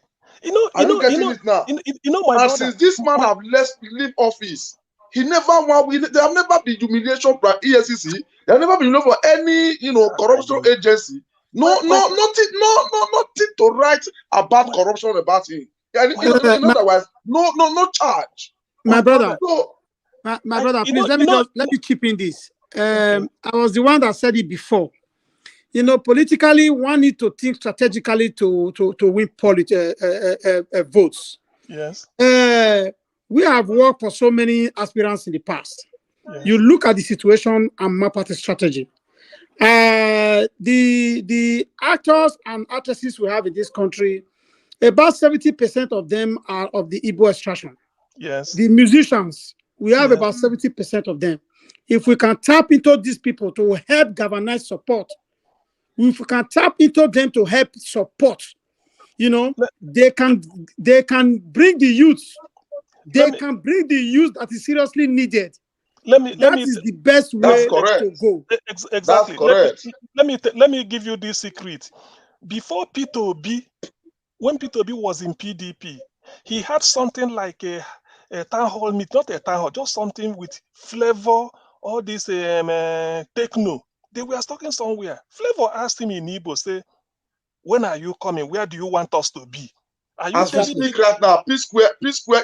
Are you getting it now? My brother, since this man have leave office, they have never been humiliation by ESCC. They have never been for any corruption agency. Nothing to write about corruption about him. In other words, no charge. My brother, my brother, please let me chip in this. I was the one that said it before. Politically, one need to think strategically to win votes. Yes. We have worked for so many aspirants in the past. Yes. You look at the situation and map out a strategy. The actors and actresses we have in this country, about 70% of them are of the Igbo extraction. Yes. The musicians, we have about 70% of them. If we can tap into these people to help galvanize support, if we can tap into them to help support, they can bring the youth. They can bring the youth that is seriously needed. That is the best way to go. Exactly. That's correct. Let me give you this secret. Before Peter Obi, when Peter Obi was in PDP, he had something like a town hall meet, not a town hall, just something with Flavor, all this techno. They were talking somewhere. Flavor asked him in Igbo, say, when are you coming? Where do you want us to be? As we speak right now, P Square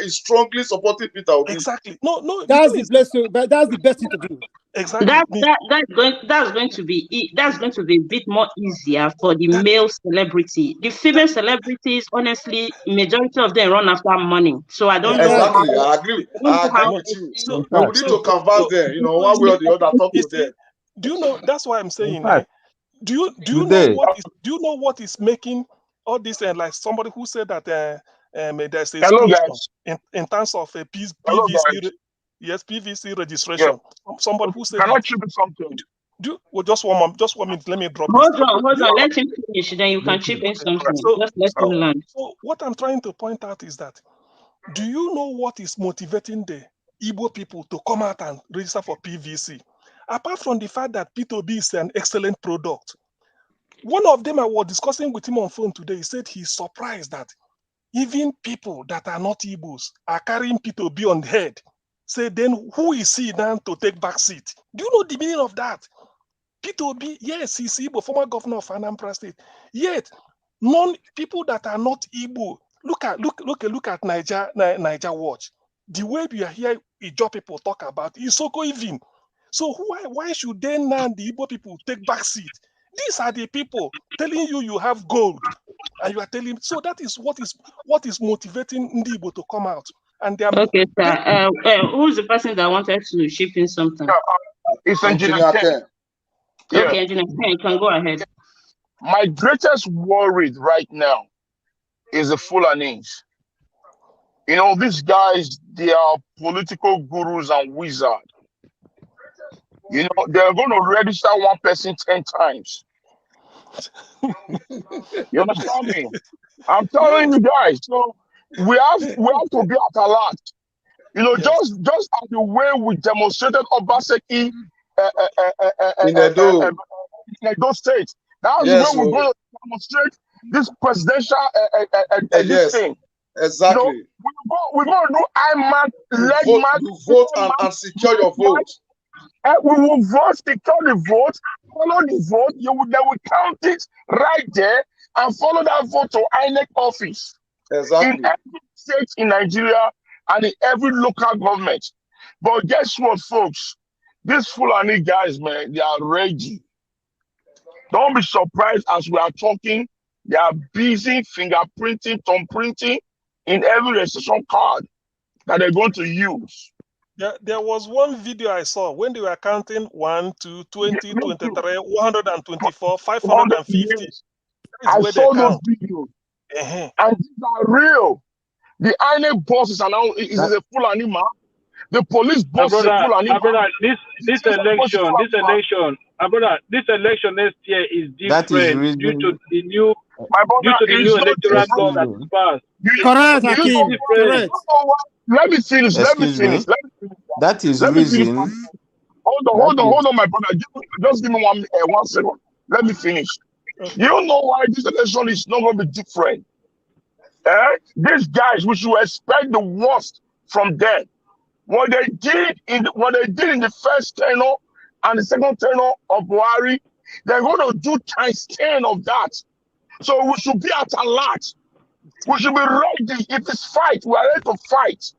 is strongly supporting Peter Obi. Exactly. No. That's the best thing to do. Exactly. That's going to be a bit more easier for the male celebrity. The female celebrities, honestly, majority of them run after money. So I don't know. Exactly. I agree with you. So we need to convert them, one way or the other, talk to them. Do you know? That's why I'm saying. Do you know what is making all this? Like somebody who said that there's a in terms of a PVC. Yes, PVC registration. Yeah. Somebody who said. Can I chip in something? Just one minute. Let me drop. Hold on. Let him finish. Then you can chip in something. Just let him learn. So what I'm trying to point out is that, do you know what is motivating the Igbo people to come out and register for PVC? Apart from the fact that P2B is an excellent product, one of them I was discussing with him on phone today. He said he's surprised that even people that are not Igbos are carrying P2B on the head. Say, then who is he now to take back seat? Do you know the meaning of that? P2B, yes, he's Igbo, former governor of Anambra State. Yet, people that are not Igbo Look at Niger Watch. The way we are here, Ijaw people talk about is so even. So why should then now the Igbo people take back seat? These are the people telling you have gold, and you are telling. So that is what is motivating Ndi Igbo to come out. And they are okay, sir. Who's the person that wanted to ship in something? It's Engineer Ken. Yeah. Okay, Engineer Ken, you can go ahead. My greatest worry right now is the Fulanis. You know, these guys, they are political gurus and wizards. You know, they're going to register one person 10 times. You understand me? I'm telling you guys. So we have to be at alert. You know, just as the way we demonstrated Obaseki in Edo State. That's the way we're going to demonstrate this presidential this thing. Exactly. You know, we're going to do IMAC, LEGMAC. You vote and secure your vote. We will vote, secure the vote, follow the vote. They will count it right there and follow that vote to INEC office. Exactly. In every state in Nigeria and in every local government. But guess what, folks? These Fulani guys, man, they are ready. Don't be surprised as we are talking. They are busy fingerprinting, thumbprinting in every registration card that they're going to use. There was one video I saw when they were counting 1, 2, 20, 23, 124, 550. I saw those videos. And these are real. The INEC bosses are now is a Fulani man. The police boss is a Fulani man. Brother, this election next year is different due to the new electoral law that is passed. Correct, Hakeem. Correct. Let me finish. That is reason. Hold on, my brother. Just give me 1 second. Let me finish. You know why this election is not going to be different? These guys, we should expect the worst from them. What they did in the first tenure and the second tenure of Buhari, they're going to do times 10 of that. So we should be at alert. We should be ready. If it's fight, we are ready to fight.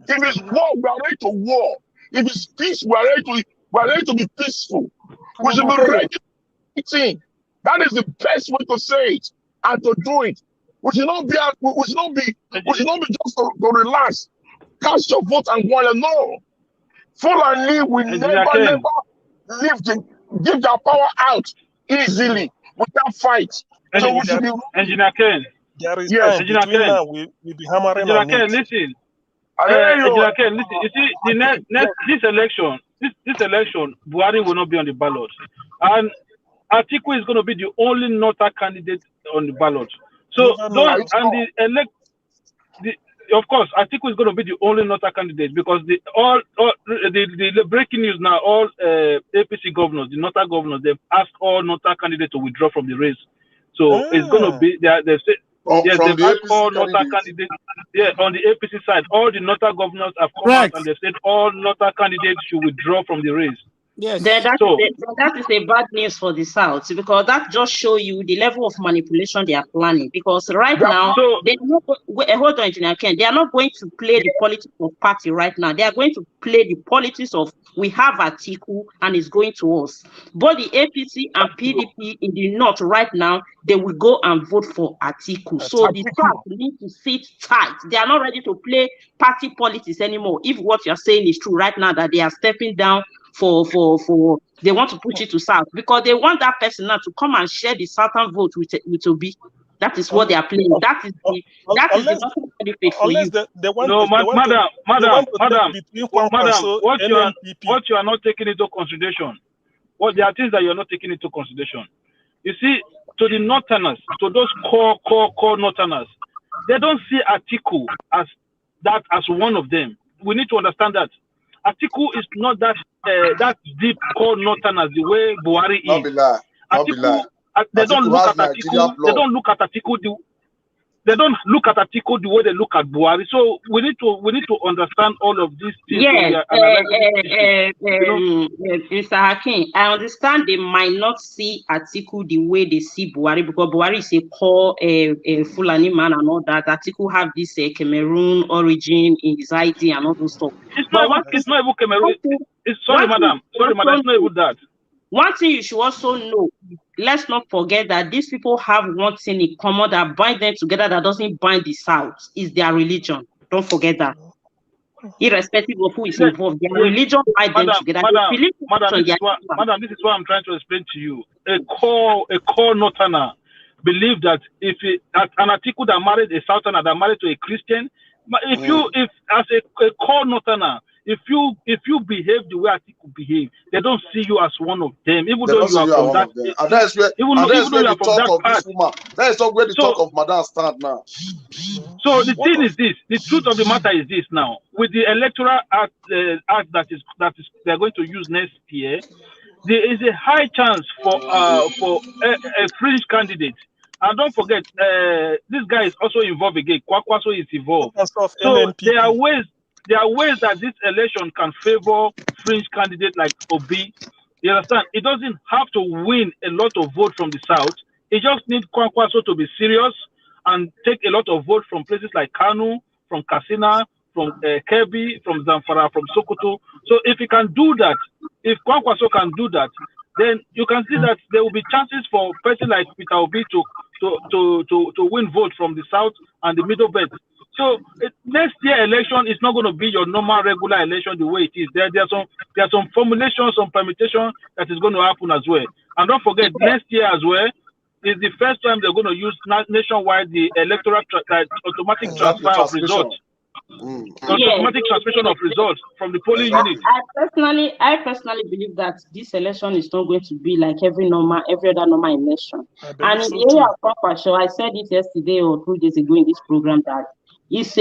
If it's war, we are ready to war. If it's peace, we are ready to be peaceful. We should be ready to fight. That is the best way to say it and to do it. We should not be just to relax, cast your vote and go. No. Fulani will never give their power out easily without fight. So we should be Engineer Ken. There is time between now we'll be hammering Engineer Ken, listen. Engineer Ken, listen. You see, this election, Buhari will not be on the ballot. And Atiku is going to be the only Northern candidate on the ballot. So of course, Atiku is going to be the only Northern candidate because the breaking news now, all APC governors, the Northern governors, they've asked all Northern candidates to withdraw from the race. So it's going to be they've said they've asked all Northern candidates. Yeah, on the APC side, all the Northern governors have come out and they said all Northern candidates should withdraw from the race. Yes. That is a bad news for the South because that just shows you the level of manipulation they are planning. Because right now, they are not, hold on, Engineer Ken, they are not going to play the politics of party right now. They are going to play the politics of we have Atiku and it's going to us. Both the APC and PDP in the North right now, they will go and vote for Atiku. So the South need to sit tight. They are not ready to play party politics anymore. If what you are saying is true right now, that they are stepping down for they want to push it to South because they want that person now to come and share the Southern vote with Obi. That is what they are playing. That is the benefit for you. Madam, what you are not taking into consideration. There are things that you are not taking into consideration. You see, to the Northerners, to those core Northerners, they don't see Atiku as one of them. We need to understand that. Atiku is not that deep core Northerners the way Buhari is. Atiku, they don't look at Atiku. They don't look at Atiku. they don't look at Atiku the way they look at Buhari. So we need to understand all of these things when we Yes, are analyzing this issue. Mr. Hakim, I understand they might not see Atiku the way they see Buhari, because Buhari is a poor Fulani man and all that. Atiku have this Cameroon origin in his ID and all those stuff. It's not even Cameroon. Sorry, madam. It's not even that. One thing you should also know, let's not forget that these people have one thing in common that binds them together that doesn't bind the South, is their religion. Don't forget that. Irrespective of who is involved, their religion binds them together. Madam, this is what I'm trying to explain to you. A core Northerner believe that if an Atiku that married a Southerner that married to a Christian, if as a core Northerner, if you behave the way Atiku behave, they don't see you as one of them, even though you are from that. And that's where the talk of this woman. That is not where the talk of Madam stand now. So the thing is this: the truth of the matter is this. Now, with the electoral act that is they're going to use next year, there is a high chance for a fringe candidate. And don't forget, this guy is also involved again. Kwakwaso is involved. So there are ways that this election can favor fringe candidates like Obi. You understand? It doesn't have to win a lot of votes from the South. It just needs Kwakwaso to be serious and take a lot of votes from places like Kanu, from Katsina, from Kebbi, from Zamfara, from Sokoto. So if he can do that, if Kwakwaso can do that, then you can see that there will be chances for a person like Peter Obi to win votes from the South and the Middle Belt. So next year election is not going to be your normal regular election the way it is. There are some formulations, some permutation that is going to happen as well. And don't forget, next year as well is the first time they're going to use nationwide the electoral automatic transfer of results. Automatic transmission of results from the polling unit. I personally believe that this election is not going to be like every other normal election. And in the area of Kwakwaso, I said it yesterday or 2 days ago in this program that it's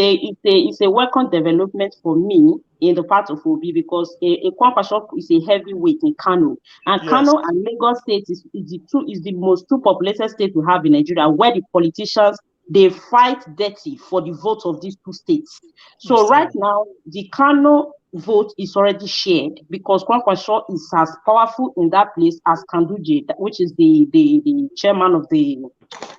a welcome development for me in the part of Obi, because a Kwakwaso is a heavyweight in Kano, and Kano and Lagos State is the most two populated state we have in Nigeria, where the politicians they fight dirty for the vote of these two states. So right now, the Kano vote is already shared because Kwakwaso is as powerful in that place as Kanduje, which is the chairman of the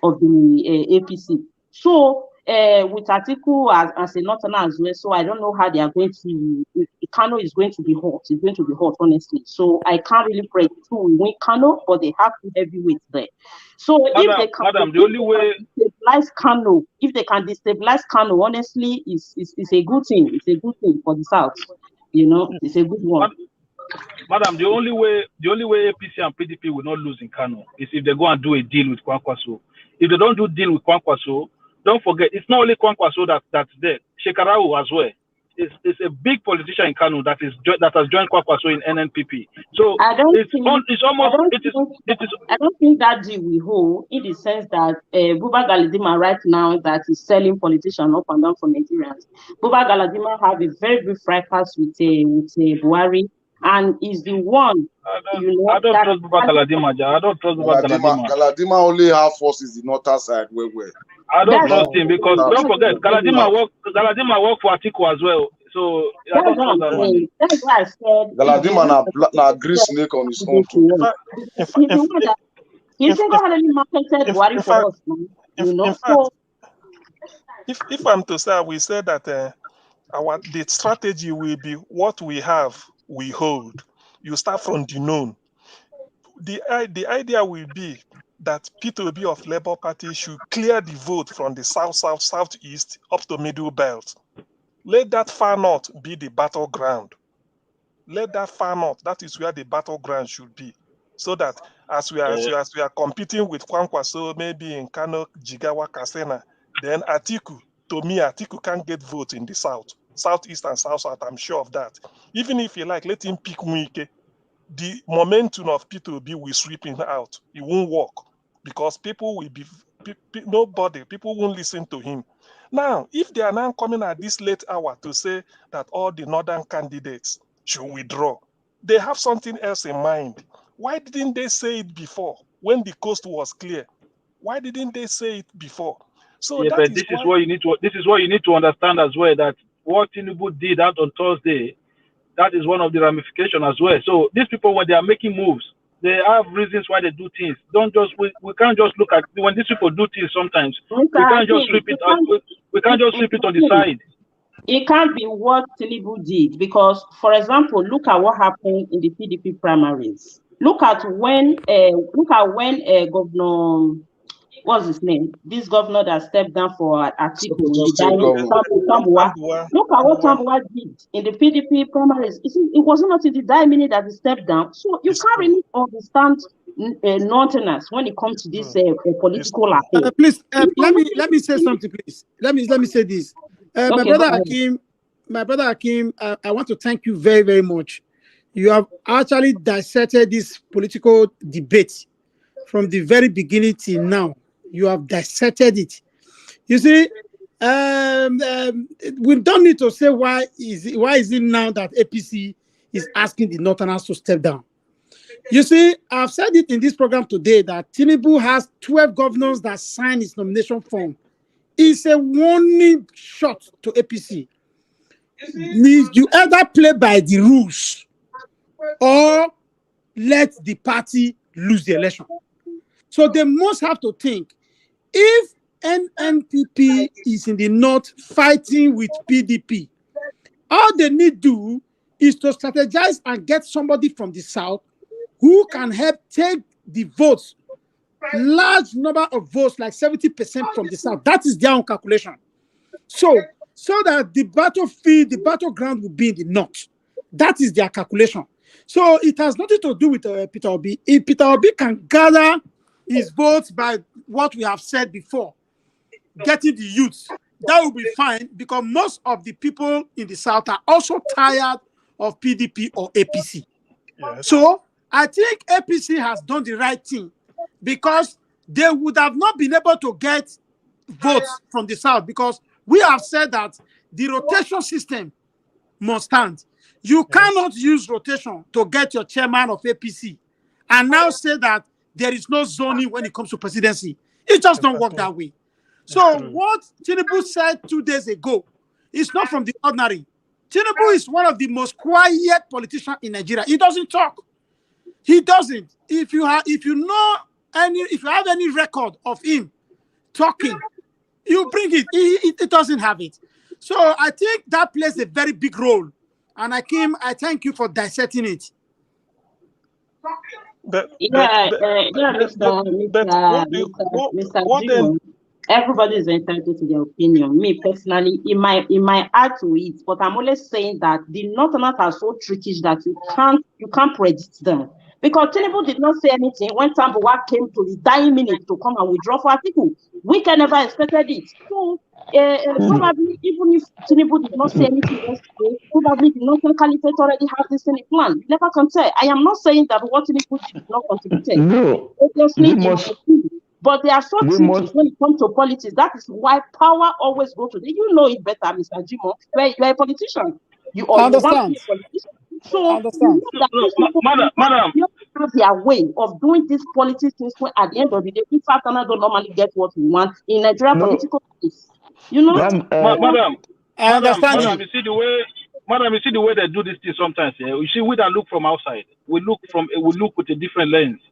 APC. So with Atiku as a Northerner as well, so I don't know how they are going to. Kano is going to be hot. It's going to be hot, honestly. So I can't really predict who will win Kano, but they have two heavyweights there. So if they can destabilize Kano, if they can destabilize Kano, honestly, it's a good thing. It's a good thing for the South. You know, it's a good one. Madam, the only way APC and PDP will not lose in Kano is if they go and do a deal with Kwakwaso. If they don't do deal with Kwakwaso, don't forget, it's not only Kwakwaso that's there. Shekarau as well. It's a big politician in Kano that has joined Kwakwaso in NNPP. So I don't think that deal will hold, in the sense that Buba Galadima right now that is selling politicians up and down for Nigerians. Buba Galadima have a very good fracas with Buhari, and is the one. I don't trust Buba Galadima. I don't trust Buba Galadima. Galadima only have forces in the northern side. Where? I don't trust him because don't forget, Galadima work for Atiku as well. So I don't trust that one. That's why I said Galadima na green snake on his own too. If I'm to say, we said that the strategy will be what we have, we hold. You start from the known. The idea will be that P2B of Labour Party should clear the vote from the southeast up to middle belt. Let that far north be the battleground. Let that far north, that is where the battleground should be. So that as we are competing with Kwakwaso, maybe in Kano, Jigawa, Katsina, then Atiku can't get votes in the southeast and south, I'm sure of that. Even if you like, let him pick Mwike, the momentum of P2B will sweep him out. It won't work because people won't listen to him. Now, if they are now coming at this late hour to say that all the northern candidates should withdraw, they have something else in mind. Why didn't they say it before when the coast was clear? Why didn't they say it before? So yeah, that but is this is why what you need to. This is what you need to understand as well. That what Tinubu did out on Thursday, that is one of the ramifications as well. So these people, when they are making moves, they have reasons why they do things. Don't just we can't just look at when these people do things. Sometimes we can't just sweep it. We can't just sweep it on the side. It can't be what Tinubu did because, for example, look at what happened in the PDP primaries. Look at when Governor, what's his name? This governor that stepped down for Atiku, Tambuwa. Look at what Tambuwa did in the PDP primaries. You see, it was not in the dying minute that he stepped down. So you can't really understand Northerners when it comes to this political affair. Please, let me say something, please. Let me say this. My brother Hakim, I want to thank you very, very much. You have actually dissected this political debate from the very beginning till now. You have dissected it. You see, we don't need to say why is it now that APC is asking the Northerners to step down. You see, I've said it in this program today that Tinubu has 12 governors that signed his nomination form. It's a warning shot to APC. You either play by the rules or let the party lose the election. So they must have to think, if NNPP is in the north fighting with PDP, all they need to do is to strategize and get somebody from the south who can help take the votes, large number of votes, like 70% from the south. That is their own calculation. So that the battlefield, the battleground will be in the north. That is their calculation. So it has nothing to do with Peter Obi. If Peter Obi can gather his votes by what we have said before, getting the youths, that will be fine, because most of the people in the south are also tired of PDP or APC. Yes. So I think APC has done the right thing, because they would have not been able to get votes from the south, because we have said that the rotation system must stand. You cannot use rotation to get your chairman of APC and now say that there is no zoning when it comes to presidency. It just don't work that way. So what Tinubu said 2 days ago is not from the ordinary. Tinubu is one of the most quiet politicians in Nigeria. He doesn't talk. He doesn't. If you have any record of him talking, you bring it. It doesn't have it. So I think that plays a very big role. And I thank you for dissecting it. Mr. Everybody is entitled to their opinion. Me personally, it might add to it, but I'm only saying that the Northerners are so tricky that you can't predict them. Because Tinubu did not say anything when Tambuwa came to the dying minute to come and withdraw for Atiku. We can never expected it. So probably even if Tinubu did not say anything yesterday, probably the Northern Caliphate already has this in a plan. You never can say. I am not saying that what Tinubu did not contribute. No, but there are some things when it comes to politics. That is why power always goes to them. You know it better, Mr. Jimo. You're a politician. You understand. So, Madam, you have their way of doing this politics things where at the end of the day, we Southerners don't normally get what we want in Nigeria political space. You know, Madam, I understand you see the way they do this thing sometimes. Yeah? You see, we don't look from outside. We look with a different lens.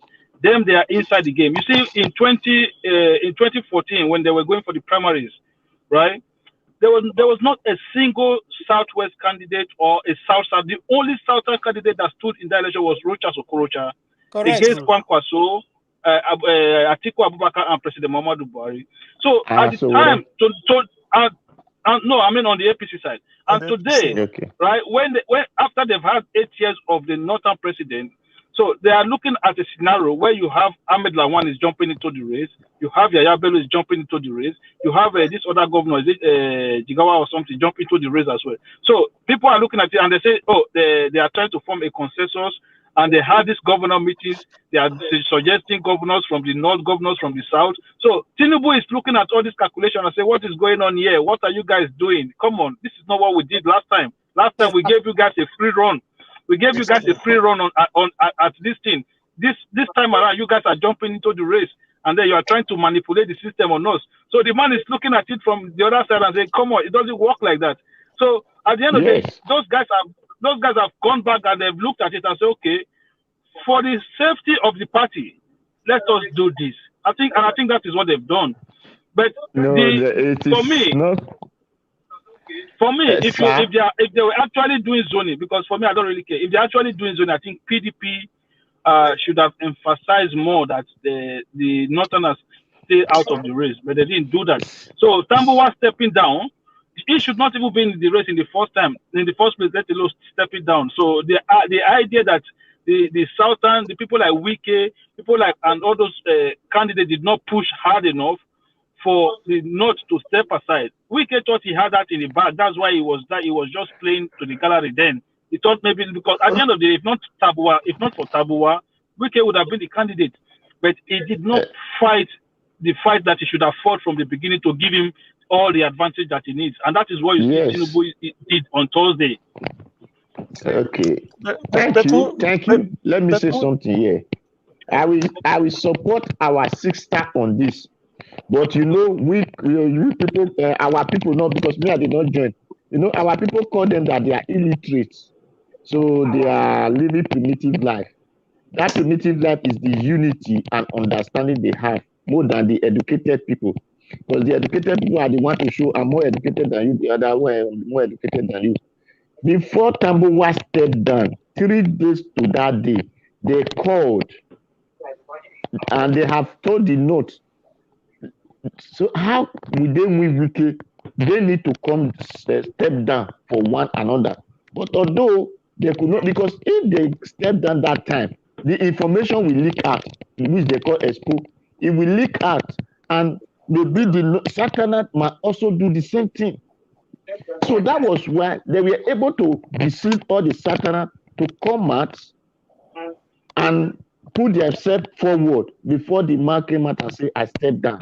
Them, they are inside the game. You see, in 2014, when they were going for the primaries, right? There was not a single Southwest candidate or a South. The only Southern candidate that stood in that election was Rochas Okorocha against Kwankwaso, Atiku Abubakar, and President Muhammadu Buhari. So at the time, no, I mean on the APC side. And today, right, when after they've had 8 years of the Northern president, so they are looking at a scenario where you have Ahmed Lawan is jumping into the race, you have Yaya Bello is jumping into the race, you have this other governor, Jigawa or something, jump into the race as well. So people are looking at it and they say, oh, they are trying to form a consensus, and they had these governor meetings. They are suggesting governors from the north, governors from the south. So Tinubu is looking at all this calculation and say, what is going on here? What are you guys doing? Come on, this is not what we did last time. Last time we gave you guys a free run. We gave you guys a free run at this thing. This time around, you guys are jumping into the race and then you are trying to manipulate the system on us. So the man is looking at it from the other side and saying, come on, it doesn't work like that. So at the end of the day, those guys have gone back and they've looked at it and said, okay, for the safety of the party, let us do this. I think that is what they've done. But no, for me, if they were actually doing zoning, because for me I don't really care. If they're actually doing zoning, I think PDP should have emphasized more that the Northerners stay out of the race, but they didn't do that. So Tambuwa stepping down, he should not even be in the race in the first place, let alone stepping down. So the idea that the Southern, the people like Wike, and all those candidates did not push hard enough for the North to step aside. Wike thought he had that in the bag. That's why he was just playing to the gallery then. He thought maybe because at the end of the day, if not for Tabuwa, Wike would have been the candidate. But he did not fight the fight that he should have fought from the beginning to give him all the advantage that he needs. And that is what you see Tinubu did on Thursday. Okay. Thank you. Let me say something here. I will support our sister on this. But we people, our people, not because me, I did not join. Our people call them that they are illiterate. So they are living primitive life. That primitive life is the unity and understanding they have more than the educated people. Because the educated people are the ones to show I'm more educated than you, the other one more educated than you. Before Tambuwa stepped down, 3 days to that day, they called and they have told the North. So how will they win Wike? They need to come step down for one another. But although they could not, because if they step down that time, the information will leak out, which they call expo. It will leak out, and maybe the Satanat might also do the same thing. So that was why they were able to deceive all the Satanat to come out and put themselves forward before the man came out and say, I stepped down.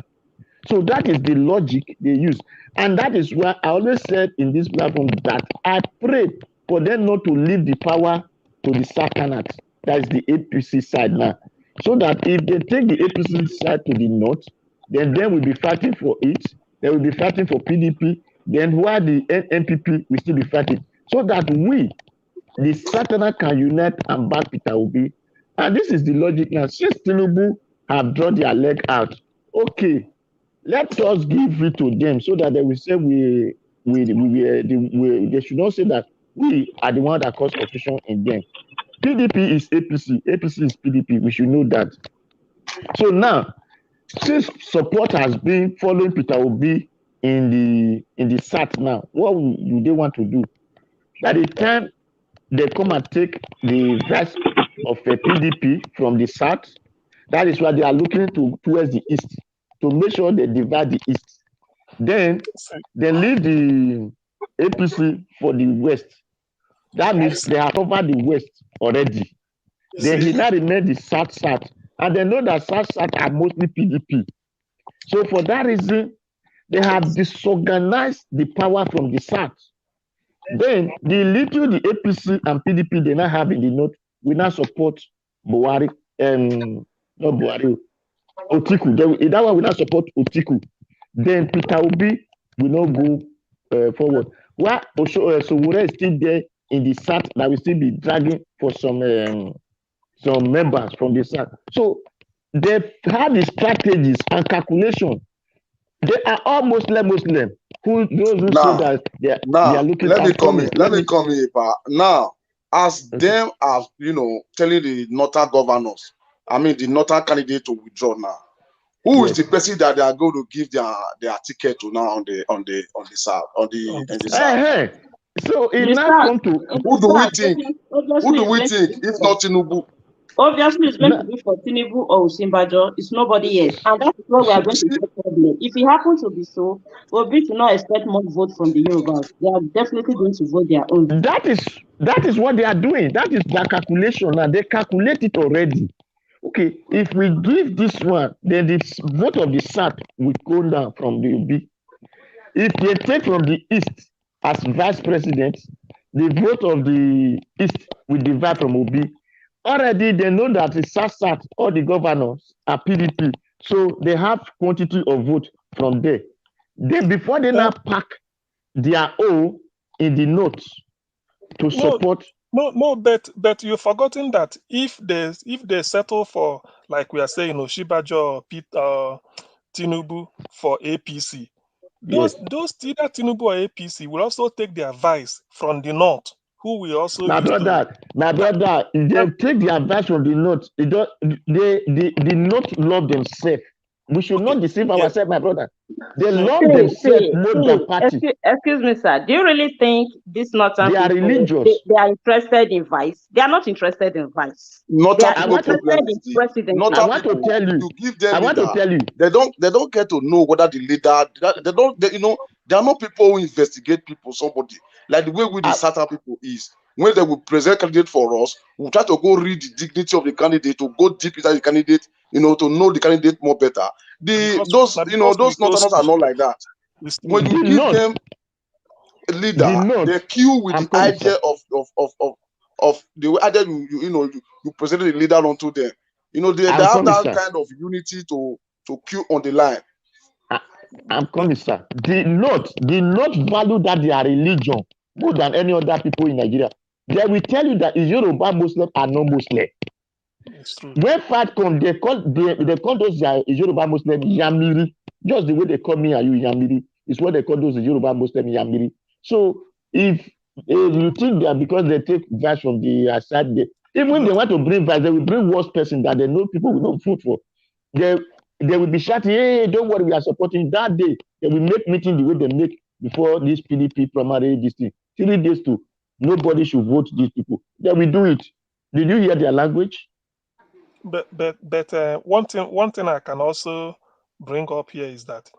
So that is the logic they use. And that is why I always said in this platform that I prayed for them not to leave the power to the Satanat. That is the APC side now. So that if they take the APC side to the North, then we'll be fighting for it. They will be fighting for PDP. Then while the NPP will still be fighting. So that we, the Satanat, can unite and back Peter Obi. And this is the logic now. Since Tinubu have drawn their leg out, okay, let us give it to them so that they will say they should not say that we are the one that caused confusion in them. PDP is APC, APC is PDP. We should know that. So now, since support has been following Peter Obi in the SAT now, what do they want to do? By the time they come and take the vice of a PDP from the SAT, that is why they are looking towards the east to make sure they divide the east. Then they leave the APC for the west. That means they have covered the west already. Then he now remains the SAT, and they know that SAT are mostly PDP. So for that reason, they have disorganized the power from the SAT. Then the little the APC and PDP they now have in the north will now support Buhari, not Buhari, Atiku. That one will not support Atiku. Then Peter Obi will not go forward. While Sowore is still there in the SAT that will still be dragging for some members from the SAT. So they've had the strategies and calculation. They are all Muslim. Those who say that they are looking at. Let me come in. Now, as them as telling the northern governors, the northern candidate to withdraw now. Who is the person that they are going to give their ticket to now on the south Hey. So it now come to who do we think? If not Tinubu? Obviously, it's going to be for Tinubu or Usimbajo. It's nobody else. And that's what we are going to get problem. If it happens to be so, Obi to not expect more vote from the Yorubas. They are definitely going to vote their own. That is what they are doing. That is their calculation. Now they calculate it already. Okay, if we give this one, then the vote of the SAT will go down from the Obi. If they take from the East as vice president, the vote of the East will divide from Obi. Already they know that the SAT, all the governors are PDP. So they have quantity of vote from there. Then before they now pack their own in the notes to support. But you've forgotten that if they settle for, like we are saying, Oshibajo or Tinubu for APC, those either Tinubu or APC will also take their advice from the north, who will also my brother, they take the advice from the north. The north love themselves. We should not deceive ourselves, my brother. They love themselves more than party. Excuse me, sir. Do you really think these northern They are people religious. they are interested in vice? They are not interested in vice. Northern They are people interested problem in is presidency. Northern I people, want to tell you. you give them I want to tell you. they don't get to know whether the leader they are not people who investigate people, somebody like the way we the Southern people is. When they will present candidate for us, we'll try to go read the dignity of the candidate, to go deep inside the candidate, to know the candidate more better. Those Northerners are not like that. When you give them a leader, they queue with the idea of the idea you presented the leader onto them. They have that kind of unity to queue on the line. I'm coming, sir. The North value that they are religion more than any other people in Nigeria. They will tell you that is Yoruba Muslim and non Muslim. When fight come, they call those Yoruba Muslim Yamiri. Just the way they call me and you Yamiri is what they call those Yoruba Muslim Yamiri. So if you think that because they take advice from the side, even if they want to bring advice, they will bring worse person that they know people will not vote for. They will be shouting, hey, don't worry, we are supporting that day. They will make meeting the way they make before this PDP primary this thing. 3 days to nobody should vote these people. They will do it. Did you hear their language? But one thing I can also bring up here is that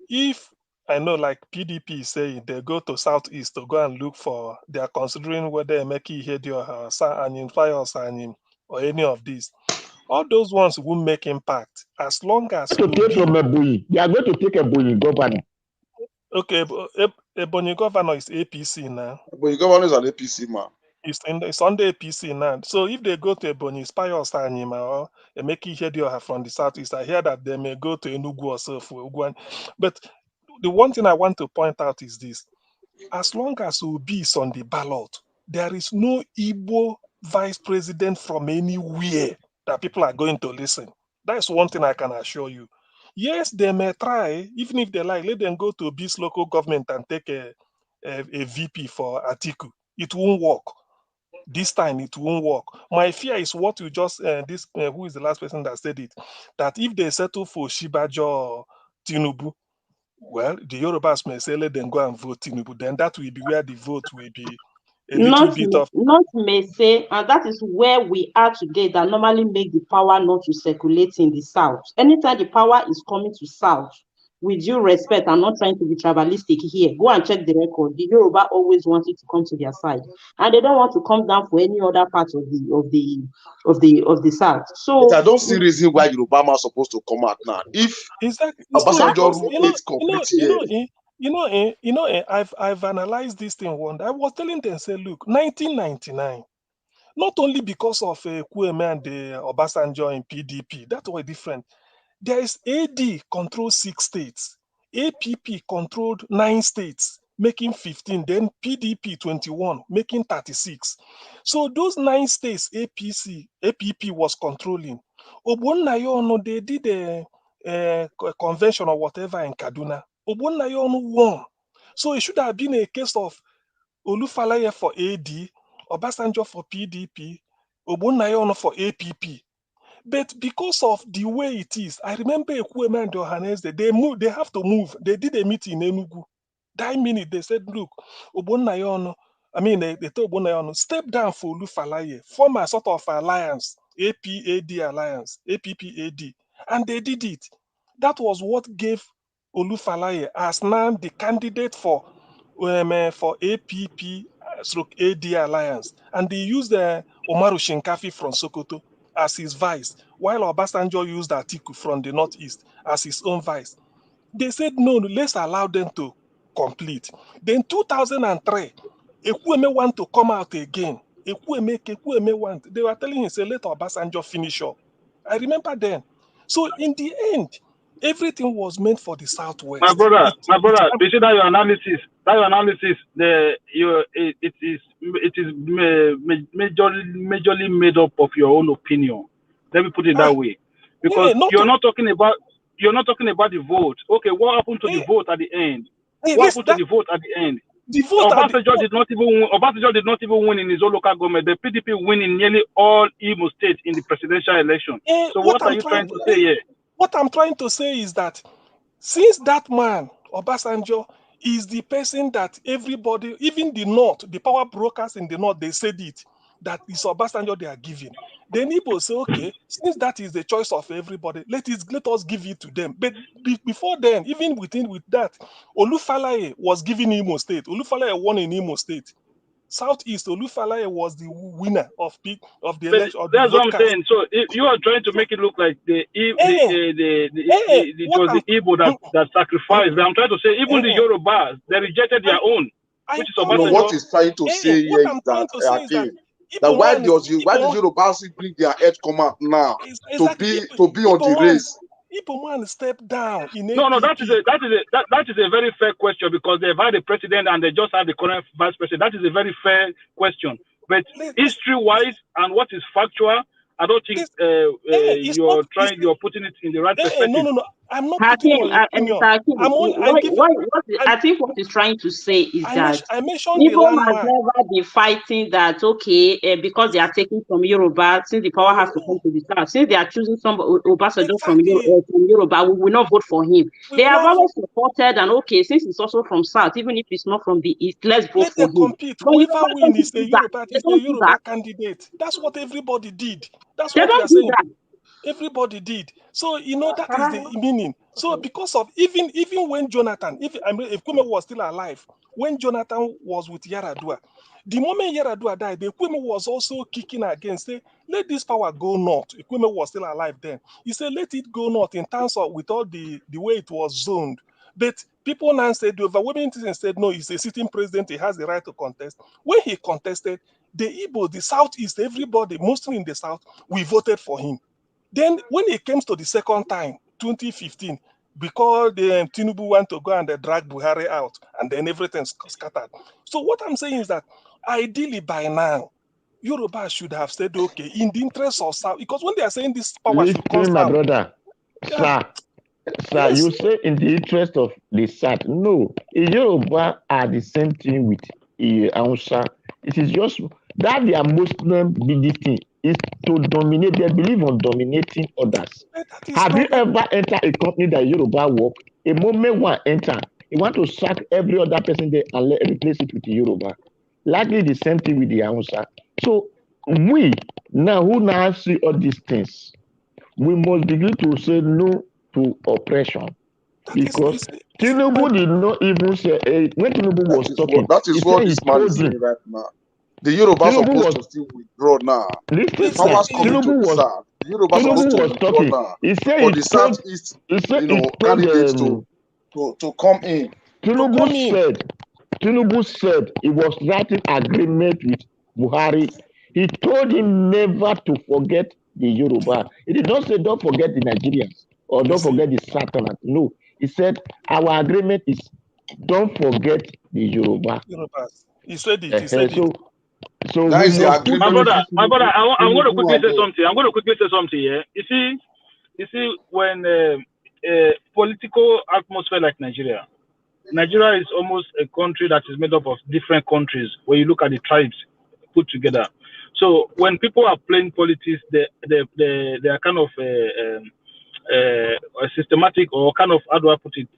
if I know, like PDP is saying, they go to Southeast to go and look for, they are considering whether Emeki Ihedioha or any of these. All those ones will make impact as long as to take from Ebonyi. They are going to take Ebonyi governor. Okay, Ebonyi governor is APC now. Ebonyi governor is an APC man. It's on the APC now. So if they go to Ebonyi, Pius Anyima or Emeki Ihedioha from the Southeast, I hear that they may go to Enugu or so for Ugwan. But the one thing I want to point out is this: as long as Obi is on the ballot, there is no Igbo vice president from anywhere that people are going to listen. That's one thing I can assure you. Yes, they may try, even if they like, let them go to Obi's local government and take a VP for Atiku. It won't work. This time it won't work. My fear is what you just, who is the last person that said it, that if they settle for Shibajo or Tinubu, well, the Yorubas may say, let them go and vote Tinubu. Then that will be where the vote will be a little bit of. Not may say, and that is where we are today, that normally make the power not to circulate in the South. Anytime the power is coming to South, with due respect, I'm not trying to be tribalistic here. Go and check the record. The Yoruba always wanted to come to their side, and they don't want to come down for any other part of the South. So but I don't see reason why Yoruba are supposed to come out now. If Obasanjo rule 8 complete years. I've analyzed this thing one day. I was telling them, say, look, 1999, not only because of Kwame and Obasanjo in PDP, that was different. There is AD controlled 6 states, APP controlled 9 states, making 15, then PDP 21, making 36. So those 9 states APP was controlling. Ogbonnayono, they did a convention or whatever in Kaduna. Ogbonnayono won. So it should have been a case of Olufalaye for AD, Obasanjo for PDP, Ogbonnayono for APP. But because of the way it is, I remember Ekwueme and Johannesde, they have to move. They did a meeting in Enugu. That minute, they said, look, they told Ogbonnayono, step down for Olufalaye, form a sort of alliance, APAD alliance, APPAD. And they did it. That was what gave Olufalaye as now the candidate for APP/AD alliance. And they used Umaru Shinkafi from Sokoto as his vice, while Obasanjo used Atiku from the northeast as his own vice. They said, no, let's allow them to complete. Then 2003, Ekwueme want to come out again. Ekwueme want. They were telling him, say, let Obasanjo finish up. I remember then. So in the end, everything was meant for the Southwest. My brother, you see that your analysis, it is majorly made up of your own opinion. Let me put it that way, because you're not talking about the vote. Okay, what happened to the vote at the end? What happened to the vote at the end? Obasanjo did not even win in his own local government. The PDP win in nearly all Imo states in the presidential election. So what are you trying to say here? What I'm trying to say is that since that man, Obasanjo, is the person that everybody, even the North, the power brokers in the North, they said it, that it's Obasanjo they are giving. Then people say, okay, since that is the choice of everybody, let us give it to them. But before then, even with that, Olufalaye was given Imo State. Olufalaye won in Imo State. Southeast, Olufalaye was the winner of the election. That's what I'm saying. So you are trying to make it look like it was the Igbo that sacrificed. But I'm trying to say even the Yorubas, they rejected their own. Which is what he's trying to say here is that why does Yorubas bring their head come out now to be on the race? Igbo man step down in No, that is a very fair question, because they've had a president and they just have the current vice president. That is a very fair question. But history-wise and what is factual, I don't think you're putting it in the right perspective. No. I'm not Hakeem, putting your opinion. I think what he's trying to say is that mentioned people must never be fighting that, because they are taking from Yoruba, since the power has to come to the South, since they are choosing some Obasanjo from Yoruba, we will not vote for him. They have always supported, and since it's also from South, even if it's not from the East, let's vote for him. Compete. Whoever wins is a Yoruba candidate. That's what everybody did. That's what they are saying. Everybody did. So that is the meaning. So because of even when Jonathan, if Kwame was still alive, when Jonathan was with Yaradua, the moment Yaradua died, the Kwame was also kicking against, say, let this power go north. Kwame was still alive then. He said, let it go north in terms of with all the way it was zoned. But people now said, the overwhelming thing said, no, he's a sitting president, he has the right to contest. When he contested, the Igbo, the Southeast, everybody, mostly in the South, we voted for him. Then when it comes to the second time, 2015, because the Tinubu went to go and they drag Buhari out, and then everything scattered. So what I'm saying is that ideally by now, Yoruba should have said, okay, in the interest of South, because when they are saying this power should come my down. Brother, sir, yes. You say in the interest of the South. No, Yoruba are the same thing with Hausa. It is just that their Muslim thing is to dominate. They believe on dominating others. Have you ever entered a company that Yoruba work? A moment one enter, you want to sack every other person there and replace it with the Yoruba. Likely the same thing with the Hausa. So we now who now see all these things, we must begin to say no to oppression. Because Tinubu did not even say when Tinubu was talking. That is what this man is saying right now. The Yoruba are supposed to still withdraw now. Powers coming to the South. The Yoruba are supposed to withdraw now. He said for the Southeast, candidates to come in. Tinubu said he was writing agreement with Buhari. He told him never to forget the Yoruba. He did not say don't forget the Nigerians or don't forget the Southerners. No, he said our agreement is don't forget the Yoruba. He said it. He said it. So that is the agreement. My brother, I'm going to quickly say something. I'm going to quickly say something here. You see, when political atmosphere like Nigeria is almost a country that is made up of different countries. Where you look at the tribes put together. So when people are playing politics, they are kind of systematic, or kind of, how do I put it?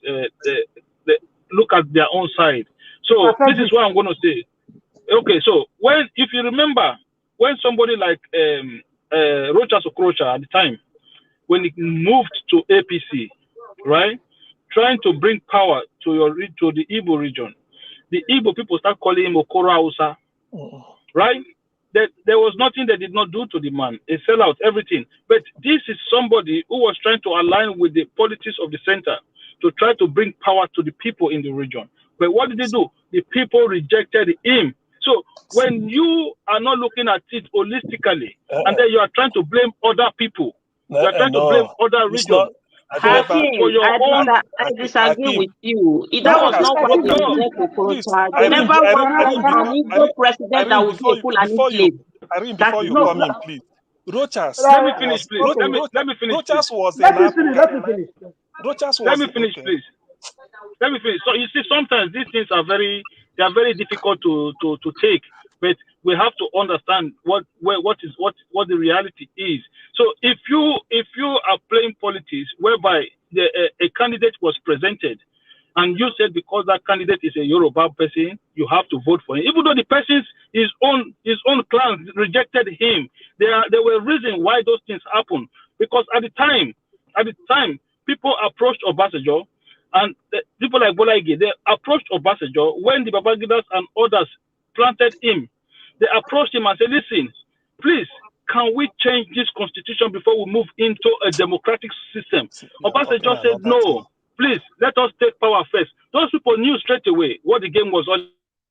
They look at their own side. So this is what I'm going to say. Okay, so if you remember, when somebody like Rochas Okrocha at the time, when he moved to APC, right, trying to bring power to the Igbo region, the Igbo people start calling him Okoro Hausa, right? There was nothing they did not do to the man. They sell out everything. But this is somebody who was trying to align with the politics of the center to try to bring power to the people in the region. But what did they do? The people rejected him. So when you are not looking at it holistically, and then you are trying to blame other people, You are trying to blame other regions. I disagree with you. That was not why they reject Okorocha. They never wanted an Igbo president that would be a Fulani slave. Irene, before you come in, please. Rochas. Let me finish, please. Let me finish. Rochas was let me finish. Rochas was. Let me finish, please. Let me finish. So you see, sometimes these things are very difficult to take, but we have to understand what the reality is. So if you are playing politics whereby a candidate was presented, and you said because that candidate is a Yoruba person, you have to vote for him, even though the person's his own clan rejected him. There were reasons why those things happened, because at the time, people approached Obasanjo, and people like Bola Ige, they approached Obasanjo when the Babangidas and others planted him. They approached him and said, listen, please, can we change this constitution before we move into a democratic system? Obasanjo said, no, please, let us take power first. Those people knew straight away what the game was all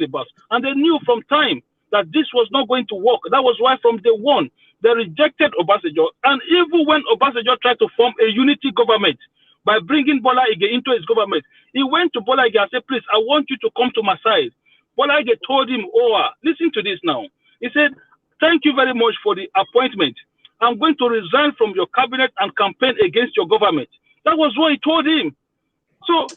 about. And they knew from time that this was not going to work. That was why from day one, they rejected Obasanjo. And even when Obasanjo tried to form a unity government, by bringing Bola Ige into his government, he went to Bola Ige and said, please, I want you to come to my side. Bola Ige told him, listen to this now. He said, thank you very much for the appointment. I'm going to resign from your cabinet and campaign against your government. That was what he told him. So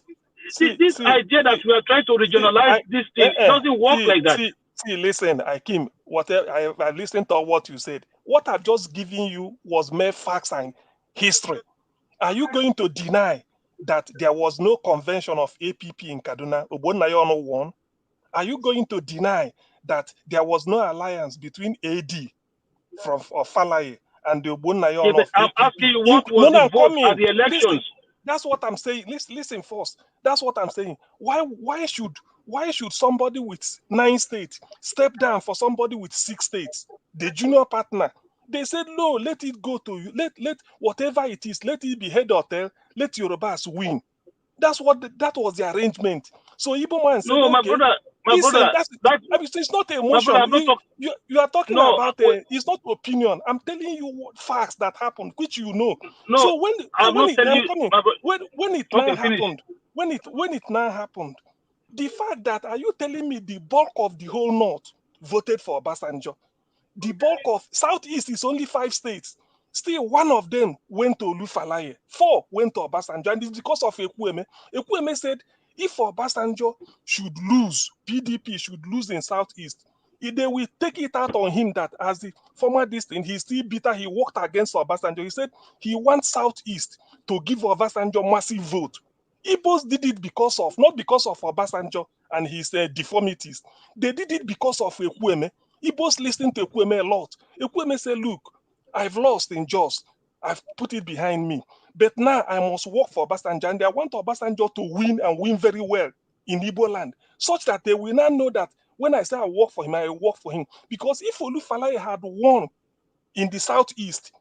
this idea that we are trying to regionalize this thing doesn't work like that. Listen, Akim, I listened to what you said. What I've just given you was mere facts and history. Are you going to deny that there was no convention of APP in Kaduna? Ogbonnayono won. Are you going to deny that there was no alliance between AD from Falaye and the Ogbonnayono of I'm APP? asking you, what was the vote at the elections? Listen, that's what I'm saying. Listen first. That's what I'm saying. Why should somebody with 9 states step down for somebody with 6 states, the junior partner? They said, no, let it go to you. Let whatever it is, let it be head or tail, let Yorubas win. That was the arrangement. So Igbo man said, no, my okay, brother, it's not emotion. Brother, you are talking about it's not opinion. I'm telling you what facts that happened, which you know. No, so when it now happened, the fact that, are you telling me the bulk of the whole North voted for Obasanjo? The bulk of Southeast is only 5 states. Still, one of them went to Olufalaye. 4 went to Obasanjo. And it's because of Ekwueme. Ekwueme said, if Obasanjo should lose, PDP should lose in Southeast, they will take it out on him that as the former distant, he's still bitter, he worked against Obasanjo. He said he wants Southeast to give Obasanjo massive vote. Igbos did it not because of Obasanjo and his deformities. They did it because of Ekwueme. Igbos listened to Ekwueme a lot. Ekwueme said, look, I've lost in Jos. I've put it behind me. But now I must work for Obasanjo. And I want Obasanjo to win and win very well in Igbo land, such that they will now know that when I say I work for him, I work for him. Because if Olufalaye had won in the Southeast,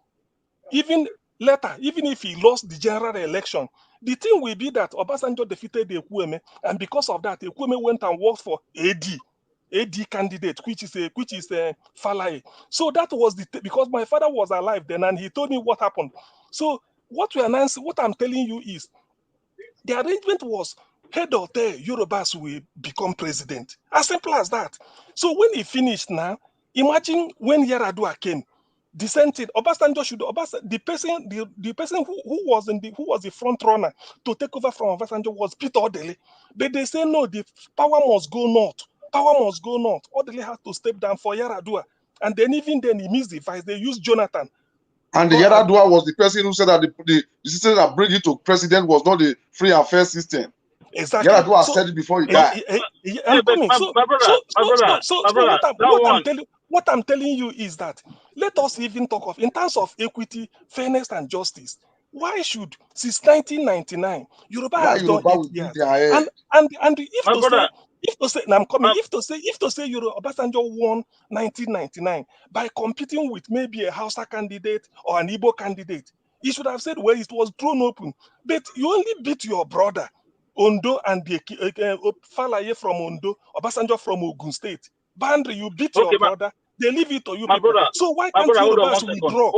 even later, even if he lost the general election, the thing will be that Obasanjo defeated Ekwueme, and because of that, Ekwueme went and worked for AD candidate, which is Falaye. So that was because my father was alive then, and he told me what happened. So what I'm telling you is, the arrangement was head or tail, Yorubas will become president. As simple as that. So when he finished now, imagine when Yaradua came, dissented. The person who was the front runner to take over from Obasanjo was Peter Odele. But they say no, the power must go north. Power must go north. Odele had to step down for Yaradua. And then even then he missed the vice. They used Jonathan. And the Yaradua was the person who said that the system that bring it to president was not the free and fair system. Exactly. Yaradua said it before he died. I'm coming. What I'm telling you is that let us even talk of, in terms of equity, fairness, and justice. Why should, since 1999, Yoruba has done 8 years? And if to say Obasanjo won 1999 by competing with maybe a Hausa candidate or an Igbo candidate, he should have said, well, it was thrown open. But you only beat your brother, Ondo, and the Falaye from Ondo, Obasanjo from Ogun State. Boundary, you beat your brother, They leave it to you my people. brother. So why My can't brother, hold on 1 Yorubas second. withdraw?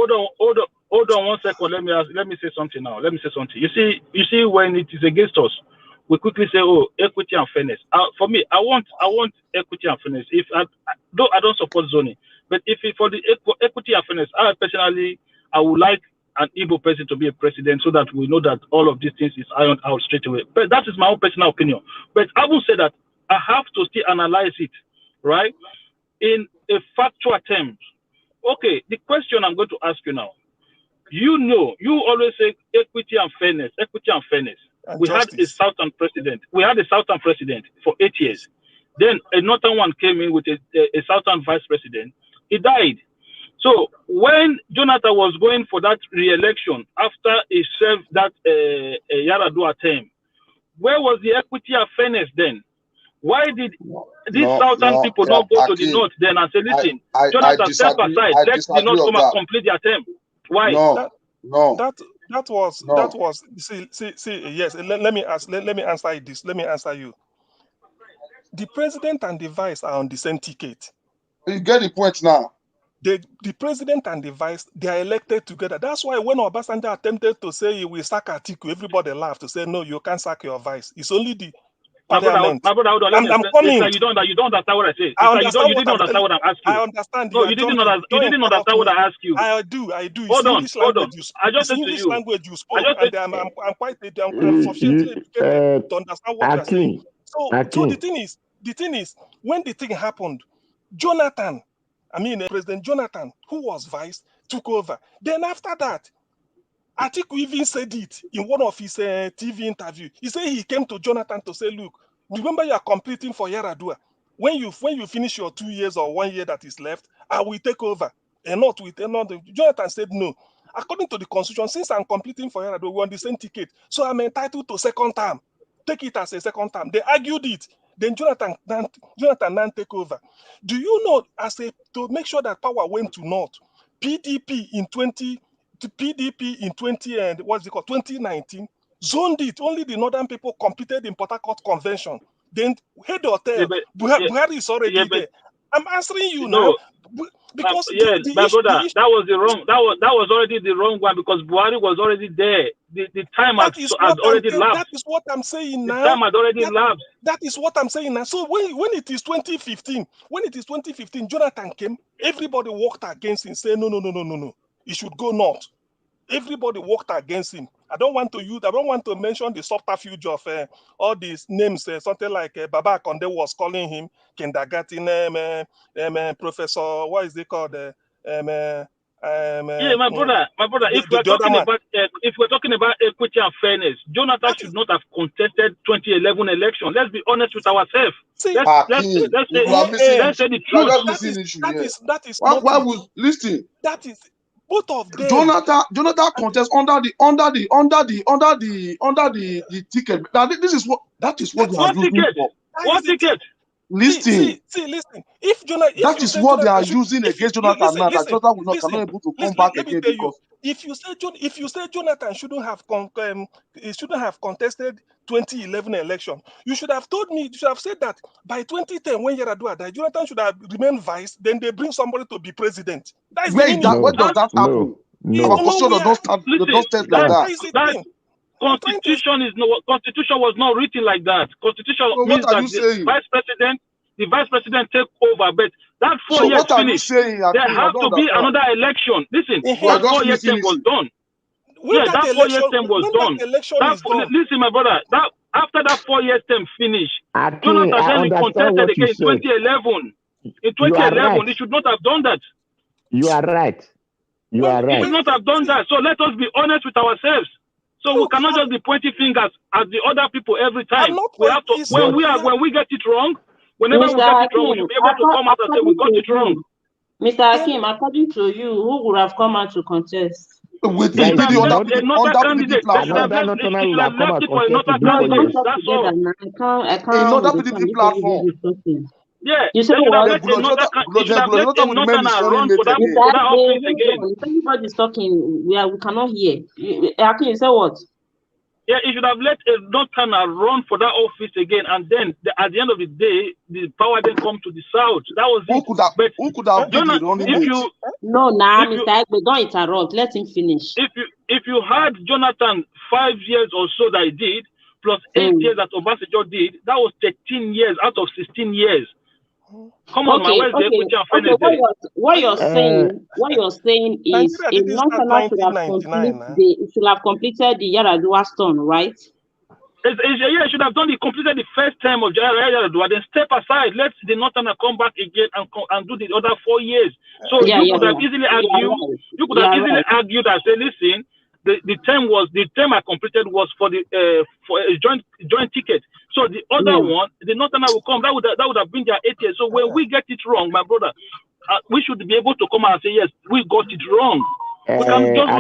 Hold on 1 second. Let me say something now. Let me say something. You see, when it is against us, we quickly say, oh, equity and fairness. For me, I want equity and fairness. Though I don't support zoning, but if it, for the equity and fairness, I would like an Igbo president to be a president so that we know that all of these things is ironed out straight away. But that is my own personal opinion. But I will say that I have to still analyze it, right? In a factual terms. Okay, the question I'm going to ask you now. You always say equity and fairness, And we justice. Had a Southern president. We had a Southern president for 8 years. Then another one came in with a Southern vice president. He died. So when Jonathan was going for that re-election after he served that Yaradua term, where was the equity and fairness then? Why did these Southern people not go to the North then and say, listen, Jonathan, step aside, let the North come and complete their term? Why? That was see yes. Let me answer this. Let me answer you. The president and the vice are on the same ticket. You get the point now. The president and the vice, they are elected together. That's why when Obasanjo attempted to say he will sack Atiku, everybody laughed to say, no, you can't sack your vice. It's only the parliament. My brother, hold on. I'm coming. You don't understand what I say. You didn't understand what I'm asking you. I understand. No, you didn't understand what I asked you. I do. Hold on. I just said English language you spoke, and I'm quite sufficiently educated to understand what you're saying. So the thing is, when the thing happened, President Jonathan, who was vice, took over. Then after that, Atiku even said it in one of his TV interviews. He said he came to Jonathan to say, look, remember you are completing for Yaradua. When you finish your 2 years or 1 year that is left, I will take over. And not with another. Jonathan said no. According to the constitution, since I'm completing for Yaradua, we're on the same ticket. So I'm entitled to second term. Take it as a second term. They argued it. Then Jonathan then take over. Do you know, to make sure that power went to North, PDP in 2019 zoned it. Only the northern people competed in Port Harcourt Convention. Then head hotel, Buhari is already there. I'm answering you now. Because my brother, that was the wrong. That was already the wrong one because Buhari was already there. The time had already lapsed. That is what I'm saying now. The time had already lapsed. That is what I'm saying now. So when it is 2015, Jonathan came. Everybody walked against him, saying no. He should go north. Everybody walked against him. I don't want to mention the subterfuge of all these names. Something like Baba Konde was calling him kindergarten professor. What is it called? My brother. If we're talking about equity and fairness, Jonathan should not have contested 2011 election. Let's be honest with ourselves. Let's say the truth. That is why we listen. That is. Both of them. Jonathan contest under the ticket. Now that is what they are using for. What ticket? Listen. Listen. That is what they are using against Jonathan now. That Jonathan will not cannot able to come back again because if you say Jonathan shouldn't have contested 2011 election, you should have told me. You should have said that by 2010 when Yaradua died, Jonathan should have remained vice. Then they bring somebody to be president. That is where does that happen? Our constitution does not stand like that. Constitution was not written like that. Constitution means that the vice president take over, but that 4 years finished. There has to be another election. Listen, that 4 year term was done. That 4 year term was done. Listen, my brother, after that 4 year term finished, Jonathan then contested again in 2011. In 2011, they should not have done that. You are right. You are right. They should not have done that. So let us be honest with ourselves. So we cannot just be pointing fingers at the other people every time. We have to when we get it wrong. Whenever we get it wrong, we should be able to come out and say we got it wrong. Mr. Hakim, according to you, who would have come out to contest? With the other candidate. I can't. Another PDP platform. Yeah, you said everybody's talking. We cannot hear. Hakim, you said what? Yeah, he should have let a Northerner run for that office again, and then at the end of the day, the power then come to the South. That was it. Who could have been the running mate? No, Mr. Egbe, don't interrupt. Let him finish. If you had Jonathan 5 years or so that he did, plus 8 years that Obasanjo did, that was 13 years out of 16 years. Come on, man, where's the equity and fairness there? What you're saying is a Northerner should have completed the Yaradua stone, right? Yeah, should have done completed the first term of Yaradua, then step aside, let the Northerner come back again and do the other 4 years. So you could have easily argued and say, listen, the term I completed was for a joint ticket. So the other one, the Northerner will come. That would have been their 8 years. So when we get it wrong, my brother, we should be able to come out and say, yes, we got it wrong. We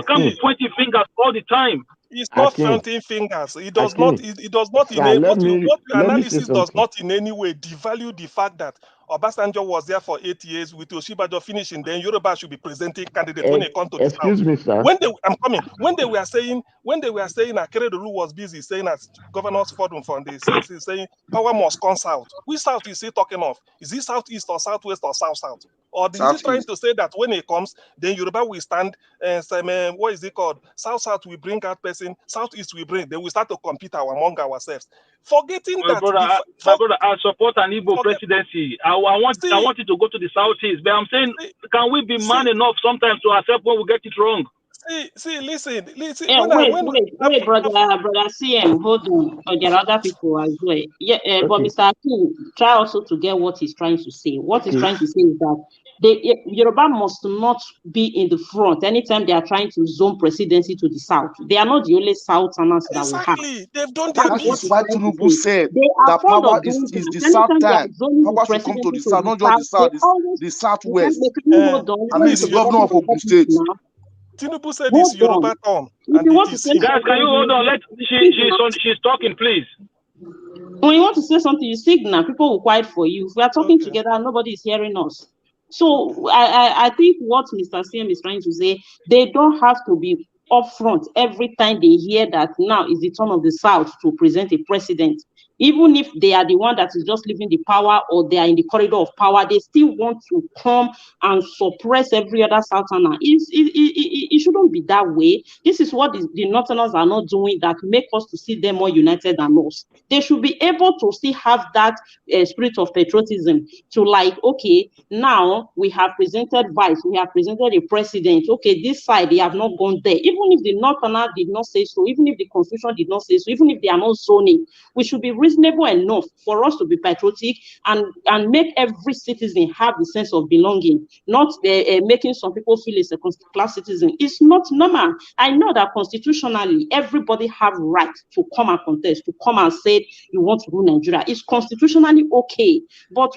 can't be pointing fingers all the time. It's not pointing fingers. It does not. It does not in any what your analysis does not in any way devalue the fact that Obasanjo was there for 8 years with Oshibajo finishing. Then Yoruba should be presenting candidates when they come to the South. Excuse me, sir. When they were saying Akeredolu was busy saying at Governors Forum for the 6th, he's saying power must come south. Which south is he talking of? Is he southeast or southwest or south? Or is he trying to say that when it comes, then Yoruba will stand and say, what is it called? South will bring out person, southeast will bring. Then we start to compete among ourselves. Forgetting my brother, I support an Igbo presidency. I want it to go to the southeast. But I'm saying, can we be man enough sometimes to accept when we get it wrong? Listen. Yeah, wait, brother CM, hold on. There are other people as well. Yeah, but Mr. Akin, try also to get what he's trying to say. What he's trying to say is that the Yoruba must not be in the front anytime they are trying to zone presidency to the south. They are not the only Southerners that we have. They've done their That was why Tinubu said that power is the south time. Power should come to the south, not just the south, the southwest. I mean, the governor of Ogun State. Tinubu said it's Yoruba town. Guys, can you hold on? She's talking, please. When you want to say something, you signal. People will quiet for you. If we are talking together, nobody is hearing us. So I think what Mr. CM is trying to say, they don't have to be upfront every time they hear that now is the turn of the South to present a president. Even if they are the one that is just leaving the power or they are in the corridor of power, they still want to come and suppress every other Southerner. It shouldn't be that way. This is what the Northerners are not doing that make us to see them more united than us. They should be able to still have that spirit of patriotism to like, okay, now we have presented vice, we have presented a president. Okay, this side, they have not gone there. Even if the Northerner did not say so, even if the Constitution did not say so, even if they are not zoning, we should be reasonable enough for us to be patriotic and make every citizen have the sense of belonging, not making some people feel a second-class citizen. It's not normal. I know that constitutionally, everybody have right to come and contest, to come and say you want to rule Nigeria. It's constitutionally okay. But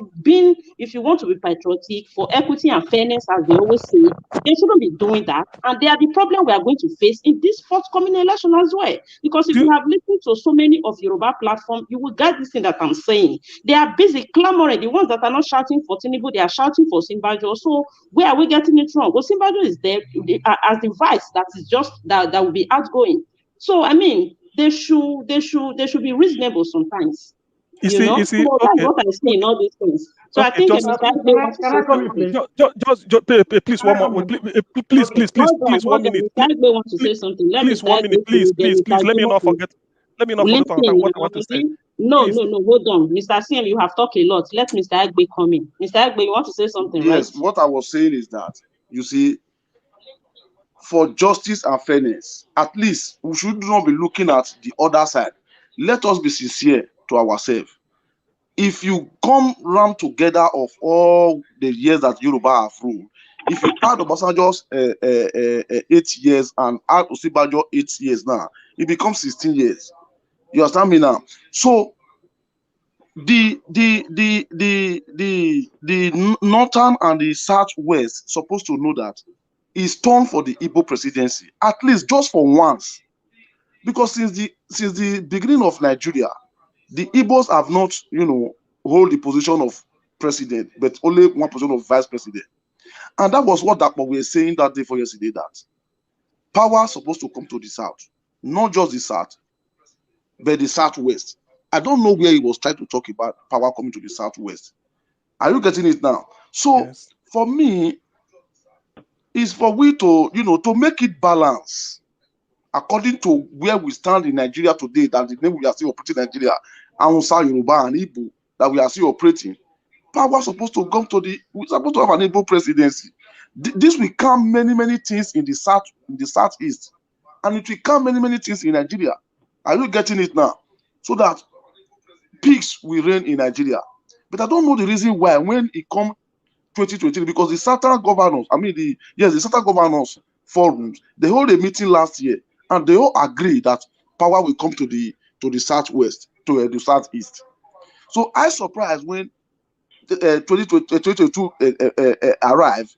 if you want to be patriotic for equity and fairness, as they always say, they shouldn't be doing that. And they are the problem we are going to face in this forthcoming election as well. Because if you have listened to so many of Yoruba platforms, you will get this thing that I'm saying. They are busy clamoring. The ones that are not shouting for Tinubu, they are shouting for Simbajo. So where are we getting it wrong? Well, Simbajo is there as the vice that is just that will be outgoing. So I mean, they should be reasonable sometimes. That's what I say in all these things. So I think please one more. Please 1 minute. Want to say something? Please 1 minute. Please. Let me not forget. Let me not forget what I want to say. No, hold on. Mr. CM, you have talked a lot. Let Mr. Agbe come in. Mr. Agbe, you want to say something, right? Yes, what I was saying is that, you see, for justice and fairness, at least we should not be looking at the other side. Let us be sincere to ourselves. If you come round together of all the years that Yoruba have ruled, if you add Obasanjo's 8 years and add Osibajo 8 years now, it becomes 16 years. You understand me now? So the northern and the southwest supposed to know that it's turn for the Igbo presidency, at least just for once, because since the beginning of Nigeria, the Igbos have not, hold the position of president, but only one position of vice president. And that was what we were saying that day for yesterday, that power is supposed to come to the south, not just the south. but the Southwest. I don't know where he was trying to talk about power coming to the Southwest. Are you getting it now? So Yes. for me, it's for we to, to make it balance according to where we stand in Nigeria today, that the name we are still operating in Nigeria, Hausa, Yoruba, and Igbo, that we are still operating. Power supposed to come to we're supposed to have an Igbo presidency. This will calm many things in the south, in the southeast, and it will calm many things in Nigeria. Are you getting it now? So that peace will reign in Nigeria. But I don't know the reason why when it comes 2023, because the Southern governors, the Southern governors forums, they hold a meeting last year and they all agree that power will come to the southwest, to the southeast. So I surprised when 2022 arrived,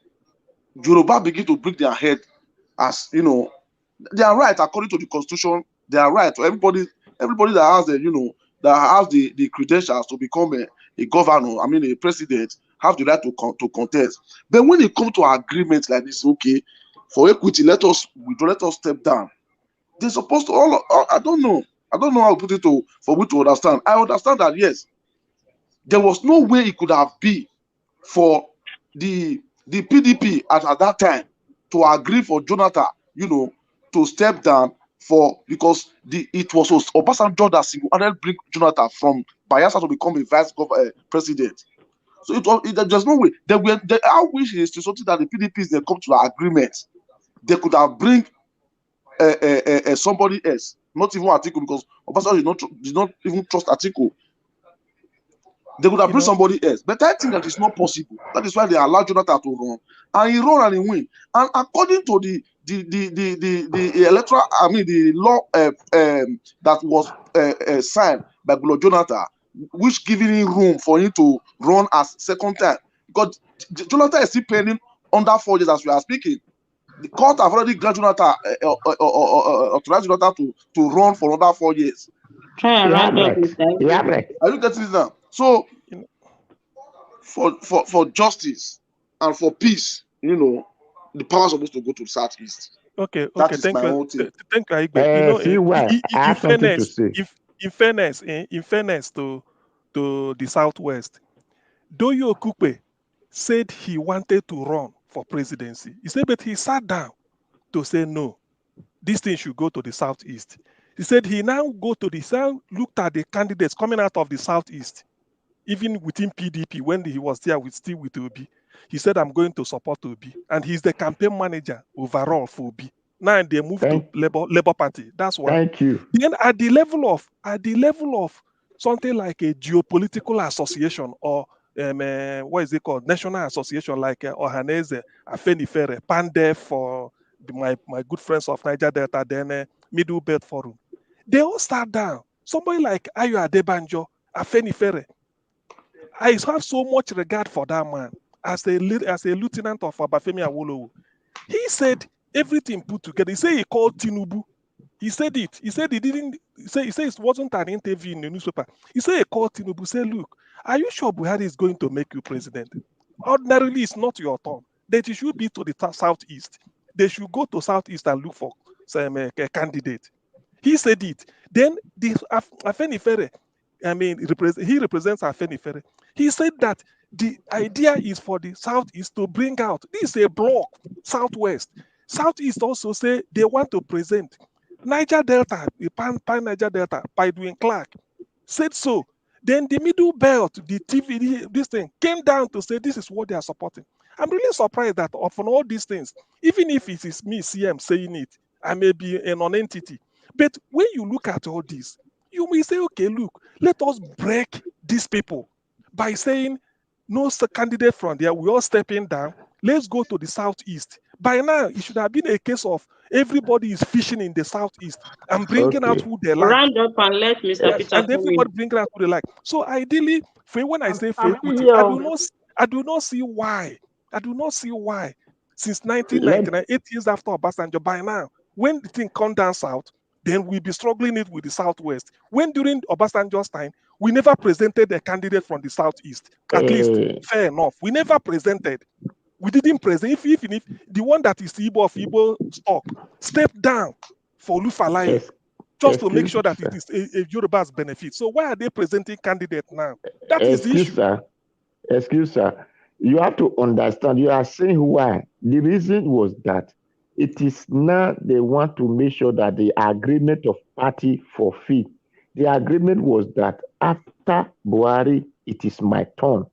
Yoruba begin to break their head as they are right according to the constitution. They are right. So everybody that has the credentials to become a governor, a president, have the right to contest. But when it comes to agreements like this, okay, for equity, let us withdraw, let us step down. They're supposed to I don't know how to put it for we to understand. I understand that yes, there was no way it could have been for the PDP at that time to agree for Jonathan, to step down because it was Obasanjo that single-handedly bring Jonathan from Bayelsa to become a vice president. So there's no way. I wish it is something that the PDPs they come to an agreement. They could have bring somebody else, not even Atiku, because Obasanjo did not even trust Atiku. They could have bring somebody else, but I think that is not possible. That is why they allowed Jonathan to run, and he run and he win. And according to the electoral, the law that was signed by Jonathan, which giving him room for him to run as second time, because Jonathan is still pending under 4 years as we are speaking. The court have already granted Jonathan authorized Jonathan to run for another 4 years. Are Are you getting it now? So for justice and for peace, the power is supposed to go to the southeast. Okay, That is thank my you. own thing. Thank you, Aigbe. I have something to say. In fairness to the Southwest, Doyo Okupe said he wanted to run for presidency. He said, but he sat down to say no. This thing should go to the Southeast. He said he now go to the South, looked at the candidates coming out of the Southeast, even within PDP when he was there still with Obi. He said, I'm going to support Obi. And he's the campaign manager overall for Obi. Now they moved to Labour Party. That's why. Thank you. Then at the level of something like a geopolitical association or what is it called? National association like Ohaneze, Afenifere, Pandef for my good friends of Niger Delta, then Middle Belt Forum. They all start down. Somebody like Ayo Adebanjo, Afenifere. I have so much regard for that man as a lieutenant of Obafemi Awolowo. He said everything put together. He said he called Tinubu. He said it. He said he didn't say. He said it wasn't an interview in the newspaper. He said he called Tinubu. Say, look, are you sure Buhari is going to make you president? Ordinarily, it's not your turn. That it should be to the southeast. They should go to southeast and look for some candidate. He said it. Then the Afenifere, he represents Afenifere. He said that the idea is for the southeast to bring out. This is a block, southwest. Southeast also say they want to present Niger Delta, the Pan Niger Delta, by doing Clark. Said so. Then the middle belt, the TV, this thing came down to say this is what they are supporting. I'm really surprised that often all these things, even if it is me, CM, saying it, I may be a non-entity. But when you look at all this, you may say, okay, look, let us break these people by saying no candidate from there, we're all stepping down. Let's go to the southeast. By now, it should have been a case of everybody is fishing in the southeast and bringing out who they like. Round up and let Mr. Peter and everybody bring out who they like. So ideally, when I say fair equity, I do not see why. I do not see why. Since 1999, 8 years after Obasanjo, by now, when the thing comes down south, then we'll be struggling it with the southwest. When during Obasanjo's time, we never presented a candidate from the southeast. At least, fair enough. We never presented. We didn't present. Even if the one that is Igbo of Igbo stock stepped down for Olufalaye just to make sure that it is a Yoruba's benefit. So why are they presenting candidate now? That is the issue. Excuse sir. You have to understand. You are saying why. The reason was that it is now they want to make sure that the agreement of party fulfilled. The agreement was that after Buhari, it is my turn.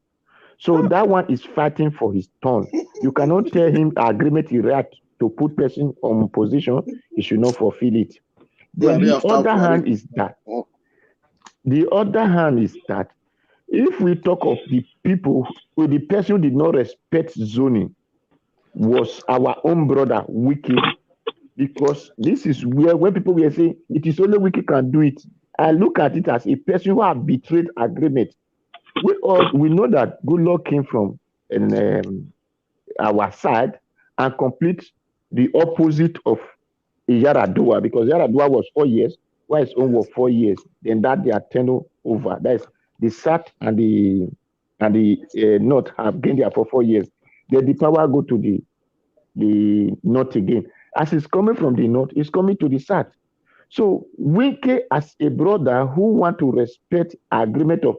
So that one is fighting for his turn. You cannot tell him agreement he right to put person on position, he should not fulfill it. Then the other hand is that if we talk of the people who the person who did not respect zoning was our own brother Wiki, because this is where when people were saying it is only Wiki can do it. I look at it as a person who has betrayed agreement. We know that Goodluck came from our side and complete the opposite of Yaradua, because Yaradua was 4 years, while his own was 4 years. Then that they are turning over. That is the South and the North have gained there for 4 years. Then the power go to the North again. As it's coming from the North, it's coming to the South. So Wike, as a brother who want to respect agreement of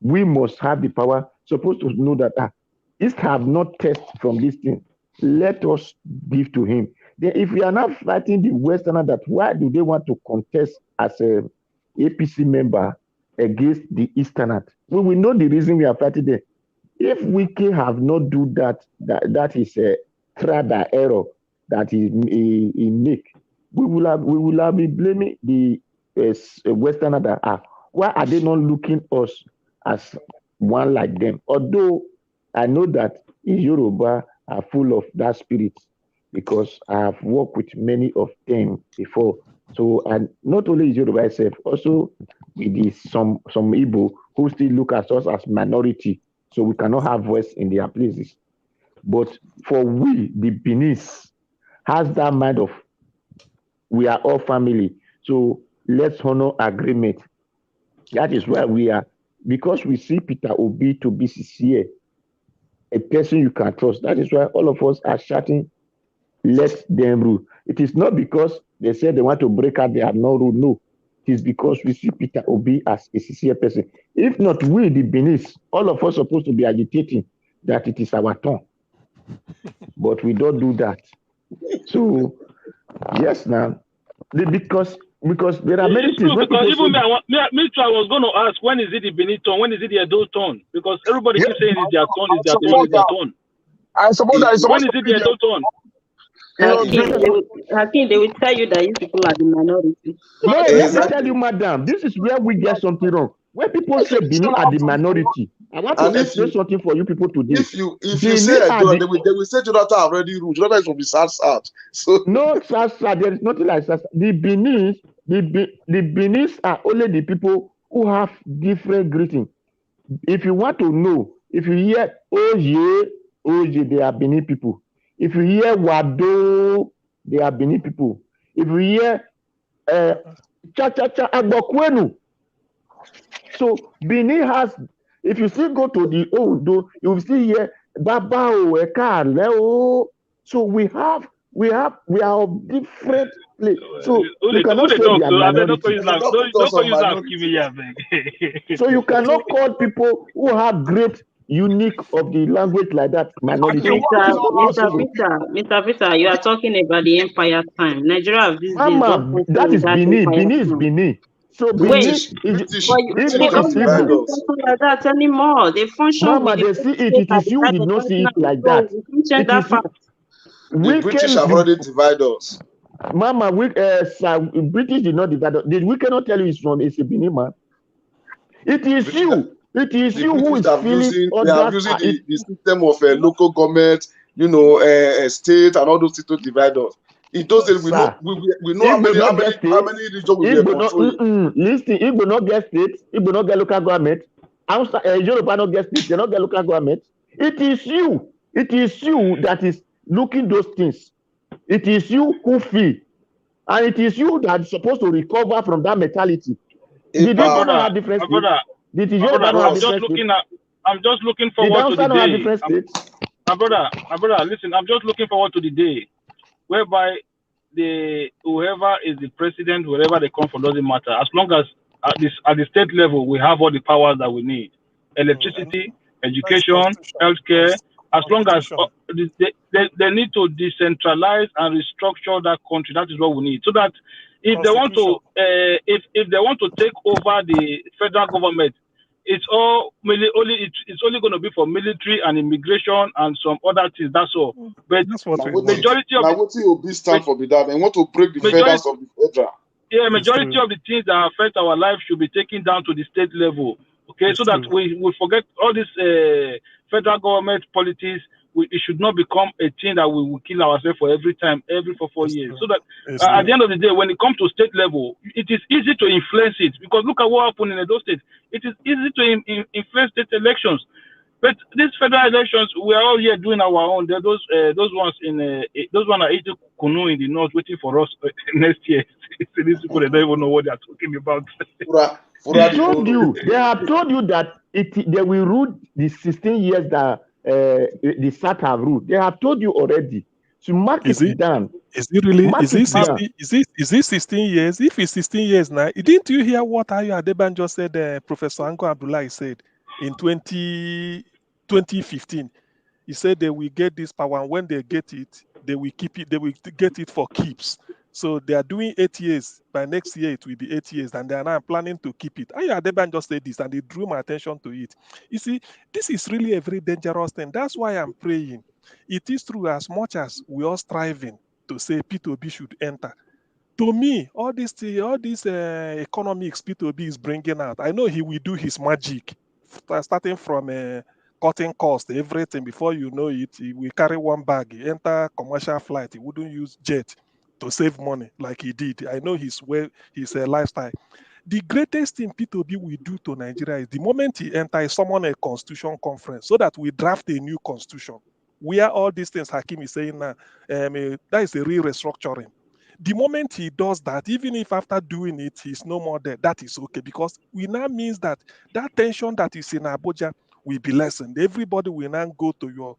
we must have the power, supposed to know that East have not tested from this thing. Let us give to him. Then if we are not fighting the Westerner, that why do they want to contest as a APC member against the Easterners? We will know the reason we are fighting them. If Wike have not do that is a trial error that he make. We will have been blaming the Westerner that why are they not looking us as one like them? Although I know that in Yoruba are full of that spirit, because I have worked with many of them before. So, and not only is Yoruba itself, also with some Igbo who still look at us as minority, so we cannot have voice in their places. But for we, the Benin, has that mind of we are all family. So let's honor agreement. That is why we are, because we see Peter Obi to be sincere, a person you can trust. That is why all of us are shouting, let them rule. It is not because they said they want to break out, they have no rule. No, it is because we see Peter Obi as a sincere person. If not, we, the Benin, all of us supposed to be agitating that it is our turn. But we don't do that. So, yes, now, because there are many things. Because even me too, I was going to ask, when is it the Benin turn? When is it the Edo turn? Because everybody keeps saying it's their turn, it's their turn, it's their turn. I suppose that is when is it the Edo turn? Hakeem, they will tell you that you people are the minority. No, let me tell you, madam, this is where we get something wrong. When people say Benin are the minority, I want to explain something for you people today. If you say Edo, they will say Jonathan already ruled. Jonathan is from the South. So no South, there is nothing like South. The Benin are only the people who have different greeting. If you want to know, if you hear Oye, they are Benin people. If you hear Wado, they are Benin people. If you hear Cha-cha-cha Agbokwenu. So Benin has, if you still go to the Odo, you will still hear Babao, Eka, so we are of different place. So you cannot say we are minority. So you cannot call people who have great unique of the language like that minority. Mr. Peter, you are talking about the empire time. Nigeria these days. Mama, that is Benin. Benin is Benin. So Benin is they don't like that anymore. They function. Mama, they see it. It is you did not see it like that. Change that part. The British have already divided us. Mama, British did not divide us. We cannot tell you it's from a Benin man. It is you. It is you who is feeling they are using the system of local government, state and all those things to divide us. In those days, we know how many regions we were controlling. Listen, Igbo not get state, Igbo not get local government. Yoruba not get state, they not get local government. It is you that is looking those things. It is you who feel, and it is you that is supposed to recover from that mentality. Did you not have different states? Did you not have different states? I'm just looking forward to the day. My brother, listen, I'm just looking forward to the day whereby whoever is the president, wherever they come from, doesn't matter. As long as at the state level, we have all the powers that we need: electricity, education, healthcare. As long as they need to decentralize and restructure that country, that is what we need. So that if they want to, if they want to take over the federal government, it's only going to be for military and immigration and some other things. That's all. But majority of Obi stand for that, and want to break the feathers of the federal. Yeah, majority of the things that affect our life should be taken down to the state level. Okay, so that we forget all this federal government politics. It should not become a thing that we will kill ourselves for every 4 years. So that at the end of the day, when it comes to state level, it is easy to influence it, because look at what happened in those states. It is easy to influence state elections. But these federal elections, we are all here doing our own. There are those ones are Atiku in the north waiting for us next year. These people, they don't even know what they are talking about. They have told you that they will rule the 16 years that the SAT have ruled. They have told you already. So mark it down. Is it really? Is it 16 years? If it's 16 years now, didn't you hear what Ayo Adebanjo said? Professor Anko Abdullahi said in 2015. He said they will get this power, and when they get it, they will keep it. They will get it for keeps. So they are doing 8 years. By next year, it will be 8 years, and they are now planning to keep it. Ayo Adebanjo said this, and they drew my attention to it. You see, this is really a very dangerous thing. That's why I'm praying. It is true, as much as we are striving to say P2B should enter. To me, all this economics P2B is bringing out, I know he will do his magic, starting from cutting cost, everything. Before you know it, he will carry one bag, he enter commercial flight. He wouldn't use jet to save money like he did. I know his lifestyle. The greatest thing P2B will do to Nigeria is the moment he enters, summon a constitution conference so that we draft a new constitution. Where all these things Hakim is saying now, that is a real restructuring. The moment he does that, even if after doing it, he's no more there, that is okay, because we now means that tension that is in Abuja will be lessened. Everybody will now go to your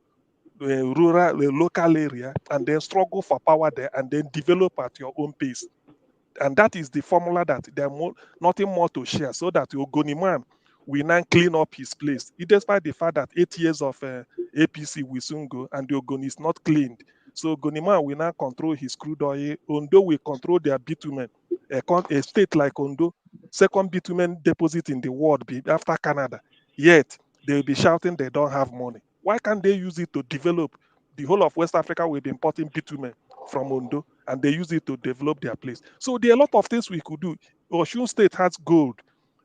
local area and then struggle for power there and then develop at your own pace. And that is the formula that there nothing more to share, so that Ogoniman will now clean up his place. Despite the fact that 8 years of APC will soon go and the Ogoni is not cleaned. So Ogoniman will now control his crude oil. Ondo will control their bitumen. A state like Ondo, second bitumen deposit in the world after Canada. Yet they will be shouting they don't have money. Why can't they use it to develop? The whole of West Africa will be importing bitumen from Ondo, and they use it to develop their place. So there are a lot of things we could do. Osun State has gold.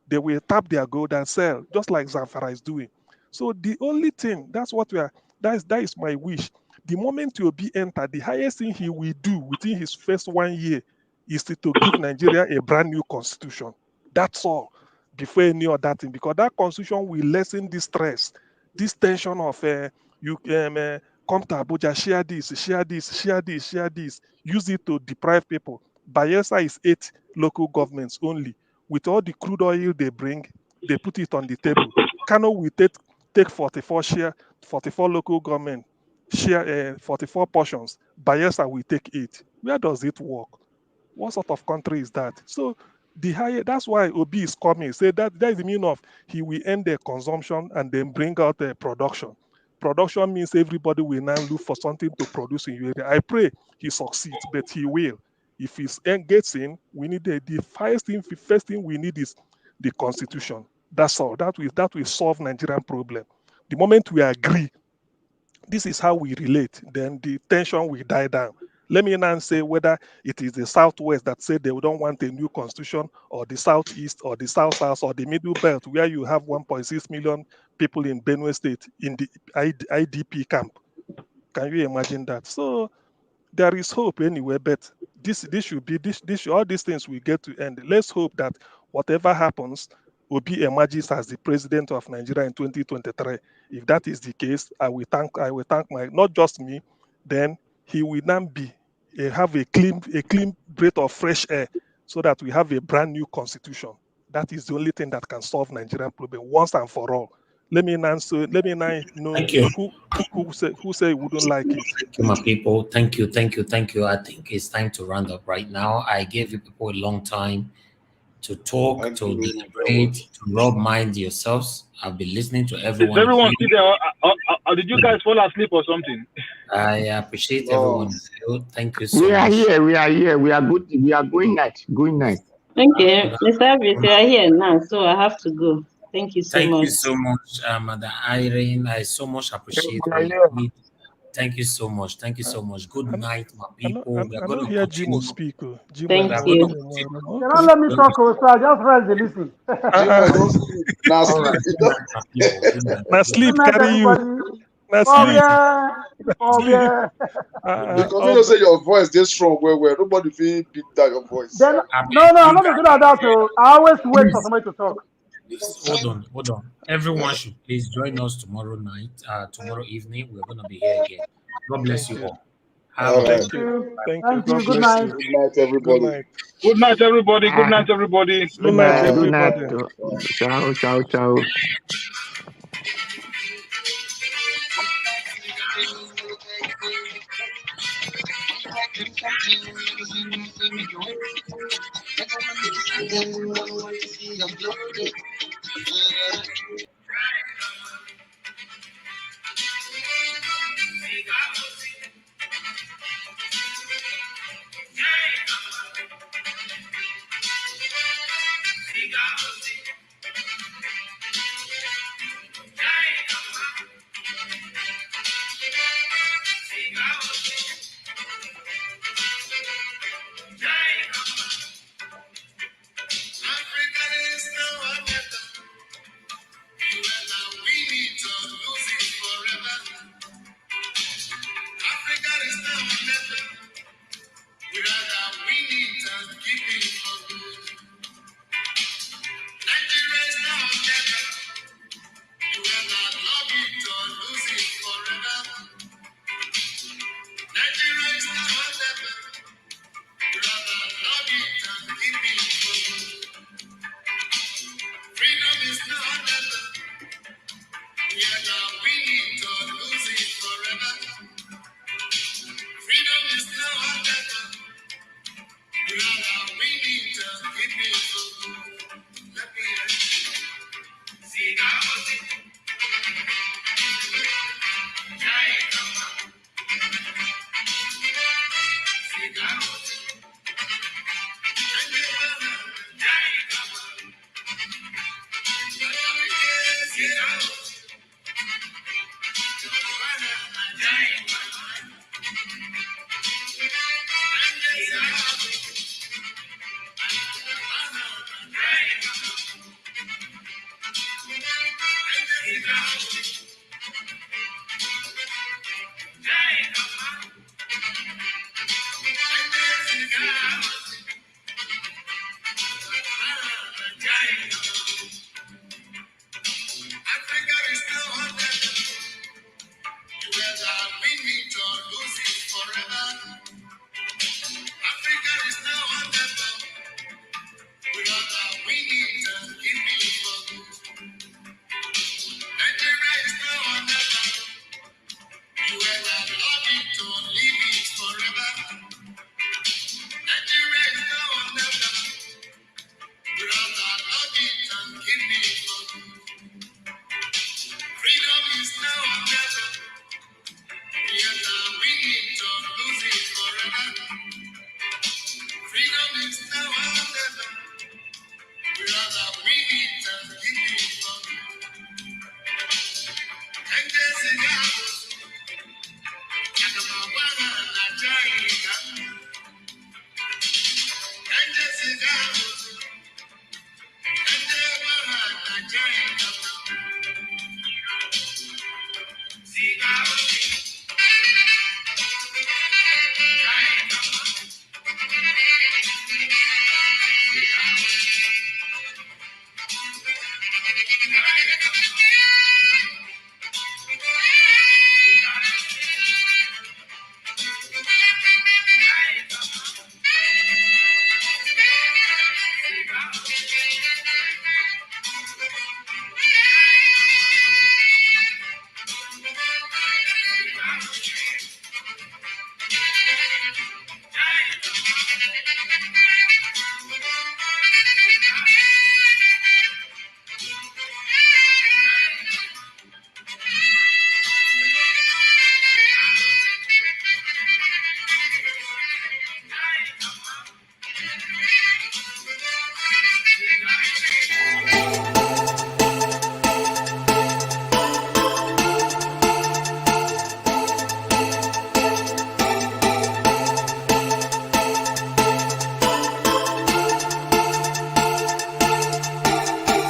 They will tap their gold and sell, just like Zamfara is doing. So the only thing, that's what we are, that is my wish. The moment Obi enter, the highest thing he will do within his first 1 year is to give Nigeria a brand new constitution. That's all, before any other thing, because that constitution will lessen this stress, this tension of come to Abuja, share this, use it to deprive people. Bayelsa is 8 local governments only. With all the crude oil they bring, they put it on the table. Kano will take 44 local government, share 44 portions. Bayelsa will take 8. Where does it work? What sort of country is that? So that's why Obi is coming. Say that is the meaning of he will end the consumption and then bring out the production. Production means everybody will now look for something to produce in your area. I pray he succeeds, but he will. If he gets in, we need the first thing we need is the constitution. That's all. That will solve Nigerian problem. The moment we agree, this is how we relate, then the tension will die down. Let me now say whether it is the Southwest that said they don't want a new constitution, or the Southeast, or the South, or the Middle Belt, where you have 1.6 million people in Benue State in the IDP camp. Can you imagine that? So there is hope anyway, but this should be all these things will get to end. Let's hope that whatever happens, Obi emerges as the president of Nigeria in 2023. If that is the case, I will thank not just me, then he will now have a clean breath of fresh air, so that we have a brand new constitution. That is the only thing that can solve Nigerian problem once and for all. Let me know Thank you. who say wouldn't like it. Thank you, my people. Thank you. I think it's time to round up right now. I gave you people a long time to talk, to deliberate, to rub mind yourselves. I've been listening to everyone. Is everyone still there? Or did you guys fall asleep or something? I appreciate everyone. Thank you so We are much. here. We are here. We are good. We are going night. Going night. Thank you, Mr. Avis. You are here now, so I have to go. Thank you so much. Thank you so much, Mother Irene. I so much appreciate it. Thank you so much. Thank you so much. Good night, my people. I don't hear Jimo speak. Thank you. You don't let me talk, so I just rest and listen. Now sleep Good night, carry you. everybody. Because you know say your voice is strong where nobody feel beat down your voice. Then, no, I'm not good at that. So I always wait for somebody to talk. Hold on. Everyone should please join us tomorrow night, tomorrow evening. We're going to be here again. God bless you all. Thank you. Thank you. Good night. Good night, everybody. Good night, everybody. Good night, everybody. Good night, everybody. Good night. Ciao, ciao, ciao. I don't want to see your blood.